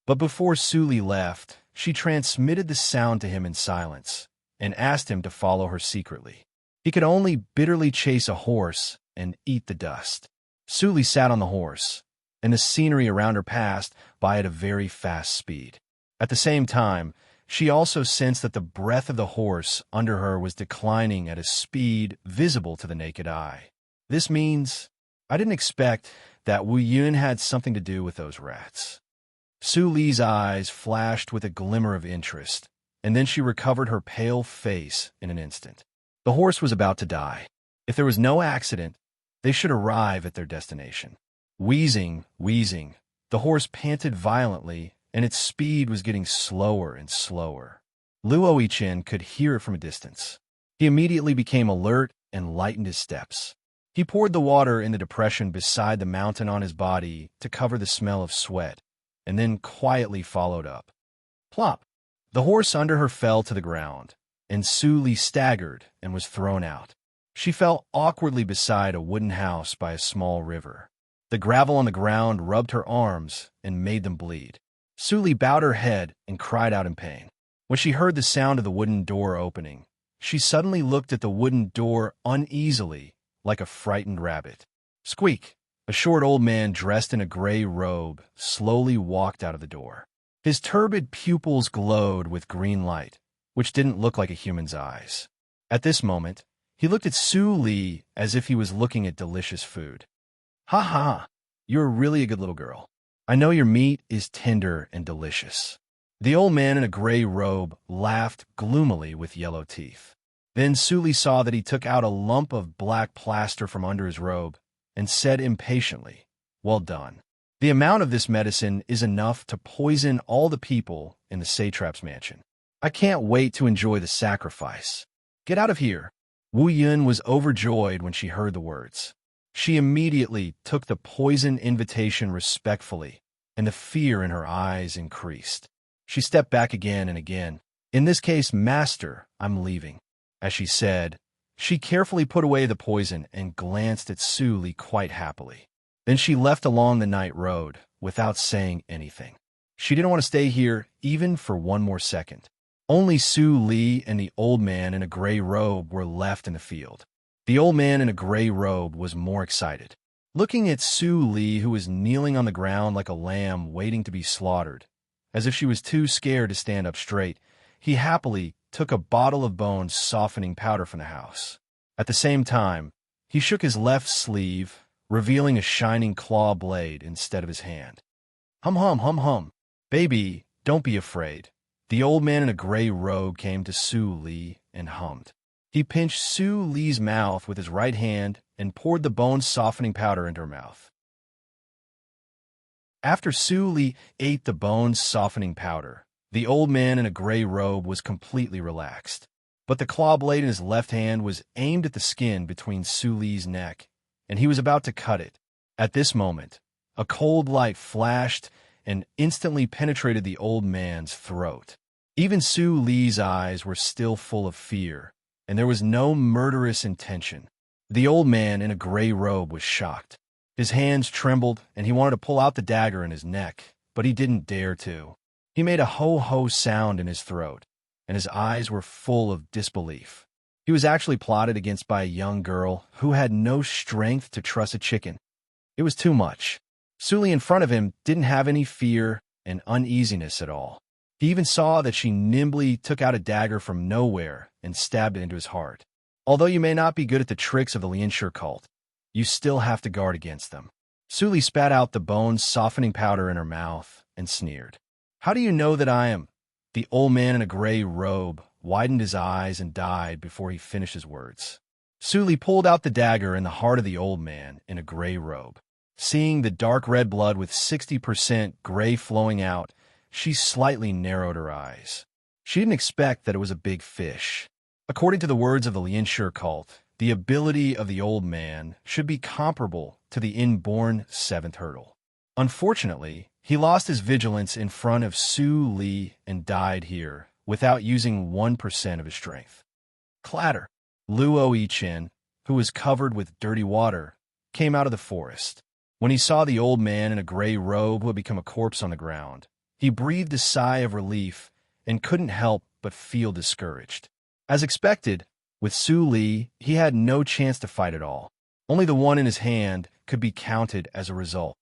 But before Su Li left, she transmitted the sound to him in silence and asked him to follow her secretly. He could only bitterly chase a horse and eat the dust. Su Li sat on the horse, and the scenery around her passed by at a very fast speed. At the same time, she also sensed that the breath of the horse under her was declining at a speed visible to the naked eye. This means I didn't expect that Wu Yun had something to do with those rats. Su Li's eyes flashed with a glimmer of interest, and then she recovered her pale face in an instant. The horse was about to die. If there was no accident, they should arrive at their destination. Wheezing, the horse panted violently, and its speed was getting slower and slower. Luo Yichin could hear it from a distance. He immediately became alert and lightened his steps. He poured the water in the depression beside the mountain on his body to cover the smell of sweat, and then quietly followed up. Plop! The horse under her fell to the ground, and Su Li staggered and was thrown out. She fell awkwardly beside a wooden house by a small river. The gravel on the ground rubbed her arms and made them bleed. Su Li bowed her head and cried out in pain. When she heard the sound of the wooden door opening, she suddenly looked at the wooden door uneasily, like a frightened rabbit. Squeak! A short old man dressed in a gray robe slowly walked out of the door. His turbid pupils glowed with green light, which didn't look like a human's eyes. At this moment, he looked at Su Li as if he was looking at delicious food. Ha ha! You're really a good little girl. I know your meat is tender and delicious. The old man in a gray robe laughed gloomily with yellow teeth. Then Su Li saw that he took out a lump of black plaster from under his robe and said impatiently, "Well done. The amount of this medicine is enough to poison all the people in the satrap's mansion. I can't wait to enjoy the sacrifice. Get out of here." Wu Yun was overjoyed when she heard the words. She immediately took the poison invitation respectfully, and the fear in her eyes increased. She stepped back again and again. "In this case, master, I'm leaving." As she said, she carefully put away the poison and glanced at Su Li quite happily. Then she left along the night road without saying anything. She didn't want to stay here even for one more second. Only Su Li and the old man in a gray robe were left in the field. The old man in a gray robe was more excited. Looking at Su Li, who was kneeling on the ground like a lamb waiting to be slaughtered, as if she was too scared to stand up straight, he happily took a bottle of bone softening powder from the house. At the same time, he shook his left sleeve, revealing a shining claw blade instead of his hand. Hum hum hum hum. Baby, don't be afraid. The old man in a gray robe came to Su Li and hummed. He pinched Su Li's mouth with his right hand and poured the bone-softening powder into her mouth. After Su Li ate the bone-softening powder, the old man in a gray robe was completely relaxed. But the claw blade in his left hand was aimed at the skin between Su Li's neck, and he was about to cut it. At this moment, a cold light flashed and instantly penetrated the old man's throat. Even Su Li's eyes were still full of fear, and there was no murderous intention. The old man in a gray robe was shocked. His hands trembled, and he wanted to pull out the dagger in his neck, but he didn't dare to. He made a ho-ho sound in his throat, and his eyes were full of disbelief. He was actually plotted against by a young girl who had no strength to truss a chicken. It was too much. Su Li in front of him didn't have any fear and uneasiness at all. He even saw that she nimbly took out a dagger from nowhere and stabbed it into his heart. Although you may not be good at the tricks of the Lianshi cult, you still have to guard against them. Su Li spat out the bone-softening powder in her mouth and sneered. How do you know that I am? The old man in a gray robe widened his eyes and died before he finished his words. Su Li pulled out the dagger in the heart of the old man in a gray robe. Seeing the dark red blood with 60% gray flowing out, she slightly narrowed her eyes. She didn't expect that it was a big fish. According to the words of the Lianshi cult, the ability of the old man should be comparable to the inborn seventh hurdle. Unfortunately, he lost his vigilance in front of Su Li and died here without using 1% of his strength. Clatter! Luo Yichen, who was covered with dirty water, came out of the forest. When he saw the old man in a gray robe who had become a corpse on the ground, he breathed a sigh of relief and couldn't help but feel discouraged. As expected, with Su Li, he had no chance to fight at all. Only the one in his hand could be counted as a result.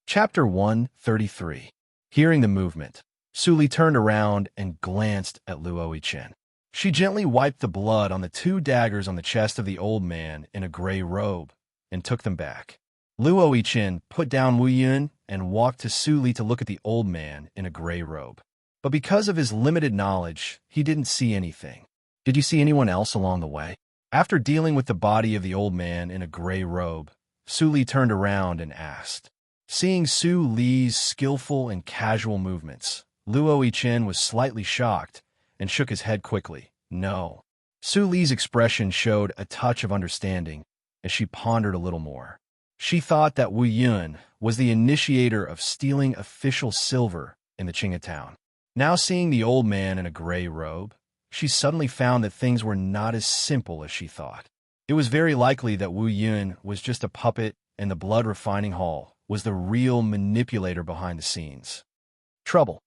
Chapter 133. Hearing the movement, Su Li turned around and glanced at Luo Yichen. She gently wiped the blood on the 2 daggers on the chest of the old man in a gray robe and took them back. Luo Yichen put down Wu Yun and walked to Su Li to look at the old man in a gray robe. But because of his limited knowledge, he didn't see anything. Did you see anyone else along the way? After dealing with the body of the old man in a gray robe, Su Li turned around and asked. Seeing Su Li's skillful and casual movements, Luo Yichen was slightly shocked and shook his head quickly. No. Su Li's expression showed a touch of understanding as she pondered a little more. She thought that Wu Yun was the initiator of stealing official silver in the Qinghe town. Now seeing the old man in a gray robe, she suddenly found that things were not as simple as she thought. It was very likely that Wu Yun was just a puppet and the blood refining hall was the real manipulator behind the scenes. Trouble.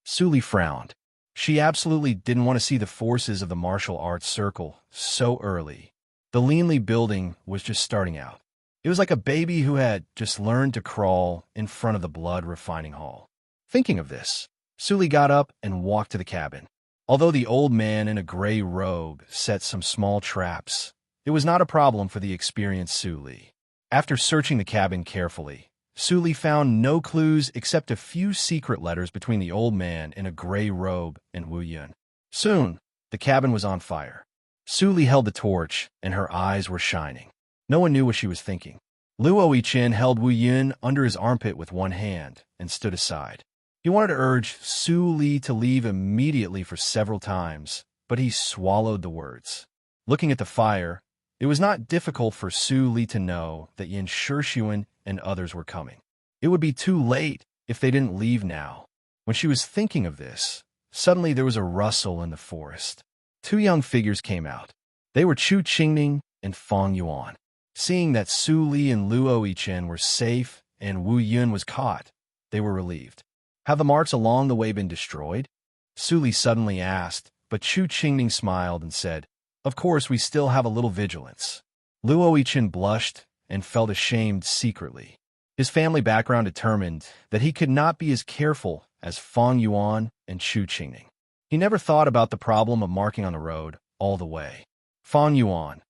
Su Li frowned. She absolutely didn't want to see the forces of the martial arts circle so early. The Lianli building was just starting out. It was like a baby who had just learned to crawl in front of the blood refining hall. Thinking of this, Su Li got up and walked to the cabin. Although the old man in a gray robe set some small traps, it was not a problem for the experienced Su Li. After searching the cabin carefully, Su Li found no clues except a few secret letters between the old man in a gray robe and Wu Yun. Soon, the cabin was on fire. Su Li held the torch, and her eyes were shining. No one knew what she was thinking. Luo Yichen held Wu Yun under his armpit with one hand and stood aside. He wanted to urge Su Li to leave immediately for several times, but he swallowed the words. Looking at the fire, it was not difficult for Su Li to know that Yin Shixuan and others were coming. It would be too late if they didn't leave now. When she was thinking of this, suddenly there was a rustle in the forest. 2 young figures came out. They were Chu Qingning and Fang Yuan. Seeing that Su Li and Luo Yichen were safe and Wu Yun was caught, they were relieved. Have the marks along the way been destroyed? Su Li suddenly asked, but Chu Qingning smiled and said, Of course, we still have a little vigilance. Luo Yichen blushed and felt ashamed secretly. His family background determined that he could not be as careful as Fang Yuan and Chu Qingning. He never thought about the problem of marking on the road all the way. Fang Yuan,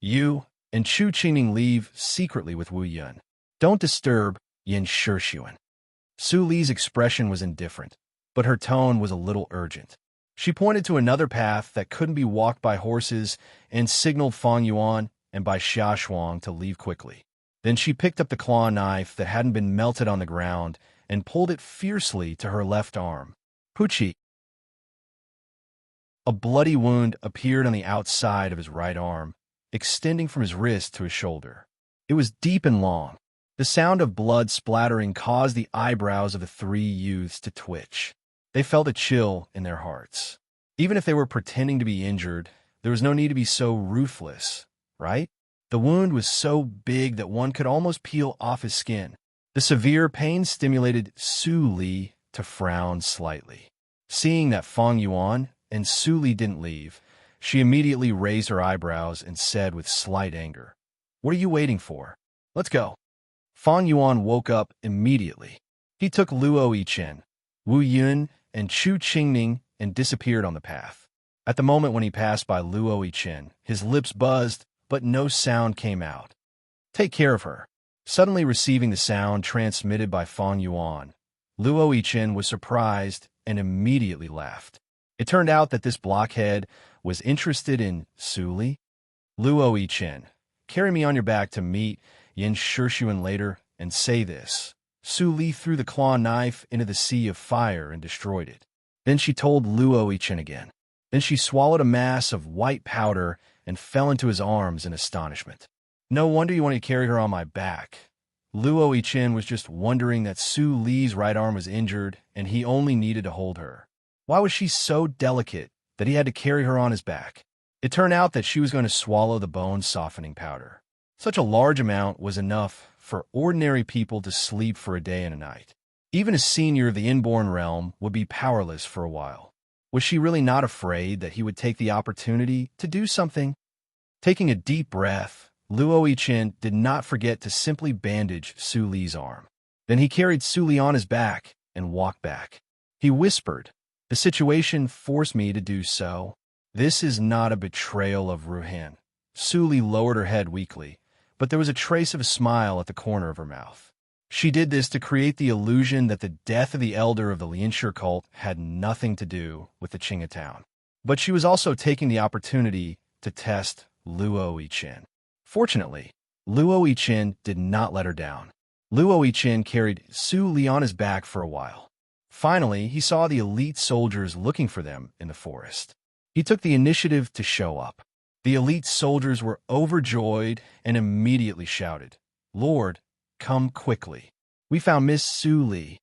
you and Chu Qingning leave secretly with Wu Yun. Don't disturb Yin Shixuan. Su Li's expression was indifferent, but her tone was a little urgent. She pointed to another path that couldn't be walked by horses and signaled Fang Yuan and by Xia Shuang to leave quickly. Then she picked up the claw knife that hadn't been melted on the ground and pulled it fiercely to her left arm. Puchi! A bloody wound appeared on the outside of his right arm, extending from his wrist to his shoulder. It was deep and long. The sound of blood splattering caused the eyebrows of the 3 youths to twitch. They felt a chill in their hearts. Even if they were pretending to be injured, there was no need to be so ruthless, right? The wound was so big that one could almost peel off his skin. The severe pain stimulated Su Li to frown slightly. Seeing that Fang Yuan and Su Li didn't leave, she immediately raised her eyebrows and said with slight anger, What are you waiting for? Let's go. Fang Yuan woke up immediately. He took Luo Yichen, Wu Yun, and Chu Qingning and disappeared on the path. At the moment when he passed by Luo Yichen, his lips buzzed, but no sound came out. Take care of her. Suddenly receiving the sound transmitted by Fang Yuan, Luo Yichen was surprised and immediately laughed. It turned out that this blockhead was interested in Su Li. Luo Yichen, carry me on your back to meet Yin Shishun later and say this. Su Li threw the claw knife into the sea of fire and destroyed it. Then she told Luo Yichen again. Then she swallowed a mass of white powder and fell into his arms in astonishment. No wonder you want to carry her on my back. Luo Yichen was just wondering that Su Li's right arm was injured and he only needed to hold her. Why was she so delicate that he had to carry her on his back? It turned out that she was going to swallow the bone-softening powder. Such a large amount was enough for ordinary people to sleep for a day and a night. Even a senior of the inborn realm would be powerless for a while. Was she really not afraid that he would take the opportunity to do something? Taking a deep breath, Luo Yichen did not forget to simply bandage Su Li's arm. Then he carried Su Li on his back and walked back. He whispered, "The situation forced me to do so. This is not a betrayal of Ruhan." Su Li lowered her head weakly, but there was a trace of a smile at the corner of her mouth. She did this to create the illusion that the death of the elder of the Lianshi cult had nothing to do with the Qinghe town. But she was also taking the opportunity to test Luo Yichen. Fortunately, Luo Yichen did not let her down. Luo Yichen carried Su Li on his back for a while. Finally, he saw the elite soldiers looking for them in the forest. He took the initiative to show up. The elite soldiers were overjoyed and immediately shouted, "Lord, come quickly. We found Miss Su Li."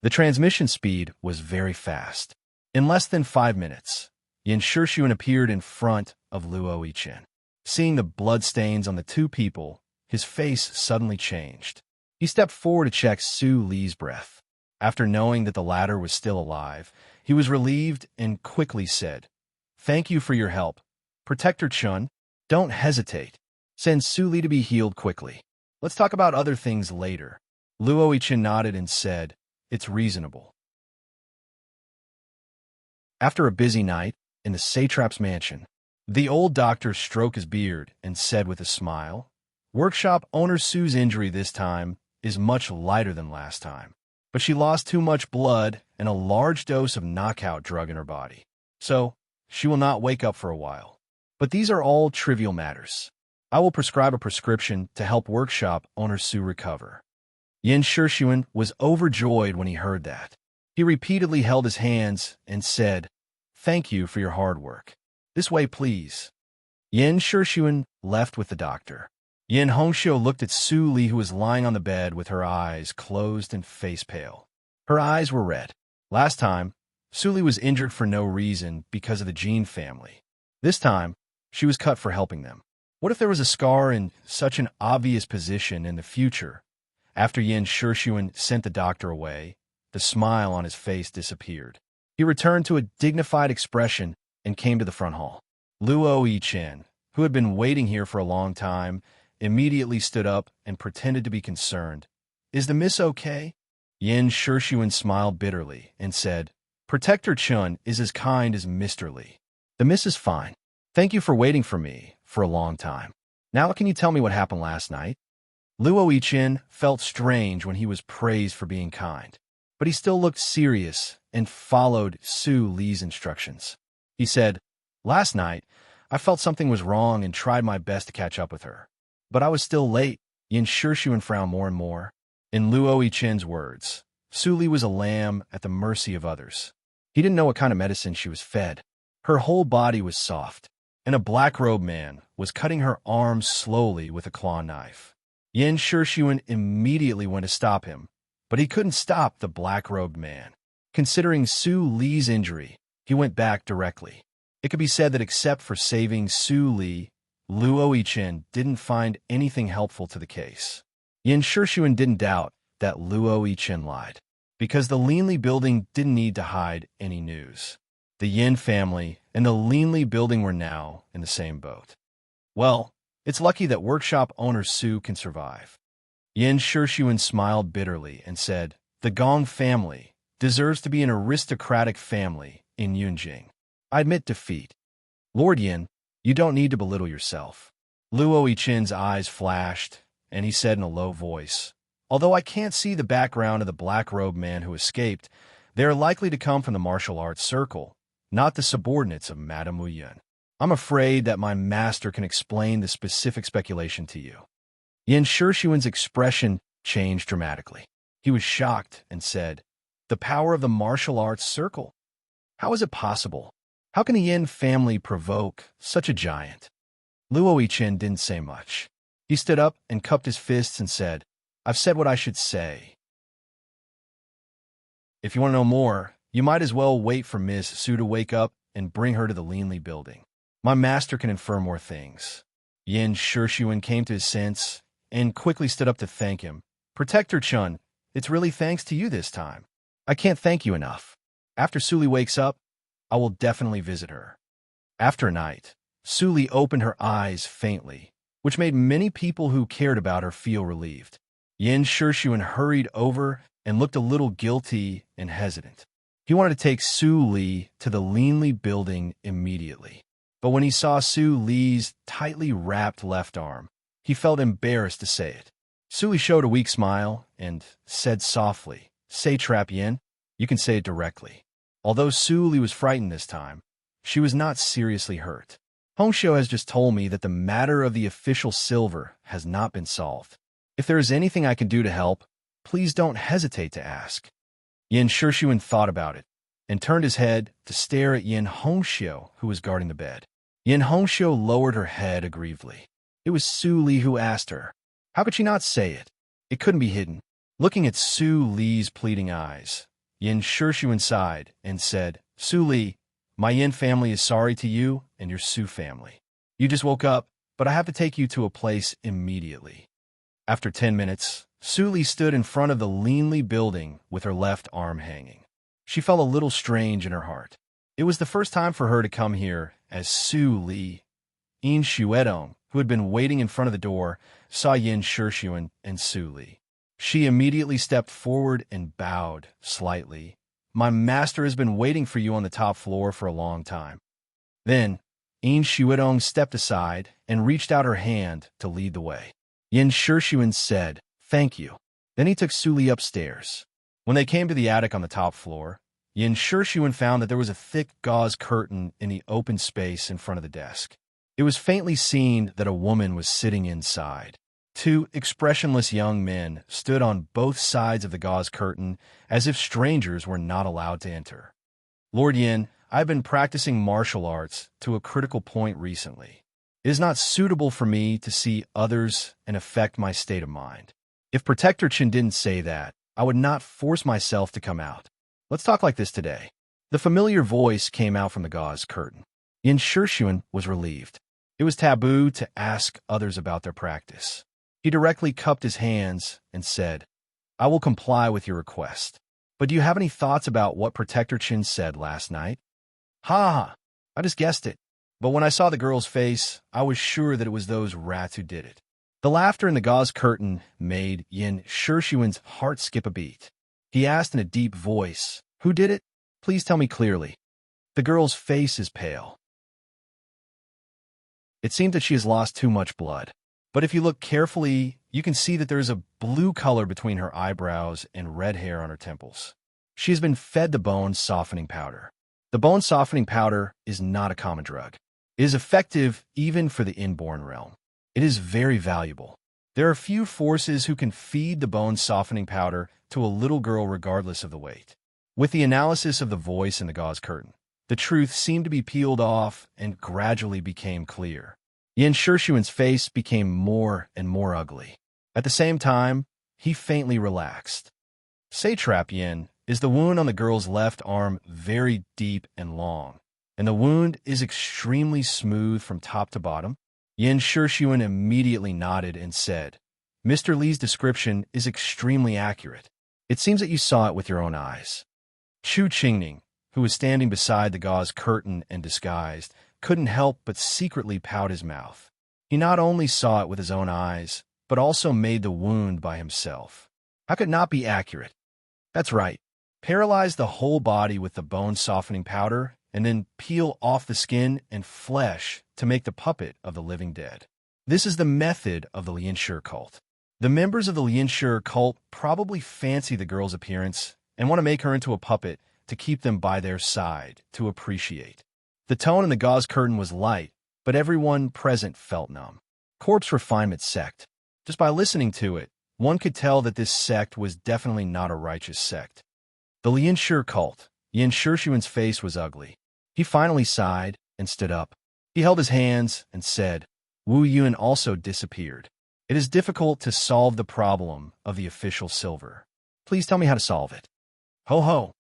The transmission speed was very fast. In less than 5 minutes, Yin Shishun appeared in front of Luo Yichen. Seeing the bloodstains on the two people, his face suddenly changed. He stepped forward to check Su Li's breath. After knowing that the latter was still alive, he was relieved and quickly said, "Thank you for your help. Protector Chun, don't hesitate. Send Su Li to be healed quickly. Let's talk about other things later." Luo Yichen nodded and said, "It's reasonable." After a busy night in the satrap's mansion, the old doctor stroked his beard and said with a smile, "Workshop owner Su's injury this time is much lighter than last time, but she lost too much blood and a large dose of knockout drug in her body, so she will not wake up for a while. But these are all trivial matters. I will prescribe a prescription to help workshop owner Su recover." Yin Shishun was overjoyed when he heard that. He repeatedly held his hands and said, "Thank you for your hard work. This way, please." Yin Shishun left with the doctor. Yin Hongxiu looked at Su Li, who was lying on the bed with her eyes closed and face pale. Her eyes were red. Last time, Su Li was injured for no reason because of the Jin family. This time, she was cut for helping them. What if there was a scar in such an obvious position in the future? After Yin Shishun sent the doctor away, the smile on his face disappeared. He returned to a dignified expression and came to the front hall. Luo Yichen, who had been waiting here for a long time, immediately stood up and pretended to be concerned. "Is the miss okay?" Yin Shishun smiled bitterly and said, "Protector Chun is as kind as Mr. Li. The miss is fine. Thank you for waiting for me for a long time. Now can you tell me what happened last night?" Luo Yichen felt strange when he was praised for being kind, but he still looked serious and followed Su Li's instructions. He said, "Last night, I felt something was wrong and tried my best to catch up with her. But I was still late." Yin Shishun frowned more and more. In Luo Yichen's words, Su Li was a lamb at the mercy of others. He didn't know what kind of medicine she was fed. Her whole body was soft, and a black-robed man was cutting her arms slowly with a claw knife. Yin Shishun immediately went to stop him, but he couldn't stop the black-robed man. Considering Su Li's injury, he went back directly. It could be said that except for saving Su Li, Luo Yichen didn't find anything helpful to the case. Yin Shishun didn't doubt that Luo Yichen lied, because the Linli building didn't need to hide any news. The Yin family and the Linli building were now in the same boat. Well, it's lucky that workshop owner Su can survive. Yin Shishun smiled bitterly and said, "The Gong family deserves to be an aristocratic family in Yunjing. I admit defeat. Lord Yin, you don't need to belittle yourself." Luo Yichen's eyes flashed, and he said in a low voice, "Although I can't see the background of the black-robed man who escaped, they are likely to come from the martial arts circle, not the subordinates of Madame Wu Yun. I'm afraid that my master can explain the specific speculation to you. Yin Shirshuan's expression changed dramatically. He was shocked and said, "The power of the martial arts circle? How is it possible? How can the Yin family provoke such a giant?" Luo Yichen didn't say much. He stood up and cupped his fists and said, "I've said what I should say. If you want to know more, you might as well wait for Ms. Su to wake up and bring her to the Linley building. My master can infer more things." Yin Shirshuan came to his sense and quickly stood up to thank him. "Protector Chun, it's really thanks to you this time. I can't thank you enough. After Suli wakes up, I will definitely visit her." After a night, Suli opened her eyes faintly, which made many people who cared about her feel relieved. Yin Shirshuan hurried over and looked a little guilty and hesitant. He wanted to take Su Li to the Linley building immediately. But when he saw Su Li's tightly wrapped left arm, he felt embarrassed to say it. Su Li showed a weak smile and said softly, "Satrap Yin, you can say it directly." Although Su Li was frightened this time, she was not seriously hurt. "Hongxiu has just told me that the matter of the official silver has not been solved. If there is anything I can do to help, please don't hesitate to ask." Yin Shirshuan thought about it and turned his head to stare at Yin Hongxiu, who was guarding the bed. Yin Hongxiu lowered her head aggrievedly. It was Su Li who asked her. How could she not say it? It couldn't be hidden. Looking at Su Li's pleading eyes, Yin Shirshuan sighed and said, "Su Li, my Yin family is sorry to you and your Su family. You just woke up, but I have to take you to a place immediately." After 10 minutes, Su Li stood in front of the Linley building with her left arm hanging. She felt a little strange in her heart. It was the first time for her to come here as Su Li. Yin Shuedong, who had been waiting in front of the door, saw Yin Shirshuan and Su Li. She immediately stepped forward and bowed slightly. "My master has been waiting for you on the top floor for a long time." Then, Yin Shuedong stepped aside and reached out her hand to lead the way. Yin Shirshuan said, "Thank you." Then he took Su Li upstairs. When they came to the attic on the top floor, Yin Shirshuan found that there was a thick gauze curtain in the open space in front of the desk. It was faintly seen that a woman was sitting inside. Two expressionless young men stood on both sides of the gauze curtain as if strangers were not allowed to enter. "Lord Yin, I've been practicing martial arts to a critical point recently. It is not suitable for me to see others and affect my state of mind. If Protector Chin didn't say that, I would not force myself to come out. Let's talk like this today." The familiar voice came out from the gauze curtain. Yin Shirshuan was relieved. It was taboo to ask others about their practice. He directly cupped his hands and said, "I will comply with your request. But do you have any thoughts about what Protector Chin said last night?" "Ha ha, I just guessed it. But when I saw the girl's face, I was sure that it was those rats who did it." The laughter in the gauze curtain made Yin Shirshuan's heart skip a beat. He asked in a deep voice, "Who did it? Please tell me clearly." "The girl's face is pale. It seems that she has lost too much blood. But if you look carefully, you can see that there is a blue color between her eyebrows and red hair on her temples. She has been fed the bone softening powder. The bone softening powder is not a common drug. It is effective even for the inborn realm. It is very valuable. There are few forces who can feed the bone softening powder to a little girl regardless of the weight." With the analysis of the voice in the gauze curtain, the truth seemed to be peeled off and gradually became clear. Yin Shirshuan's face became more and more ugly. At the same time, he faintly relaxed. "Satrap Yin, is the wound on the girl's left arm very deep and long, and the wound is extremely smooth from top to bottom?" Yin Shirshuan immediately nodded and said, "Mr. Li's description is extremely accurate. It seems that you saw it with your own eyes." Chu Qingning, who was standing beside the gauze curtain and disguised, couldn't help but secretly pout his mouth. He not only saw it with his own eyes, but also made the wound by himself. How could it not be accurate? That's right. Paralyze the whole body with the bone-softening powder, and then peel off the skin and flesh to make the puppet of the living dead. This is the method of the Lianshi cult. The members of the Lianshi cult probably fancy the girl's appearance and want to make her into a puppet to keep them by their side to appreciate. The tone in the gauze curtain was light, but everyone present felt numb. Corpse Refinement Sect. Just by listening to it, one could tell that this sect was definitely not a righteous sect. The Lianshur cult. Yin Shirshuan's face was ugly. He finally sighed and stood up. He held his hands and said, Wu Yun also disappeared. It is difficult to solve the problem of the official silver. Please tell me how to solve it. Ho ho.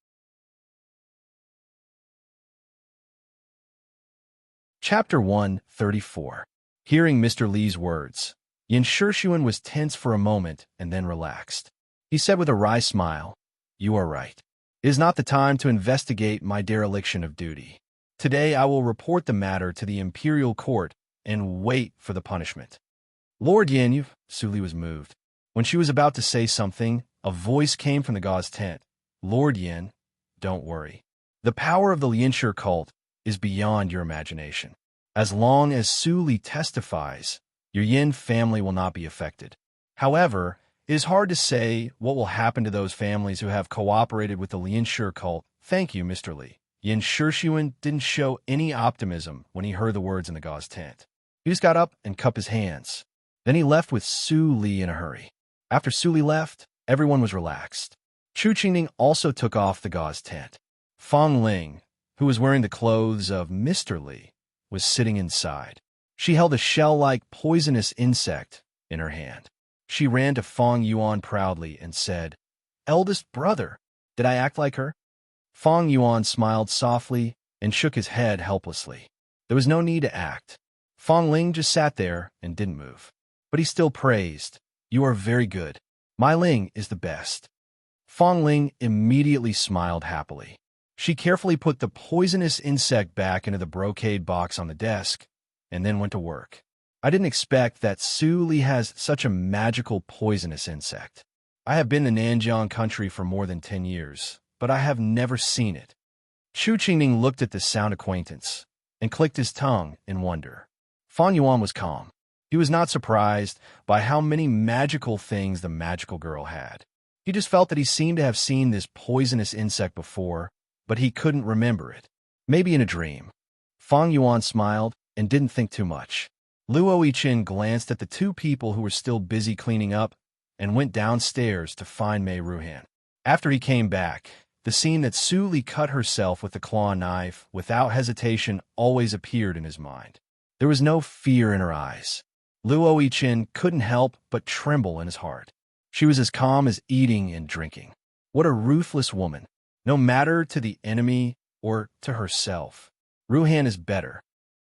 Chapter 134. Hearing Mr. Li's words, Yin Shirshuan was tense for a moment and then relaxed. He said with a wry smile, You are right. It is not the time to investigate my dereliction of duty. Today I will report the matter to the imperial court and wait for the punishment. Lord Yin, Su Li was moved. When she was about to say something, a voice came from the gauze tent. Lord Yin, don't worry. The power of the Lianshur cult is beyond your imagination. As long as Su Li testifies, your Yin family will not be affected. However, it is hard to say what will happen to those families who have cooperated with the Lianshur cult. Thank you, Mr. Li. Yin Shirshuan didn't show any optimism when he heard the words in the gauze tent. He just got up and cupped his hands. Then he left with Su Li in a hurry. After Su Li left, everyone was relaxed. Chu Qingning also took off the gauze tent. Fong Ling, who was wearing the clothes of Mr. Li, was sitting inside. She held a shell-like poisonous insect in her hand. She ran to Fong Yuan proudly and said, Eldest brother, did I act like her? Fong Yuan smiled softly and shook his head helplessly. There was no need to act. Fong Ling just sat there and didn't move. But he still praised, You are very good. My Ling is the best. Fong Ling immediately smiled happily. She carefully put the poisonous insect back into the brocade box on the desk and then went to work. I didn't expect that Su Li has such a magical poisonous insect. I have been in Nanjiang country for more than 10 years, but I have never seen it. Chu Qingning looked at this sound acquaintance and clicked his tongue in wonder. Fong Yuan was calm. He was not surprised by how many magical things the magical girl had. He just felt that he seemed to have seen this poisonous insect before, but he couldn't remember it. Maybe in a dream. Fong Yuan smiled and didn't think too much. Luo Yichin glanced at the two people who were still busy cleaning up and went downstairs to find Mei Ruhan. After he came back, the scene that Su Li cut herself with the claw knife without hesitation always appeared in his mind. There was no fear in her eyes. Luo Yichin couldn't help but tremble in his heart. She was as calm as eating and drinking. What a ruthless woman. No matter to the enemy or to herself, Ruhan is better.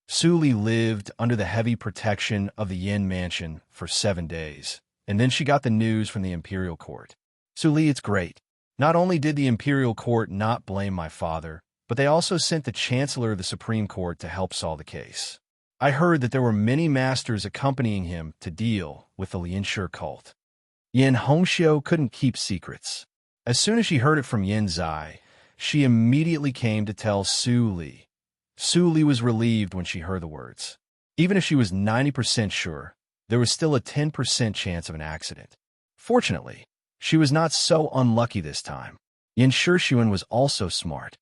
Su Li lived under the heavy protection of the Yin mansion for 7 days, and then she got the news from the imperial court. Su Li, it's great. Not only did the imperial court not blame my father, but they also sent the chancellor of the Supreme Court to help solve the case. I heard that there were many masters accompanying him to deal with the Lianshur cult. Yin Hongxiu couldn't keep secrets. As soon as she heard it from Yin Zai, she immediately came to tell Su Li. Su Li was relieved when she heard the words. Even if she was 90% sure, there was still a 10% chance of an accident. Fortunately, she was not so unlucky this time. Yin Shirshuan was also smart.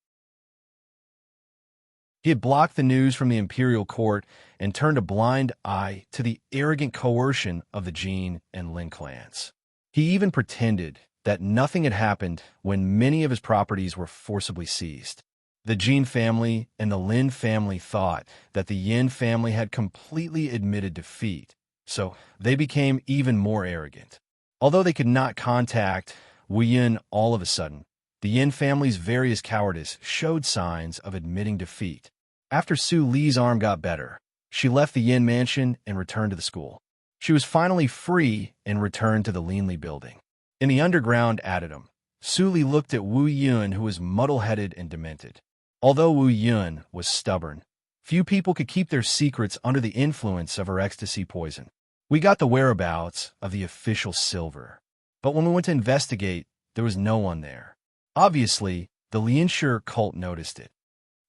He had blocked the news from the imperial court and turned a blind eye to the arrogant coercion of the Jin and Lin clans. He even pretended that nothing had happened when many of his properties were forcibly seized. The Jin family and the Lin family thought that the Yin family had completely admitted defeat, so they became even more arrogant. Although they could not contact Wu Yin all of a sudden, the Yin family's various cowardice showed signs of admitting defeat. After Su Li's arm got better, she left the Yin mansion and returned to the school. She was finally free and returned to the Linli building. In the underground addendum, Su Li looked at Wu Yun, who was muddle-headed and demented. Although Wu Yun was stubborn, few people could keep their secrets under the influence of her ecstasy poison. We got the whereabouts of the official silver, but when we went to investigate, there was no one there. Obviously, the Lianshur cult noticed it.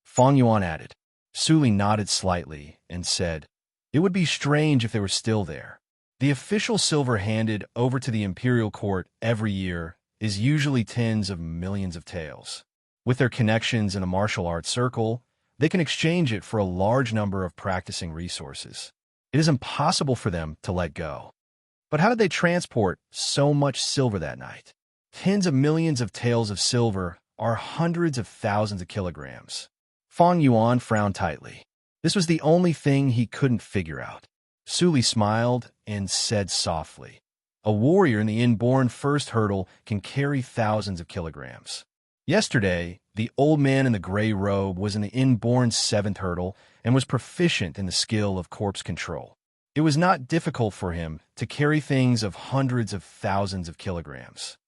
Fong Yuan added. Su Li nodded slightly and said, It would be strange if they were still there. The official silver handed over to the imperial court every year is usually tens of millions of taels. With their connections in the martial arts circle, They can exchange it for a large number of practicing resources. It is impossible for them to let go. But how did they transport so much silver that night? Tens of millions of taels of silver are hundreds of thousands of kilograms. Feng Yuan frowned tightly. This was the only thing he couldn't figure out. Suli smiled and said softly, "A warrior in the inborn first hurdle can carry thousands of kilograms." Yesterday, the old man in the gray robe was in the inborn seventh hurdle and was proficient in the skill of corpse control. It was not difficult for him to carry things of hundreds of thousands of kilograms.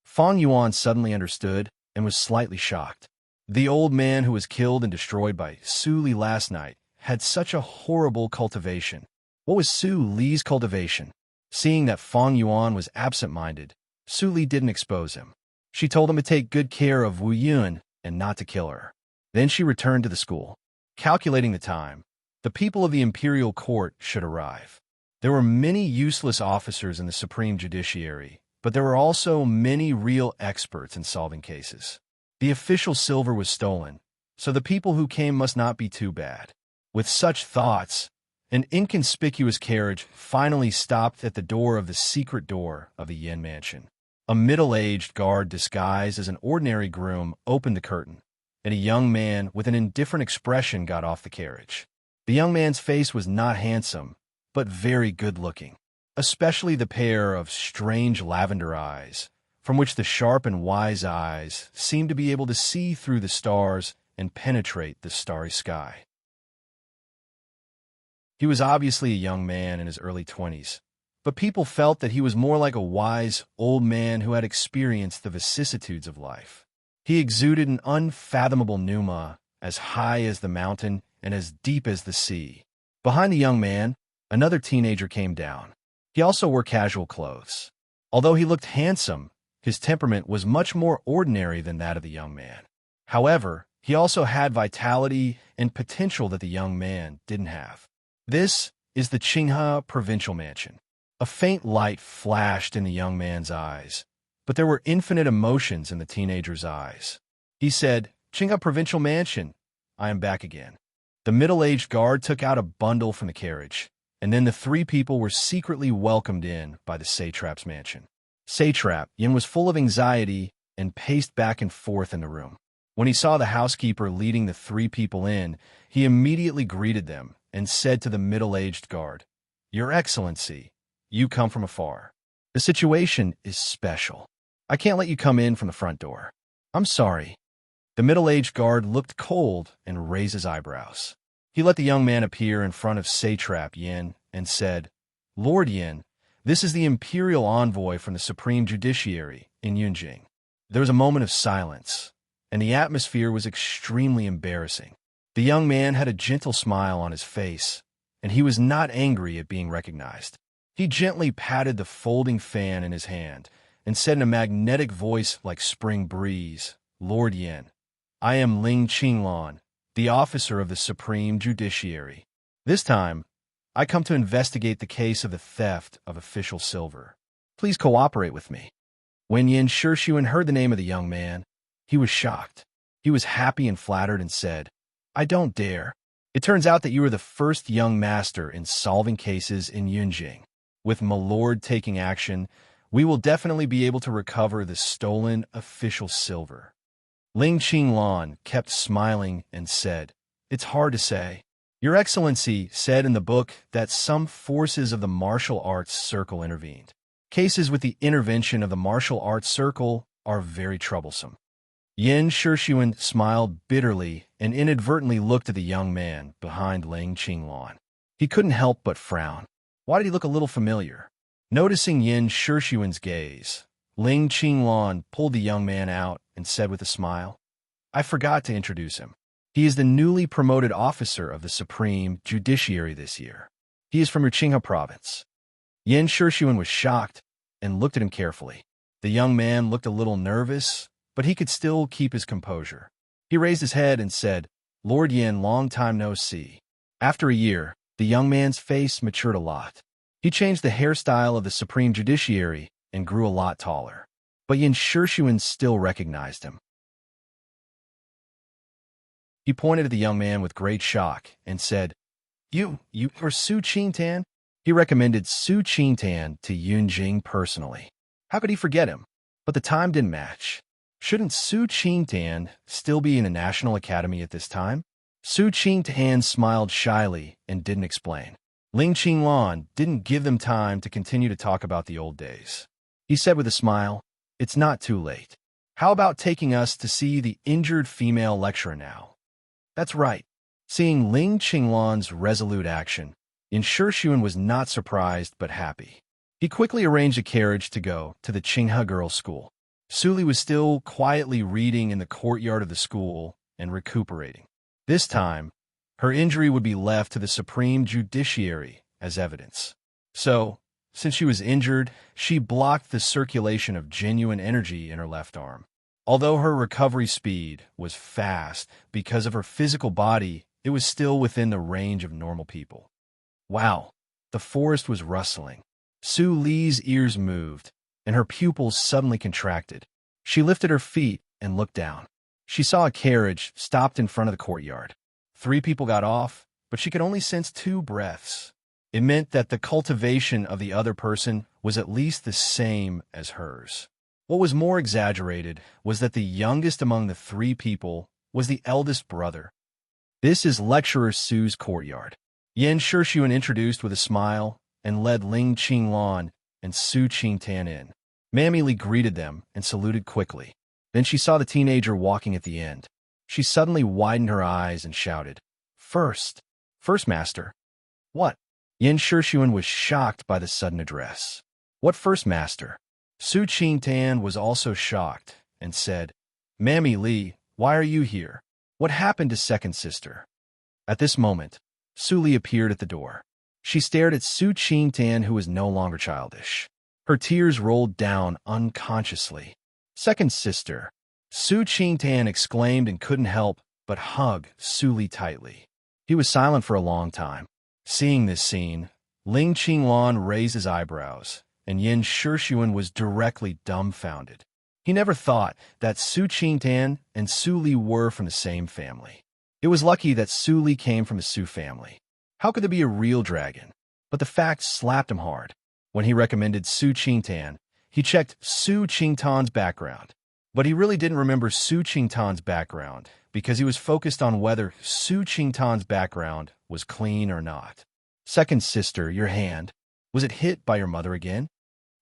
Feng Yuan suddenly understood and was slightly shocked. The old man who was killed and destroyed by Su Li last night had such a horrible cultivation. What was Su Li's cultivation? Seeing that Feng Yuan was absent-minded, Su Li didn't expose him. She told him to take good care of Wu Yun and not to kill her. Then she returned to the school. Calculating the time, the people of the imperial court should arrive. There were many useless officers in the supreme judiciary, but there were also many real experts in solving cases. The official silver was stolen, so the people who came must not be too bad. With such thoughts, an inconspicuous carriage finally stopped at the door of the secret door of the Yin mansion. A middle-aged guard disguised as an ordinary groom opened the curtain, and a young man with an indifferent expression got off the carriage. The young man's face was not handsome, but very good-looking, especially the pair of strange lavender eyes, from which the sharp and wise eyes seemed to be able to see through the stars and penetrate the starry sky. He was obviously a young man in his early 20s, but people felt that he was more like a wise old man who had experienced the vicissitudes of life. He exuded an unfathomable pneuma, as high as the mountain and as deep as the sea. Behind the young man, another teenager came down. He also wore casual clothes. Although he looked handsome, his temperament was much more ordinary than that of the young man. However, he also had vitality and potential that the young man didn't have. This is the Qinghe provincial mansion. A faint light flashed in the young man's eyes, but there were infinite emotions in the teenager's eyes. He said, "Qinghe provincial mansion, I am back again." The middle-aged guard took out a bundle from the carriage, and then the three people were secretly welcomed in by the satrap's mansion. Satrap Yin was full of anxiety and paced back and forth in the room. When he saw the housekeeper leading the three people in, he immediately greeted them and said to the middle-aged guard, "Your Excellency, you come from afar. The situation is special. I can't let you come in from the front door. I'm sorry." The middle-aged guard looked cold and raised his eyebrows. He let the young man appear in front of Satrap Yin and said, "Lord Yin, this is the imperial envoy from the Supreme Judiciary in Yunjing." There was a moment of silence, and the atmosphere was extremely embarrassing. The young man had a gentle smile on his face, and he was not angry at being recognized. He gently patted the folding fan in his hand and said in a magnetic voice like spring breeze, "Lord Yin, I am Ling Qinglan, the officer of the Supreme Judiciary. This time, I come to investigate the case of the theft of official silver. Please cooperate with me." When Yin Shixuan heard the name of the young man, he was shocked. He was happy and flattered and said, "I don't dare. It turns out that you are the first young master in solving cases in Yunjing. With my lord taking action, we will definitely be able to recover the stolen official silver." Ling Qinglan kept smiling and said, "It's hard to say. Your Excellency said in the book that some forces of the martial arts circle intervened. Cases with the intervention of the martial arts circle are very troublesome." Yin Shixuan smiled bitterly and inadvertently looked at the young man behind Ling Qinglan. He couldn't help but frown. Why did he look a little familiar? Noticing Yin Shixuan's gaze, Ling Qinglan pulled the young man out and said with a smile, "I forgot to introduce him. He is the newly promoted officer of the Supreme Judiciary this year. He is from your Qinghe province." Yin Shixuan was shocked and looked at him carefully. The young man looked a little nervous, but he could still keep his composure. He raised his head and said, "Lord Yin, long time no see." After a year, the young man's face matured a lot. He changed the hairstyle of the Supreme Judiciary and grew a lot taller. But Yin Shixuan still recognized him. He pointed at the young man with great shock and said, You are Su Qingtan? He recommended Su Qingtan to Yunjing personally. How could he forget him? But the time didn't match. Shouldn't Su Qingtan still be in the National Academy at this time? Su Qingtan smiled shyly and didn't explain. Ling Qinglan didn't give them time to continue to talk about the old days. He said with a smile, It's not too late. How about taking us to see the injured female lecturer now? That's right. Seeing Ling Qinglan's resolute action, Yin Shixuan was not surprised but happy. He quickly arranged a carriage to go to the Qinghe girls' school. Suli was still quietly reading in the courtyard of the school and recuperating. This time, her injury would be left to the Supreme Judiciary as evidence. So, since she was injured, she blocked the circulation of genuine energy in her left arm. Although her recovery speed was fast because of her physical body, it was still within the range of normal people. Wow, the forest was rustling. Su Li's ears moved, and her pupils suddenly contracted. She lifted her feet and looked down. She saw a carriage stopped in front of the courtyard. 3 people got off, but she could only sense 2 breaths. It meant that the cultivation of the other person was at least the same as hers. What was more exaggerated was that the youngest among the 3 people was the eldest brother. This is Lecturer Su's courtyard. Yin Shixuan introduced with a smile and led Ling Qinglan and Su Qingtan in. Mammy Li greeted them and saluted quickly. Then she saw the teenager walking at the end. She suddenly widened her eyes and shouted, First master. What? Yin Shixuan was shocked by the sudden address. What first master? Su Qingtan was also shocked and said, Mammy Li, why are you here? What happened to second sister? At this moment, Su Li appeared at the door. She stared at Su Qingtan, who was no longer childish. Her tears rolled down unconsciously. Second sister. Su Qingtan exclaimed and couldn't help but hug Su Li tightly. He was silent for a long time. Seeing this scene, Ling Qinglan raised his eyebrows, and Yin Shixuan was directly dumbfounded. He never thought that Su Qingtan and Su Li were from the same family. It was lucky that Su Li came from the Su family. How could there be a real dragon? But the fact slapped him hard. When he recommended Su Qingtan, he checked Su Qingtan's background. But he really didn't remember Su Qingtan's background because he was focused on whether Su Qingtan's background was clean or not. Second sister, your hand. Was it hit by your mother again?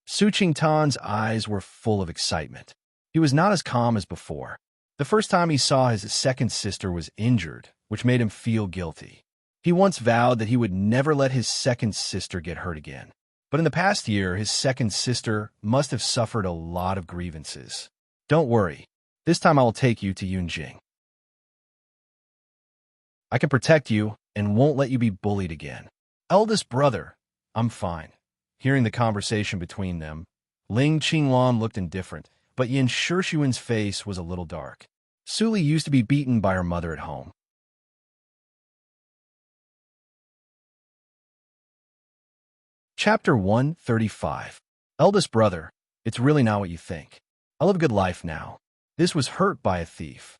Su Qingtan's eyes were full of excitement. He was not as calm as before. The first time he saw his second sister was injured, which made him feel guilty. He once vowed that he would never let his second sister get hurt again. But in the past year, his second sister must have suffered a lot of grievances. Don't worry. This time I will take you to Yunjing. I can protect you and won't let you be bullied again. Eldest brother, I'm fine. Hearing the conversation between them, Ling Qinglan looked indifferent, but Yin Shixuan's face was a little dark. Su Li used to be beaten by her mother at home. Chapter 135. Eldest brother, it's really not what you think. I live a good life now. This was hurt by a thief.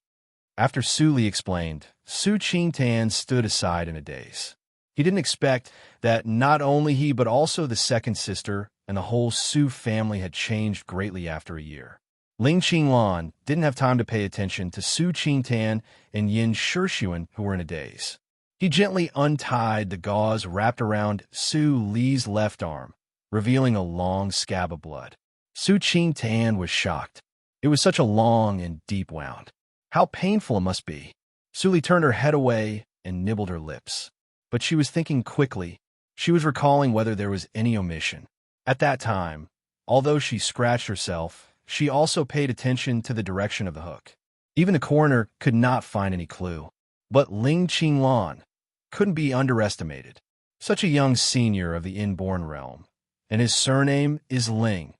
After Su Li explained, Su Qingtan stood aside in a daze. He didn't expect that not only he but also the second sister and the whole Su family had changed greatly after a year. Ling Qinglan didn't have time to pay attention to Su Qingtan and Yin Shixuan, who were in a daze. He gently untied the gauze wrapped around Su Li's left arm, revealing a long scab of blood. Su Qingtan was shocked. It was such a long and deep wound. How painful it must be. Su Li turned her head away and nibbled her lips. But she was thinking quickly. She was recalling whether there was any omission. At that time, although she scratched herself, she also paid attention to the direction of the hook. Even the coroner could not find any clue. But Ling Qinglan couldn't be underestimated. Such a young senior of the inborn realm, and his surname is Ling.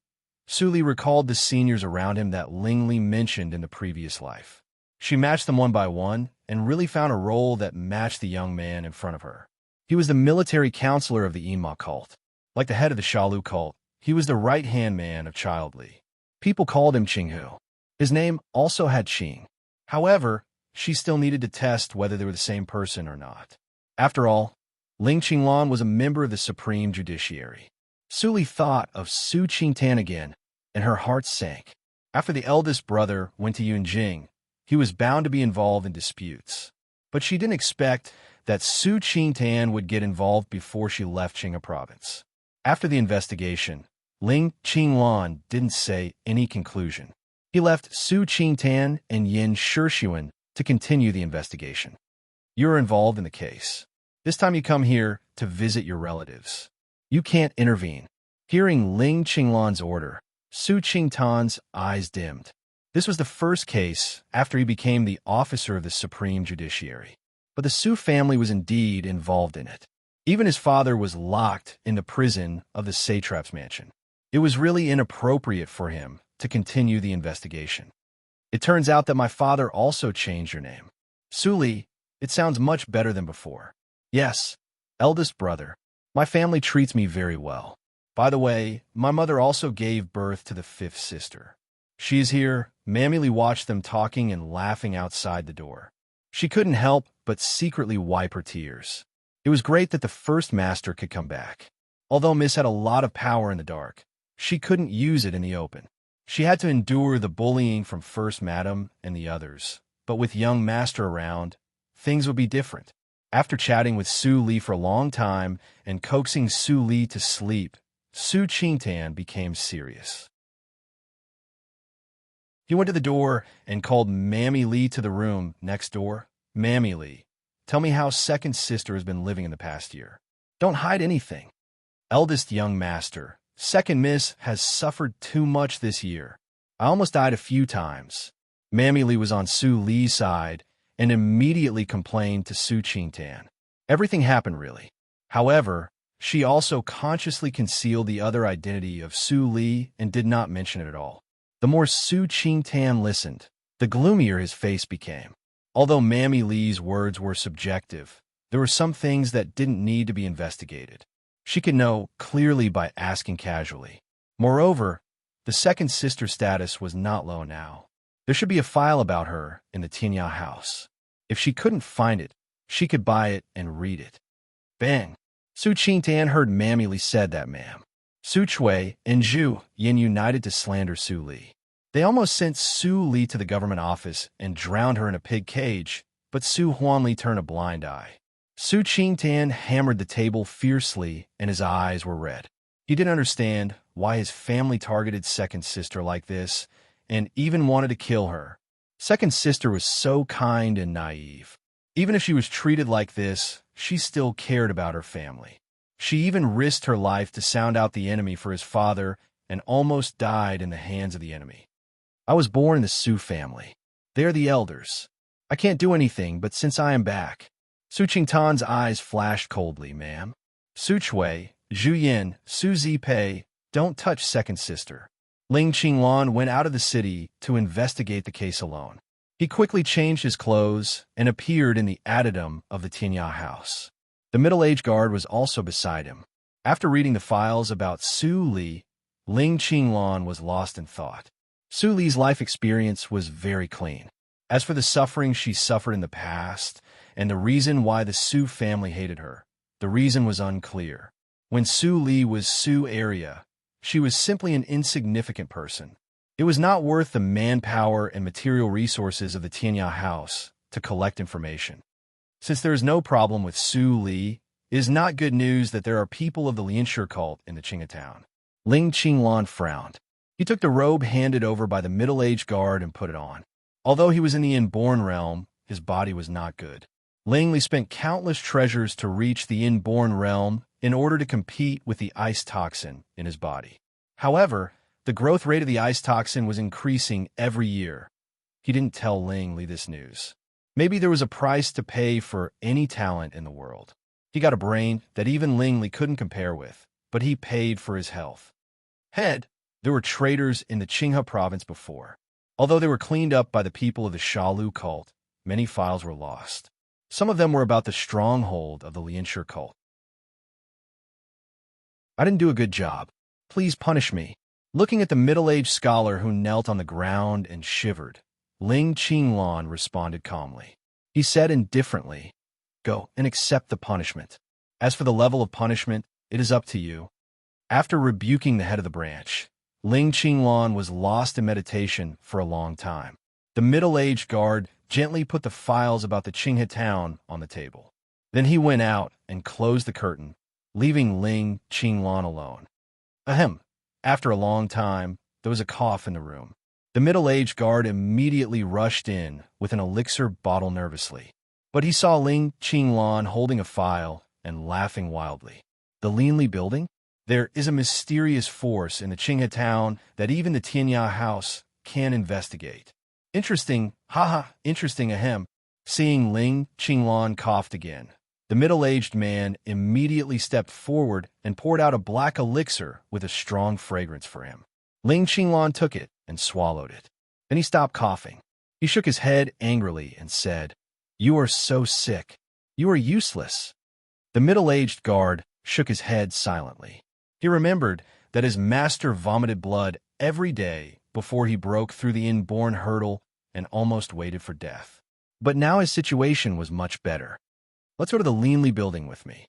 Su Li recalled the seniors around him that Ling Li mentioned in the previous life. She matched them one by one and really found a role that matched the young man in front of her. He was the military counselor of the Yinma cult. Like the head of the Shalu cult, he was the right-hand man of Child Li. People called him Qinghu. His name also had Qing. However, she still needed to test whether they were the same person or not. After all, Ling Qinglan was a member of the Supreme Judiciary. Su Li thought of Su Qingtan again, and her heart sank. After the eldest brother went to Yunjing, he was bound to be involved in disputes. But she didn't expect that Su Qingtan would get involved before she left Qinghe province. After the investigation, Ling Qinglan didn't say any conclusion. He left Su Qingtan and Yin Shixuan to continue the investigation. You're involved in the case. This time you come here to visit your relatives. You can't intervene. Hearing Ling Qinglan's order, Su Qingtan's eyes dimmed. This was the first case after he became the officer of the Supreme Judiciary. But the Su family was indeed involved in it. Even his father was locked in the prison of the satrap's mansion. It was really inappropriate for him to continue the investigation. It turns out that my father also changed your name. Su Li, it sounds much better than before. Yes, eldest brother. My family treats me very well. By the way, my mother also gave birth to the fifth sister. She's here. Mammy Li watched them talking and laughing outside the door. She couldn't help but secretly wipe her tears. It was great that the first master could come back. Although Miss had a lot of power in the dark, she couldn't use it in the open. She had to endure the bullying from First Madam and the others. But with young master around, things would be different. After chatting with Su Li for a long time and coaxing Su Li to sleep, Su Qingtan became serious. He went to the door and called Mammy Li to the room next door. Mammy Li, tell me how second sister has been living in the past year. Don't hide anything. Eldest young master, second miss has suffered too much this year. I almost died a few times. Mammy Li was on Su Li's side and immediately complained to Su Qingtan. Everything happened really. However, she also consciously concealed the other identity of Su Li and did not mention it at all. The more Su Qingtan listened, the gloomier his face became. Although Mammy Li's words were subjective, there were some things that didn't need to be investigated. She could know clearly by asking casually. Moreover, the second sister status was not low now. There should be a file about her in the Tinya house. If she couldn't find it, she could buy it and read it. Bang! Su Qingtan heard Mammy Li said that, ma'am. Su Chui and Zhu Yin united to slander Su Li. They almost sent Su Li to the government office and drowned her in a pig cage, but Su Huanli turned a blind eye. Su Qingtan hammered the table fiercely and his eyes were red. He didn't understand why his family targeted second sister like this and even wanted to kill her. Second sister was so kind and naive. Even if she was treated like this, she still cared about her family. She even risked her life to sound out the enemy for his father and almost died in the hands of the enemy. I was born in the Su family. They're the elders. I can't do anything, but since I am back. Su Qingtan's eyes flashed coldly, ma'am. Su Chui, Zhu Yin, Su Zipei, don't touch second sister. Ling Qinglan went out of the city to investigate the case alone. He quickly changed his clothes and appeared in the addendum of the Tinya house. The middle-aged guard was also beside him. After reading the files about Su Li, Ling Qinglan was lost in thought. Su Li's life experience was very clean. As for the suffering she suffered in the past and the reason why the Su family hated her, the reason was unclear. When Su Li was Su area, she was simply an insignificant person. It was not worth the manpower and material resources of the Tianya house to collect information. Since there is no problem with Su Li, it is not good news that there are people of the Lianshi cult in the Qinghe town. Ling Qinglan frowned. He took the robe handed over by the middle-aged guard and put it on. Although he was in the inborn realm, his body was not good. Ling Li spent countless treasures to reach the inborn realm in order to compete with the ice toxin in his body. However, the growth rate of the ice toxin was increasing every year. He didn't tell Ling Li this news. Maybe there was a price to pay for any talent in the world. He got a brain that even Ling Li couldn't compare with, but he paid for his health. Head, there were traitors in the Qinghe province before. Although they were cleaned up by the people of the Shalu cult, many files were lost. Some of them were about the stronghold of the Lianshi cult. I didn't do a good job. Please punish me. Looking at the middle-aged scholar who knelt on the ground and shivered, Ling Qinglan responded calmly. He said indifferently, "Go and accept the punishment. As for the level of punishment, it is up to you." After rebuking the head of the branch, Ling Qinglan was lost in meditation for a long time. The middle-aged guard gently put the files about the Qinghe town on the table. Then he went out and closed the curtain, leaving Ling Qinglan alone. Ahem. After a long time, there was a cough in the room. The middle-aged guard immediately rushed in with an elixir bottle nervously. But he saw Ling Qinglan holding a file and laughing wildly. The Linli building? There is a mysterious force in the Qinghe town that even the Tianya house can investigate. Interesting, haha, interesting, ahem. Seeing Ling Qinglan coughed again, the middle-aged man immediately stepped forward and poured out a black elixir with a strong fragrance for him. Ling Qinglan took it and swallowed it. Then he stopped coughing. He shook his head angrily and said, "You are so sick. You are useless." The middle-aged guard shook his head silently. He remembered that his master vomited blood every day before he broke through the inborn hurdle and almost waited for death. But now his situation was much better. "Let's go to the Linli building with me,"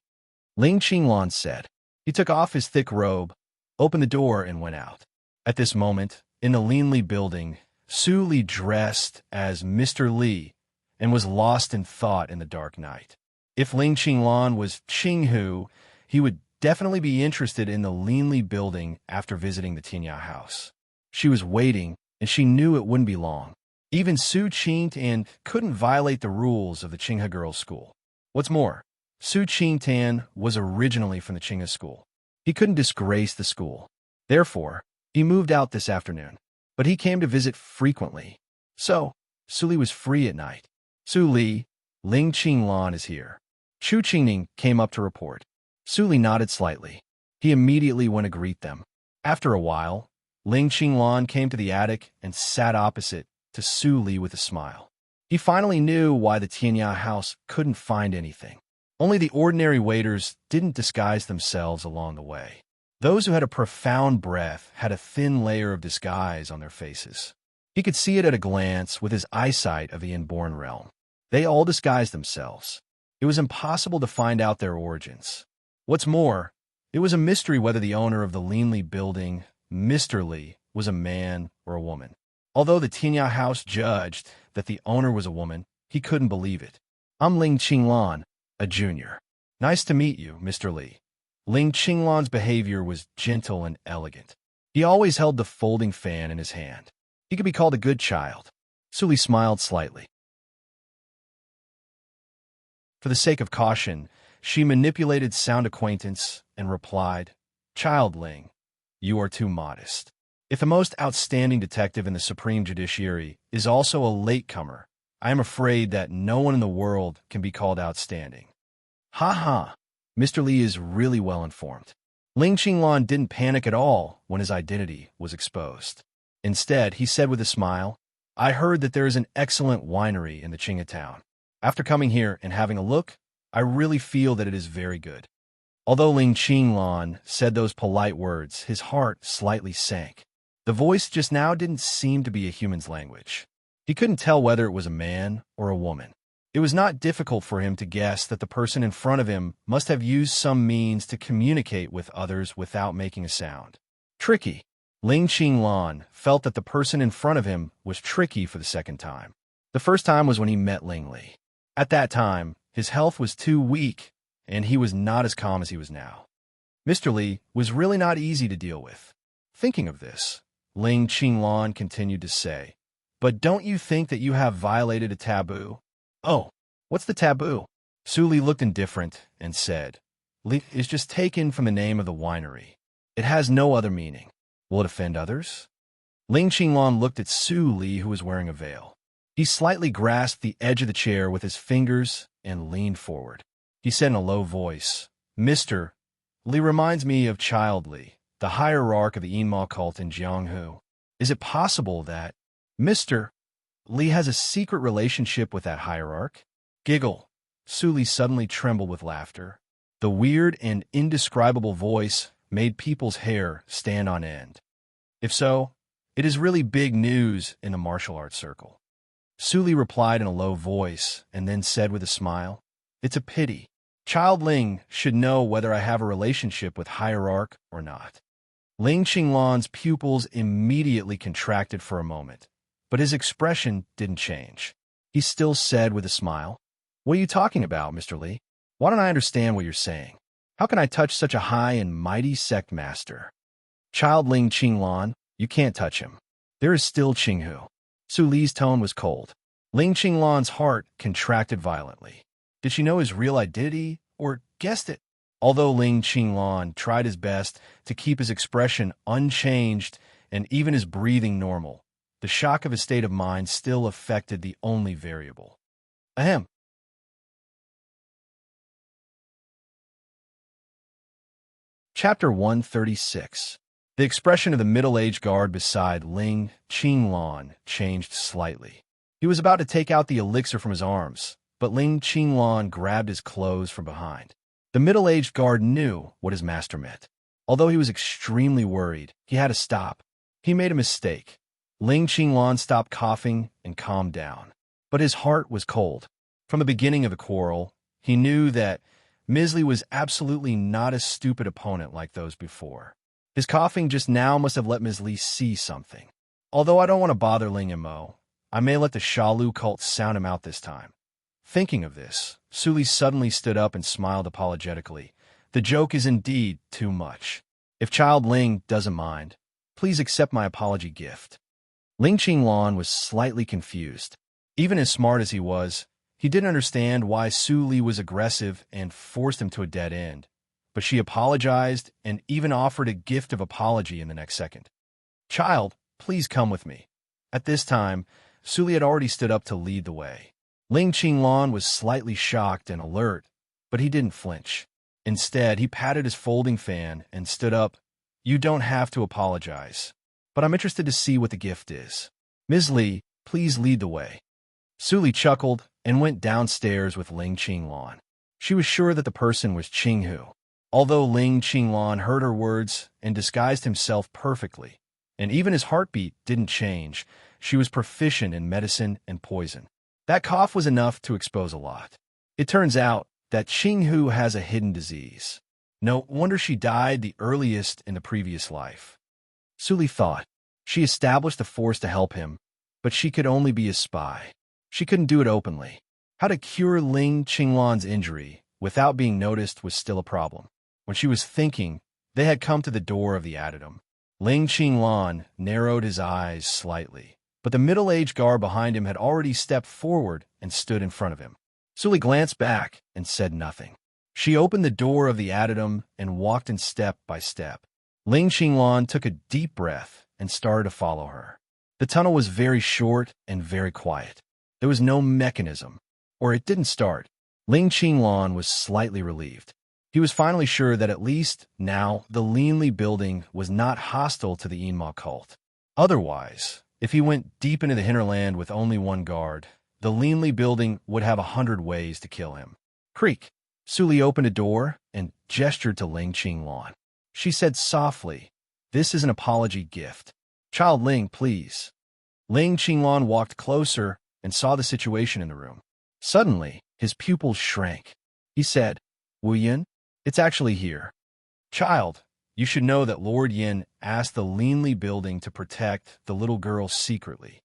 Ling Qinglan said. He took off his thick robe, opened the door, and went out. At this moment, in the Linli building, Su Li dressed as Mr. Li and was lost in thought in the dark night. If Ling Qinglan was Qinghu, he would definitely be interested in the Linli building after visiting the Tinya house. She was waiting, and she knew it wouldn't be long. Even Su Qingtan couldn't violate the rules of the Qinghe girls' school. What's more, Su Qingtan was originally from the Qinghe school. He couldn't disgrace the school. Therefore, he moved out this afternoon, but he came to visit frequently. So, Su Li was free at night. "Su Li, Ling Qinglan is here." Chu Qingning came up to report. Su Li nodded slightly. He immediately went to greet them. After a while, Ling Qinglan came to the attic and sat opposite to Su Li with a smile. He finally knew why the Tianya house couldn't find anything. Only the ordinary waiters didn't disguise themselves along the way. Those who had a profound breath had a thin layer of disguise on their faces. He could see it at a glance with his eyesight of the inborn realm. They all disguised themselves. It was impossible to find out their origins. What's more, it was a mystery whether the owner of the Linli building, Mr. Li, was a man or a woman. Although the Tinya house judged that the owner was a woman, he couldn't believe it. "I'm Ling Qinglan, a junior. Nice to meet you, Mr. Li." Ling Qinglan's behavior was gentle and elegant. He always held the folding fan in his hand. He could be called a good child. Su Li smiled slightly. For the sake of caution, she manipulated sound acquaintance and replied, "Child Ling, you are too modest. If the most outstanding detective in the Supreme Judiciary is also a latecomer, I am afraid that no one in the world can be called outstanding." Ha ha, Mr. Li is really well informed. Ling Qinglan didn't panic at all when his identity was exposed. Instead, he said with a smile, "I heard that there is an excellent winery in the Qinghe town. After coming here and having a look, I really feel that it is very good." Although Ling Qinglan said those polite words, his heart slightly sank. The voice just now didn't seem to be a human's language. He couldn't tell whether it was a man or a woman. It was not difficult for him to guess that the person in front of him must have used some means to communicate with others without making a sound. Tricky. Ling Qinglan felt that the person in front of him was tricky for the second time. The first time was when he met Ling Li. At that time, his health was too weak, and he was not as calm as he was now. Mr. Li was really not easy to deal with. Thinking of this, Ling Qinglan continued to say, "But don't you think that you have violated a taboo?" "Oh, what's the taboo?" Su Li looked indifferent and said, "Li is just taken from the name of the winery. It has no other meaning. Will it offend others?" Ling Qinglan looked at Su Li, who was wearing a veil. He slightly grasped the edge of the chair with his fingers and leaned forward. He said in a low voice, "Mr. Li reminds me of Child Li, the hierarch of the Yinma cult in Jianghu. Is it possible that Mr. Li has a secret relationship with that hierarch?" Giggle. Su Li suddenly trembled with laughter. The weird and indescribable voice made people's hair stand on end. If so, it is really big news in the martial arts circle. Su Li replied in a low voice and then said with a smile, "It's a pity. Child Ling should know whether I have a relationship with Hierarch or not." Ling Qinglan's pupils immediately contracted for a moment, but his expression didn't change. He still said with a smile, "What are you talking about, Mr. Li? Why don't I understand what you're saying? How can I touch such a high and mighty sect master?" "Child Ling Qinglan, you can't touch him. There is still Qinghu." Su Li's tone was cold. Ling Qinglan's heart contracted violently. Did she know his real identity, or guessed it? Although Ling Qinglan tried his best to keep his expression unchanged and even his breathing normal, the shock of his state of mind still affected the only variable. Ahem. Chapter 136. The expression of the middle-aged guard beside Ling Qinglan changed slightly. He was about to take out the elixir from his arms, but Ling Qinglan grabbed his clothes from behind. The middle-aged guard knew what his master meant. Although he was extremely worried, he had to stop. He made a mistake. Ling Qinglan stopped coughing and calmed down. But his heart was cold. From the beginning of the quarrel, he knew that Misty was absolutely not a stupid opponent like those before. His coughing just now must have let Misty see something. Although I don't want to bother Ling and Mo, I may let the Shalu cult sound him out this time. Thinking of this, Su Li suddenly stood up and smiled apologetically. The joke is indeed too much. If Child Ling doesn't mind, please accept my apology gift. Ling Qinglan was slightly confused. Even as smart as he was, he didn't understand why Su Li was aggressive and forced him to a dead end. But she apologized and even offered a gift of apology in the next second. "Child, please come with me." At this time, Su Li had already stood up to lead the way. Ling Qinglan was slightly shocked and alert, but he didn't flinch. Instead, he patted his folding fan and stood up. "You don't have to apologize, but I'm interested to see what the gift is. Ms. Li, please lead the way." Su Li chuckled and went downstairs with Ling Qinglan. She was sure that the person was Qinghu. Although Ling Qinglan heard her words and disguised himself perfectly, and even his heartbeat didn't change, she was proficient in medicine and poison. That cough was enough to expose a lot. It turns out that Qinghu has a hidden disease. No wonder she died the earliest in the previous life. Su Li thought. She established a force to help him, but she could only be a spy. She couldn't do it openly. How to cure Ling Qinglan's injury without being noticed was still a problem. When she was thinking, they had come to the door of the adytum. Ling Qinglan narrowed his eyes slightly, but the middle-aged guard behind him had already stepped forward and stood in front of him. Su Li glanced back and said nothing. She opened the door of the adytum and walked in step by step. Ling Qinglan took a deep breath and started to follow her. The tunnel was very short and very quiet. There was no mechanism, or it didn't start. Ling Qinglan was slightly relieved. He was finally sure that at least now the Linli building was not hostile to the Yinma cult. Otherwise, if he went deep into the hinterland with only one guard, the Linli building would have 100 ways to kill him. Creak! Su Li opened a door and gestured to Ling Qinglan. She said softly, "This is an apology gift. Child Ling, please." Ling Qinglan walked closer and saw the situation in the room. Suddenly, his pupils shrank. He said, "Wu Yin, it's actually here. Child, you should know that Lord Yin asked the Linli building to protect the little girl secretly."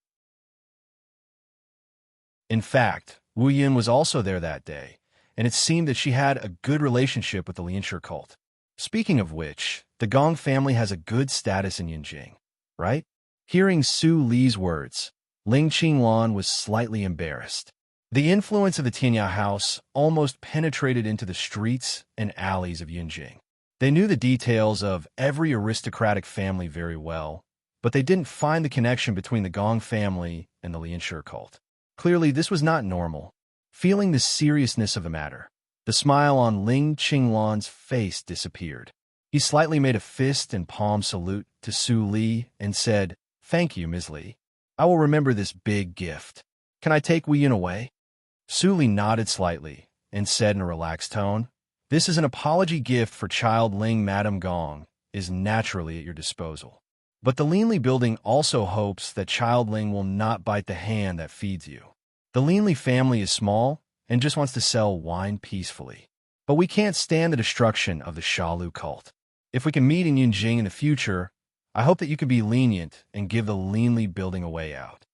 In fact, Wu Yin was also there that day, and it seemed that she had a good relationship with the Lianshi cult. Speaking of which, the Gong family has a good status in Yinjing, right? Hearing Su Li's words, Ling Qinglan was slightly embarrassed. The influence of the Tianya house almost penetrated into the streets and alleys of Yinjing. They knew the details of every aristocratic family very well, but they didn't find the connection between the Gong family and the Lianshi cult. Clearly, this was not normal. Feeling the seriousness of the matter, the smile on Ling Qinglan's face disappeared. He slightly made a fist and palm salute to Su Li and said, "Thank you, Ms. Li. I will remember this big gift. Can I take Wu Yin away?" Su Li nodded slightly and said in a relaxed tone, "This is an apology gift for Child Ling. Madame Gong is naturally at your disposal." But the Linli building also hopes that Child Ling will not bite the hand that feeds you. The Linli family is small and just wants to sell wine peacefully. But we can't stand the destruction of the Shalu cult. If we can meet in Yunjing in the future, I hope that you can be lenient and give the Linli building a way out.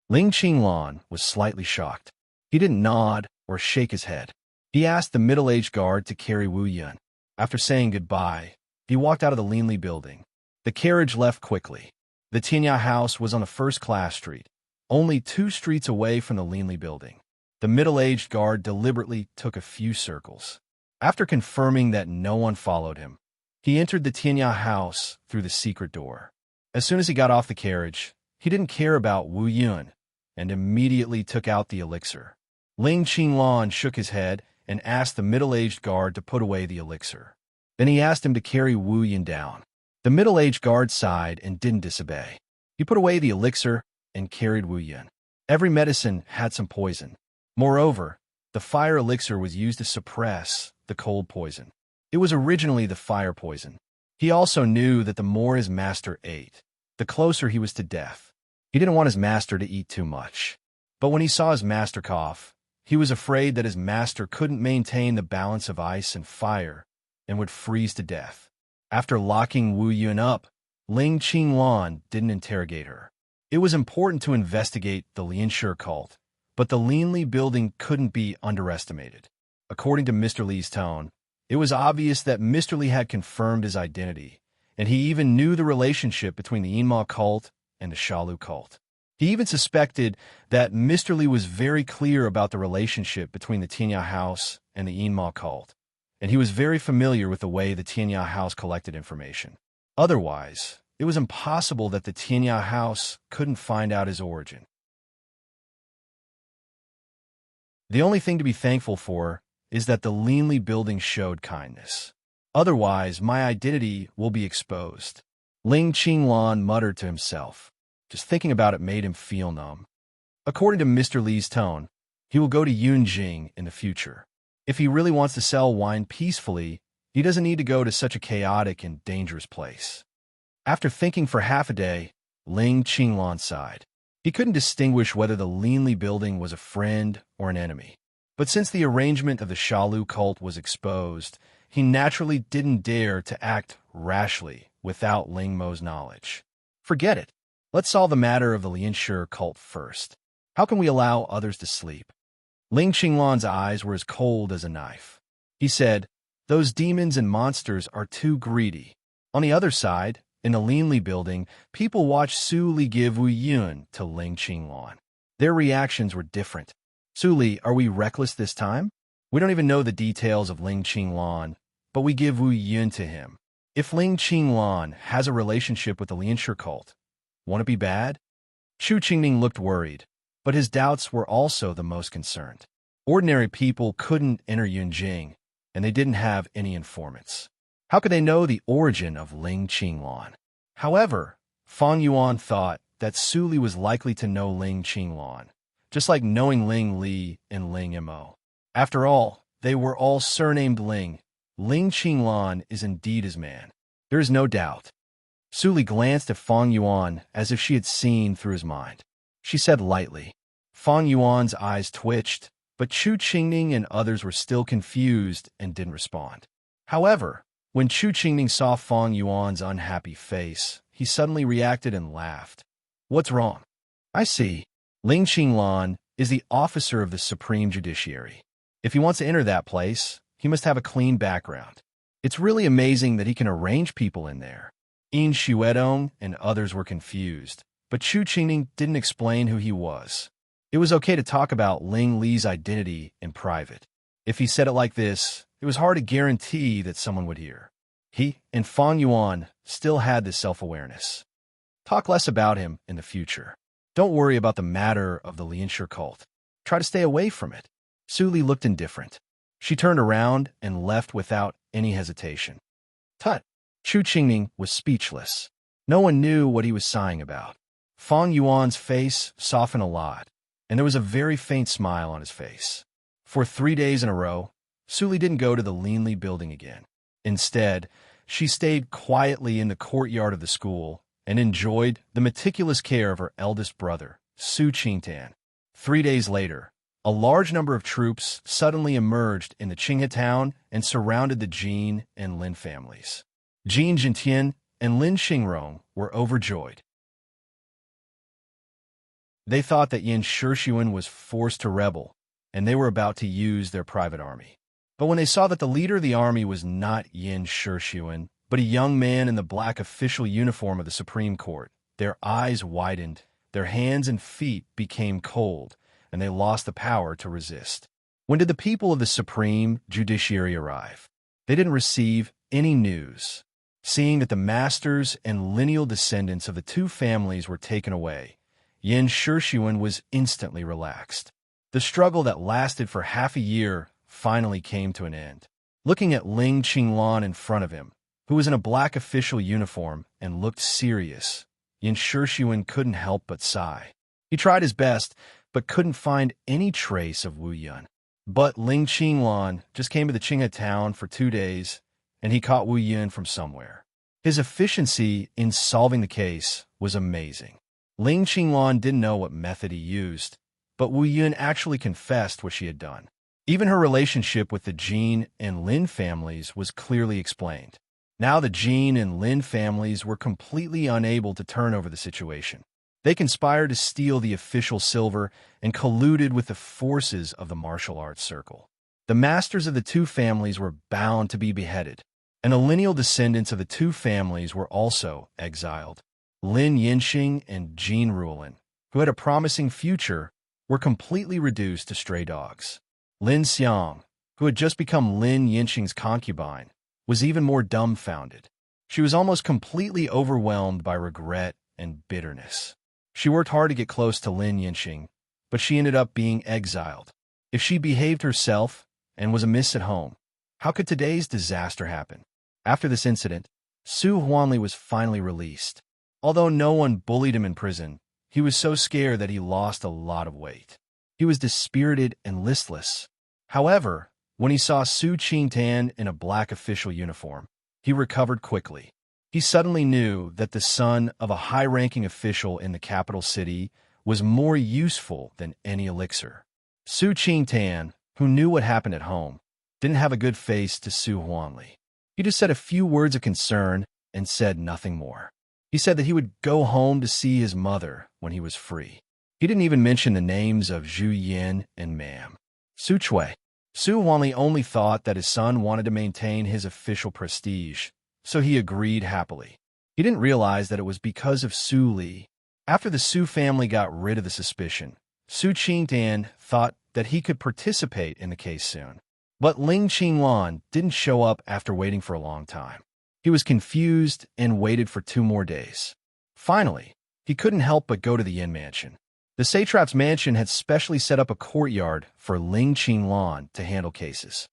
Ling Qinglan was slightly shocked. He didn't nod or shake his head. He asked the middle-aged guard to carry Wu Yun. After saying goodbye, he walked out of the Linli building. The carriage left quickly. The Tianya house was on a first-class street, only 2 streets away from the Linli building. The middle-aged guard deliberately took a few circles. After confirming that no one followed him, he entered the Tianya house through the secret door. As soon as he got off the carriage, he didn't care about Wu Yun and immediately took out the elixir. Ling Qinglan shook his head and asked the middle-aged guard to put away the elixir. Then he asked him to carry Wu Yun down. The middle-aged guard sighed and didn't disobey. He put away the elixir and carried Wu Yun. Every medicine had some poison. Moreover, the fire elixir was used to suppress the cold poison. It was originally the fire poison. He also knew that the more his master ate, the closer he was to death. He didn't want his master to eat too much. But when he saw his master cough, he was afraid that his master couldn't maintain the balance of ice and fire and would freeze to death. After locking Wu Yun up, Ling Qinglan didn't interrogate her. It was important to investigate the Lianshi cult, but the Linli building couldn't be underestimated. According to Mr. Li's tone, it was obvious that Mr. Li had confirmed his identity, and he even knew the relationship between the Yinma cult and the Shalu cult. He even suspected that Mr. Li was very clear about the relationship between the Tianya house and the Yinma cult, and he was very familiar with the way the Tianya house collected information. Otherwise, it was impossible that the Tianya house couldn't find out his origin. The only thing to be thankful for is that the Linli building showed kindness. Otherwise, my identity will be exposed. Ling Qinglan muttered to himself. Just thinking about it made him feel numb. According to Mr. Li's tone, he will go to Yunjing in the future. If he really wants to sell wine peacefully, he doesn't need to go to such a chaotic and dangerous place. After thinking for half a day, Ling Qinglan sighed. He couldn't distinguish whether the Linli building was a friend or an enemy. But since the arrangement of the Shalu cult was exposed, he naturally didn't dare to act rashly without Ling Mo's knowledge. Forget it. Let's solve the matter of the Lianshi cult first. How can we allow others to sleep? Ling Qinglan's eyes were as cold as a knife. He said, "Those demons and monsters are too greedy." On the other side, in the Linli building, people watched Su Li give Wu Yun to Ling Qinglan. Their reactions were different. "Su Li, are we reckless this time? We don't even know the details of Ling Qinglan, but we give Wu Yun to him. If Ling Qinglan has a relationship with the Lianshi cult, won't it be bad?" Chu Qingning looked worried, but his doubts were also the most concerned. Ordinary people couldn't enter Yunjing, and they didn't have any informants. How could they know the origin of Ling Qinglan? However, Fang Yuan thought that Su Li was likely to know Ling Qinglan, just like knowing Ling Li and Ling Mo. After all, they were all surnamed Ling. Ling Qinglan is indeed his man. There is no doubt. Su Li glanced at Fang Yuan as if she had seen through his mind. She said lightly. Fang Yuan's eyes twitched, but Chu Qingning and others were still confused and didn't respond. However, when Chu Qingning saw Fang Yuan's unhappy face, he suddenly reacted and laughed. "What's wrong?" "I see. Ling Qinglan is the officer of the Supreme Judiciary. If he wants to enter that place, he must have a clean background. It's really amazing that he can arrange people in there." Yin Xuedong and others were confused, but Chu Qingning didn't explain who he was. It was okay to talk about Ling Li's identity in private. If he said it like this, it was hard to guarantee that someone would hear. He and Fang Yuan still had this self-awareness. Talk less about him in the future. Don't worry about the matter of the Lianshi cult. Try to stay away from it. Su Li looked indifferent. She turned around and left without any hesitation. Tut! Chu Qingning was speechless. No one knew what he was sighing about. Fang Yuan's face softened a lot, and there was a very faint smile on his face. For 3 days in a row, Su Li didn't go to the Linli building again. Instead, she stayed quietly in the courtyard of the school and enjoyed the meticulous care of her eldest brother, Su Qingtan. 3 days later, a large number of troops suddenly emerged in the Qinghe town and surrounded the Jin and Lin families. Jin Jintian and Lin Xingrong were overjoyed. They thought that Yin Shixuan was forced to rebel, and they were about to use their private army. But when they saw that the leader of the army was not Yin Shixuan, but a young man in the black official uniform of the Supreme Court, their eyes widened, their hands and feet became cold, and they lost the power to resist. When did the people of the Supreme Judiciary arrive? They didn't receive any news. Seeing that the masters and lineal descendants of the two families were taken away, Yin Shixuan was instantly relaxed. The struggle that lasted for half a year finally came to an end. Looking at Ling Qinglan in front of him, who was in a black official uniform and looked serious, Yin Shixuan couldn't help but sigh. He tried his best, but couldn't find any trace of Wu Yun. But Ling Qinglan just came to the Qinghe town for 2 days, and he caught Wu Yun from somewhere. His efficiency in solving the case was amazing. Ling Qinglan didn't know what method he used, but Wu Yun actually confessed what she had done. Even her relationship with the Jin and Lin families was clearly explained. Now the Jin and Lin families were completely unable to turn over the situation. They conspired to steal the official silver and colluded with the forces of the martial arts circle. The masters of the two families were bound to be beheaded, and the lineal descendants of the two families were also exiled. Lin Yinxing and Jin Ruolin, who had a promising future, were completely reduced to stray dogs. Lin Xiang, who had just become Lin Yinxing's concubine, was even more dumbfounded. She was almost completely overwhelmed by regret and bitterness. She worked hard to get close to Lin Yinxing, but she ended up being exiled. If she behaved herself and was amiss at home, how could today's disaster happen? After this incident, Su Huanli was finally released. Although no one bullied him in prison, he was so scared that he lost a lot of weight. He was dispirited and listless. However, when he saw Su Qingtan in a black official uniform, he recovered quickly. He suddenly knew that the son of a high-ranking official in the capital city was more useful than any elixir. Su Qingtan, who knew what happened at home, didn't have a good face to Su Huanli. He just said a few words of concern and said nothing more. He said that he would go home to see his mother when he was free. He didn't even mention the names of Zhu Yin and Mam. Su Chui. Su Huanli only thought that his son wanted to maintain his official prestige, so he agreed happily. He didn't realize that it was because of Su Li. After the Su family got rid of the suspicion, Su Qingtan thought that he could participate in the case soon. But Ling Qinglan didn't show up after waiting for a long time. He was confused and waited for 2 more days. Finally, he couldn't help but go to the Yin mansion. The satrap's mansion had specially set up a courtyard for Ling Qinglan to handle cases.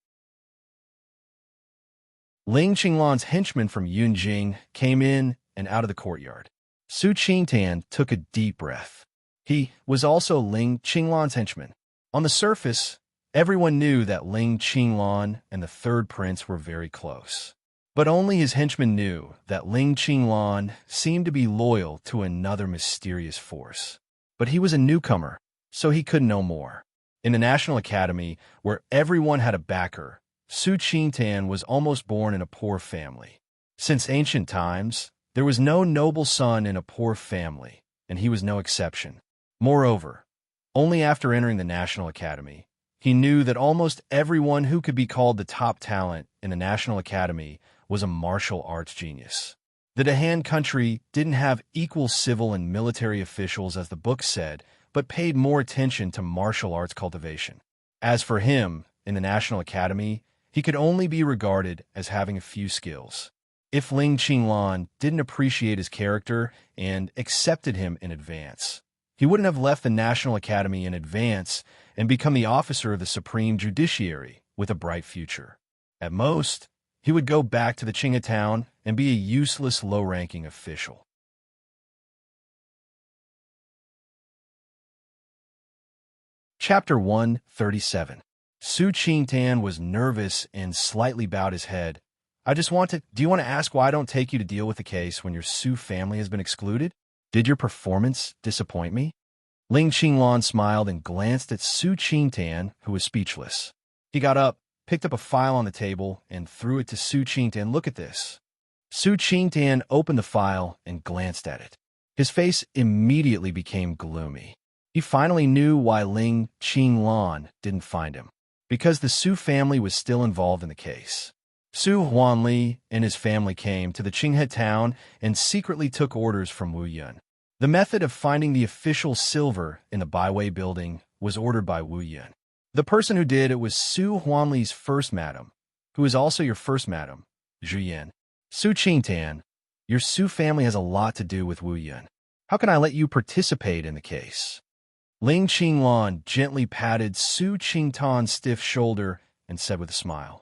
Ling Qinglan's henchmen from Yunjing came in and out of the courtyard. Su Qingtan took a deep breath. He was also Ling Qinglan's henchman. On the surface, everyone knew that Ling Qinglan and the third prince were very close. But only his henchmen knew that Ling Qinglan seemed to be loyal to another mysterious force. But he was a newcomer, so he couldn't know more. In the National Academy, where everyone had a backer, Su Qingtan was almost born in a poor family. Since ancient times, there was no noble son in a poor family, and he was no exception. Moreover, only after entering the National Academy, he knew that almost everyone who could be called the top talent in the National Academy was a martial arts genius. The Dahan country didn't have equal civil and military officials as the book said, but paid more attention to martial arts cultivation. As for him, in the National Academy, he could only be regarded as having a few skills. If Ling Qinglan didn't appreciate his character and accepted him in advance, he wouldn't have left the National Academy in advance and become the officer of the Supreme Judiciary with a bright future. At most, he would go back to the Qinghe town and be a useless low-ranking official. Chapter 137. Su Qingtan was nervous and slightly bowed his head, Do you want to ask why I don't take you to deal with the case when your Su family has been excluded? Did your performance disappoint me? Ling Qinglan smiled and glanced at Su Qingtan, who was speechless. He got up, picked up a file on the table, and threw it to Su Qingtan. Look at this. Su Qingtan opened the file and glanced at it. His face immediately became gloomy. He finally knew why Ling Qinglan didn't find him. Because the Su family was still involved in the case. Su Huanli and his family came to the Qinghe town and secretly took orders from Wu Yun. The method of finding the official silver in the Baiwei building was ordered by Wu Yun. The person who did it was Su Huanli's first madam, who is also your first madam, Zhu Yin. Su Qingtan, your Su family has a lot to do with Wu Yun. How can I let you participate in the case? Ling Qinglan gently patted Su Qingtan's stiff shoulder and said with a smile,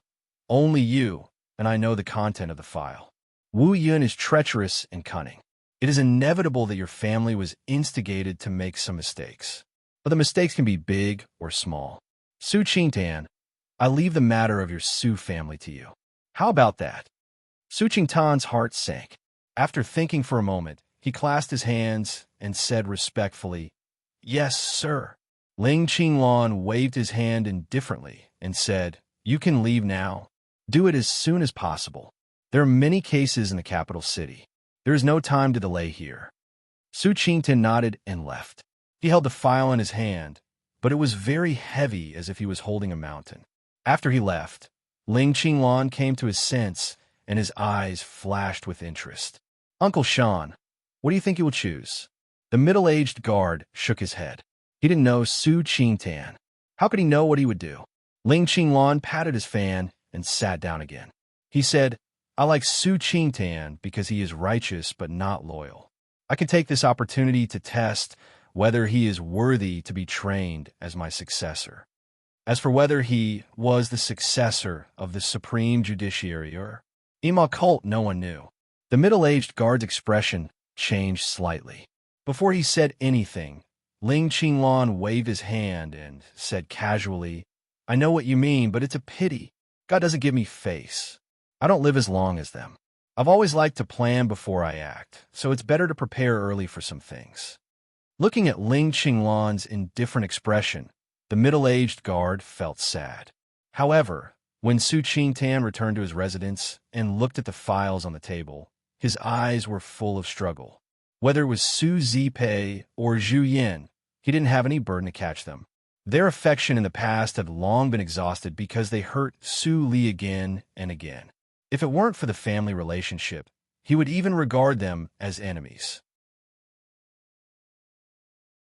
"Only you, and I know the content of the file. Wu Yun is treacherous and cunning. It is inevitable that your family was instigated to make some mistakes. But the mistakes can be big or small. Su Qingtan, I leave the matter of your Su family to you. How about that?" Su Qingtan's heart sank. After thinking for a moment, he clasped his hands and said respectfully, "Yes, sir." Ling Qinglan waved his hand indifferently and said, "You can leave now. Do it as soon as possible. There are many cases in the capital city. There is no time to delay here." Su Qingtan nodded and left. He held the file in his hand, but it was very heavy as if he was holding a mountain. After he left, Ling Qinglan came to his sense and his eyes flashed with interest. "Uncle Sean, what do you think you will choose?" The middle-aged guard shook his head. He didn't know Su Qingtan. How could he know what he would do? Ling Qinglan patted his fan and sat down again. He said, "I like Su Qingtan because he is righteous but not loyal. I can take this opportunity to test whether he is worthy to be trained as my successor. As for whether he was the successor of the supreme judiciary or cult, no one knew." The middle-aged guard's expression changed slightly. Before he said anything, Ling Qinglan waved his hand and said casually, "I know what you mean, but it's a pity. God doesn't give me face. I don't live as long as them. I've always liked to plan before I act, so it's better to prepare early for some things." Looking at Ling Qinglan's indifferent expression, the middle-aged guard felt sad. However, when Su Qingtan returned to his residence and looked at the files on the table, his eyes were full of struggle. Whether it was Su Zipei or Zhu Yin, he didn't have any burden to catch them. Their affection in the past had long been exhausted because they hurt Su Li again and again. If it weren't for the family relationship, he would even regard them as enemies.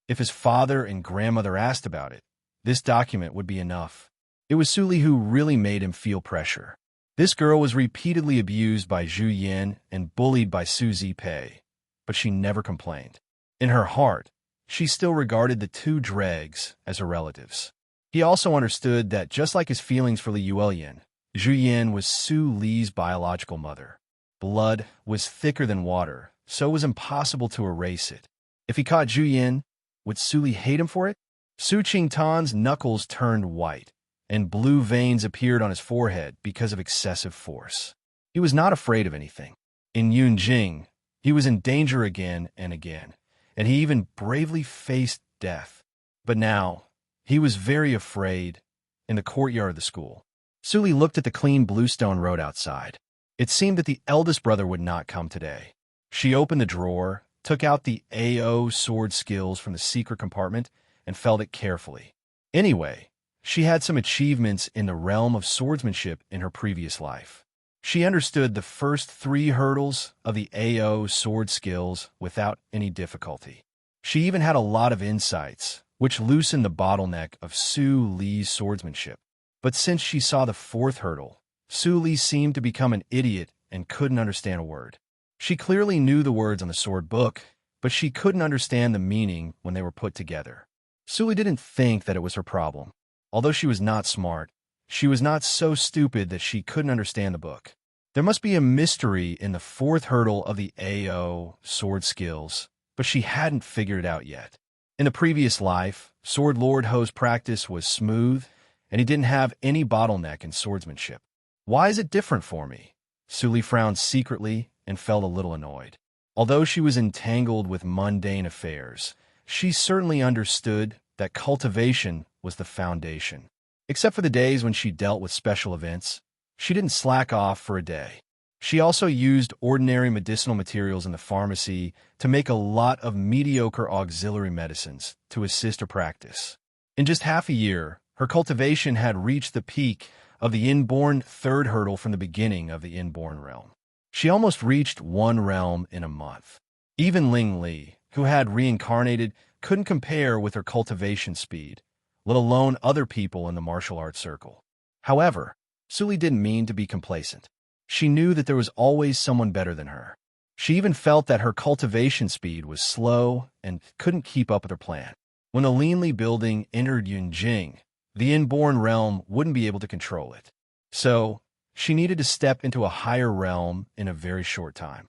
If his father and grandmother asked about it, this document would be enough. It was Su Li who really made him feel pressure. This girl was repeatedly abused by Zhu Yin and bullied by Su Zipei, but she never complained. In her heart, she still regarded the two dregs as her relatives. He also understood that just like his feelings for Li Yuelian, Zhu Yin was Su Li's biological mother. Blood was thicker than water, so it was impossible to erase it. If he caught Zhu Yin, would Su Li hate him for it? Su Qingtan's knuckles turned white, and blue veins appeared on his forehead because of excessive force. He was not afraid of anything. In Yunjing, he was in danger again and again, and he even bravely faced death. But now, he was very afraid in the courtyard of the school. Su Li looked at the clean bluestone road outside. It seemed that the eldest brother would not come today. She opened the drawer, took out the AO sword skills from the secret compartment, and felt it carefully. Anyway, she had some achievements in the realm of swordsmanship in her previous life. She understood the first 3 hurdles of the AO sword skills without any difficulty. She even had a lot of insights, which loosened the bottleneck of Su Li's swordsmanship. But since she saw the 4th hurdle, Su Li seemed to become an idiot and couldn't understand a word. She clearly knew the words on the sword book, but she couldn't understand the meaning when they were put together. Su Li didn't think that it was her problem. Although she was not smart, she was not so stupid that she couldn't understand the book. There must be a mystery in the 4th hurdle of the AO sword skills, but she hadn't figured it out yet. In the previous life, Sword Lord Ho's practice was smooth, and he didn't have any bottleneck in swordsmanship. Why is it different for me? Su Li frowned secretly and felt a little annoyed. Although she was entangled with mundane affairs, she certainly understood that cultivation was the foundation. Except for the days when she dealt with special events, she didn't slack off for a day. She also used ordinary medicinal materials in the pharmacy to make a lot of mediocre auxiliary medicines to assist her practice. In just half a year, her cultivation had reached the peak of the inborn third hurdle from the beginning of the inborn realm. She almost reached one realm in a month. Even Ling Li, who had reincarnated, couldn't compare with her cultivation speed, let alone other people in the martial arts circle. However, Su Li didn't mean to be complacent. She knew that there was always someone better than her. She even felt that her cultivation speed was slow and couldn't keep up with her plan. When the Linli building entered Yunjing, the inborn realm wouldn't be able to control it. So, she needed to step into a higher realm in a very short time.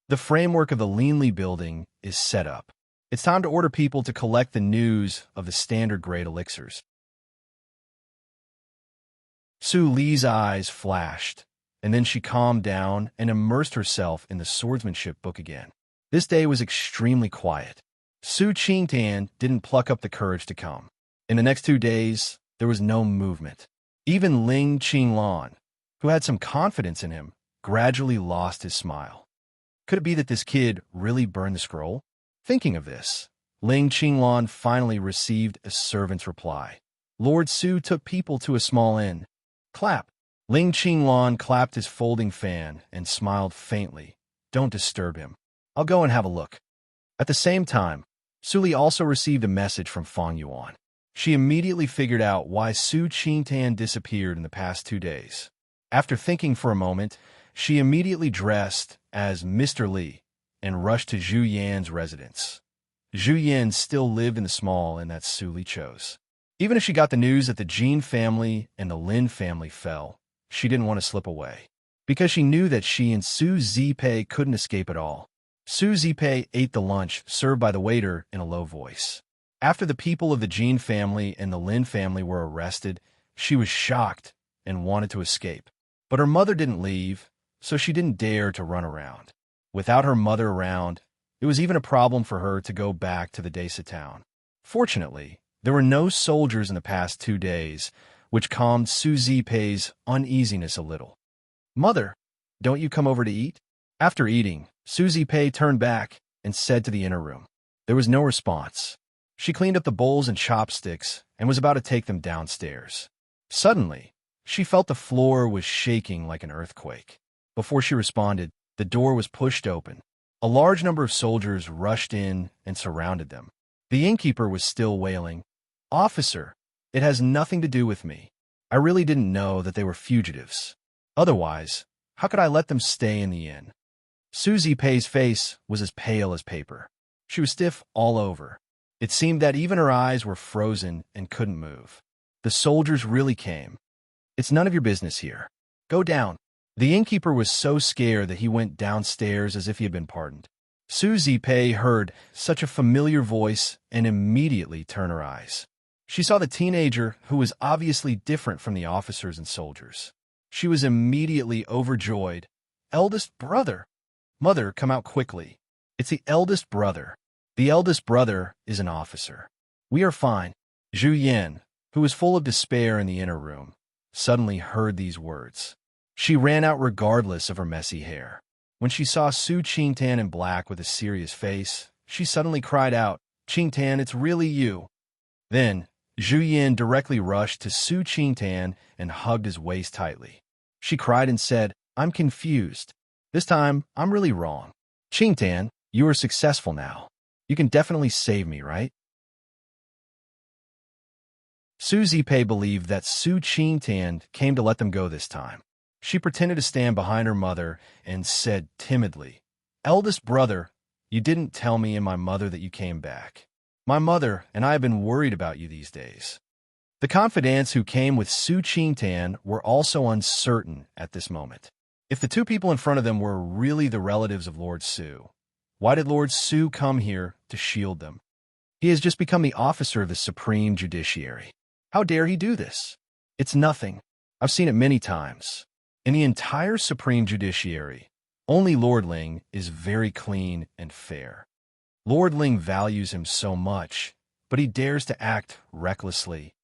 The framework of the Linli building is set up. It's time to order people to collect the news of the standard grade elixirs. Su Li's eyes flashed, and then she calmed down and immersed herself in the swordsmanship book again. This day was extremely quiet. Su Qingtan didn't pluck up the courage to come. In the next 2 days, there was no movement. Even Ling Qinglan, who had some confidence in him, gradually lost his smile. Could it be that this kid really burned the scroll? Thinking of this, Ling Qinglan finally received a servant's reply. Lord Su took people to a small inn. Clap. Ling Qinglan clapped his folding fan and smiled faintly. Don't disturb him. I'll go and have a look. At the same time, Su Li also received a message from Fang Yuan. She immediately figured out why Su Qingtan disappeared in the past 2 days. After thinking for a moment, she immediately dressed as Mr. Li and rushed to Zhu Yan's residence. Zhu Yan still lived in the small inn that Su Li chose. Even if she got the news that the Jin family and the Lin family fell, she didn't want to slip away, because she knew that she and Su Zipei couldn't escape at all. Su Zipei ate the lunch served by the waiter in a low voice. After the people of the Jin family and the Lin family were arrested, she was shocked and wanted to escape. But her mother didn't leave, so she didn't dare to run around. Without her mother around, it was even a problem for her to go back to the Desa town. Fortunately, there were no soldiers in the past 2 days, which calmed Su Zipei's uneasiness a little. Mother, don't you come over to eat? After eating, Su Zipei turned back and said to the inner room. There was no response. She cleaned up the bowls and chopsticks and was about to take them downstairs. Suddenly, she felt the floor was shaking like an earthquake. Before she responded, the door was pushed open. A large number of soldiers rushed in and surrounded them. The innkeeper was still wailing, Officer, it has nothing to do with me. I really didn't know that they were fugitives. Otherwise, how could I let them stay in the inn? Su Zipei's face was as pale as paper. She was stiff all over. It seemed that even her eyes were frozen and couldn't move. The soldiers really came. It's none of your business here. Go down. The innkeeper was so scared that he went downstairs as if he had been pardoned. Su Zipei heard such a familiar voice and immediately turned her eyes. She saw the teenager who was obviously different from the officers and soldiers. She was immediately overjoyed. Eldest brother! Mother, come out quickly. It's the eldest brother. The eldest brother is an officer. We are fine. Zhu Yan, who was full of despair in the inner room, suddenly heard these words. She ran out regardless of her messy hair. When she saw Su Qingtan in black with a serious face, she suddenly cried out, Qingtan, it's really you. Then, Zhu Yan directly rushed to Su Qingtan and hugged his waist tightly. She cried and said, I'm confused. This time, I'm really wrong. Qingtan, you are successful now. You can definitely save me, right? Su Zipei believed that Su Qingtan came to let them go this time. She pretended to stand behind her mother and said timidly, Eldest brother, you didn't tell me and my mother that you came back. My mother and I have been worried about you these days. The confidants who came with Su Qingtan were also uncertain at this moment. If the 2 people in front of them were really the relatives of Lord Su, why did Lord Su come here to shield them? He has just become the officer of the Supreme Judiciary. How dare he do this? It's nothing. I've seen it many times. In the entire Supreme Judiciary, only Lord Ling is very clean and fair. Lord Ling values him so much, but he dares to act recklessly.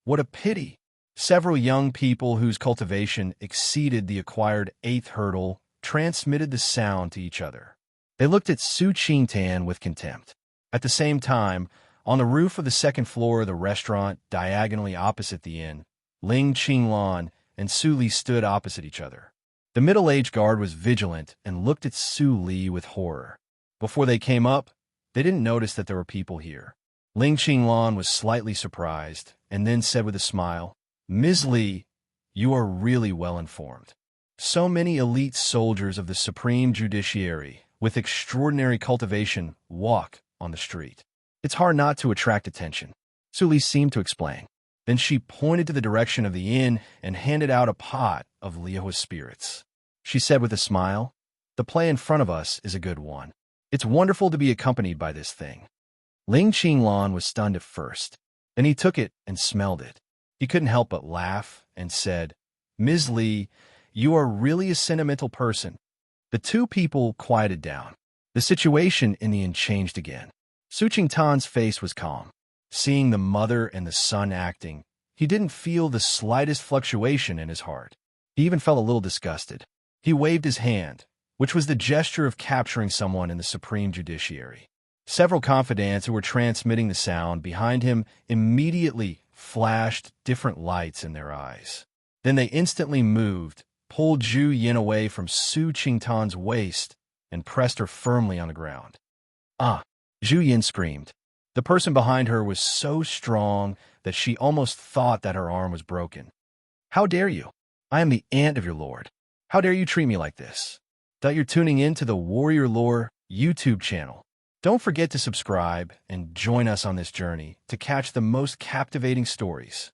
What a pity! Several young people whose cultivation exceeded the acquired 8th hurdle transmitted the sound to each other. They looked at Su Qingtan with contempt. At the same time, on the roof of the 2nd floor of the restaurant diagonally opposite the inn, Ling Qinglan and Su Li stood opposite each other. The middle-aged guard was vigilant and looked at Su Li with horror. Before they came up, they didn't notice that there were people here. Ling Qinglan was slightly surprised and then said with a smile, "Ms. Li, you are really well informed. So many elite soldiers of the Supreme Judiciary with extraordinary cultivation walk on the street. It's hard not to attract attention." Su Li seemed to explain. Then she pointed to the direction of the inn and handed out a pot of Liao's spirits. She said with a smile, "The play in front of us is a good one. It's wonderful to be accompanied by this thing." Ling Qinglan was stunned at first. Then he took it and smelled it. He couldn't help but laugh and said, "Ms. Li, you are really a sentimental person." The two people quieted down. The situation in the inn changed again. Su Qingtan's face was calm. Seeing the mother and the son acting, he didn't feel the slightest fluctuation in his heart. He even felt a little disgusted. He waved his hand, which was the gesture of capturing someone in the Supreme Judiciary. Several confidants who were transmitting the sound behind him immediately flashed different lights in their eyes. Then they instantly moved, pulled Zhu Yin away from Su Qingtan's waist, and pressed her firmly on the ground. "Ah!" Zhu Yin screamed. The person behind her was so strong that she almost thought that her arm was broken. "How dare you? I am the aunt of your lord. How dare you treat me like this?" That you're tuning in to the Warrior Lore YouTube channel. Don't forget to subscribe and join us on this journey to catch the most captivating stories.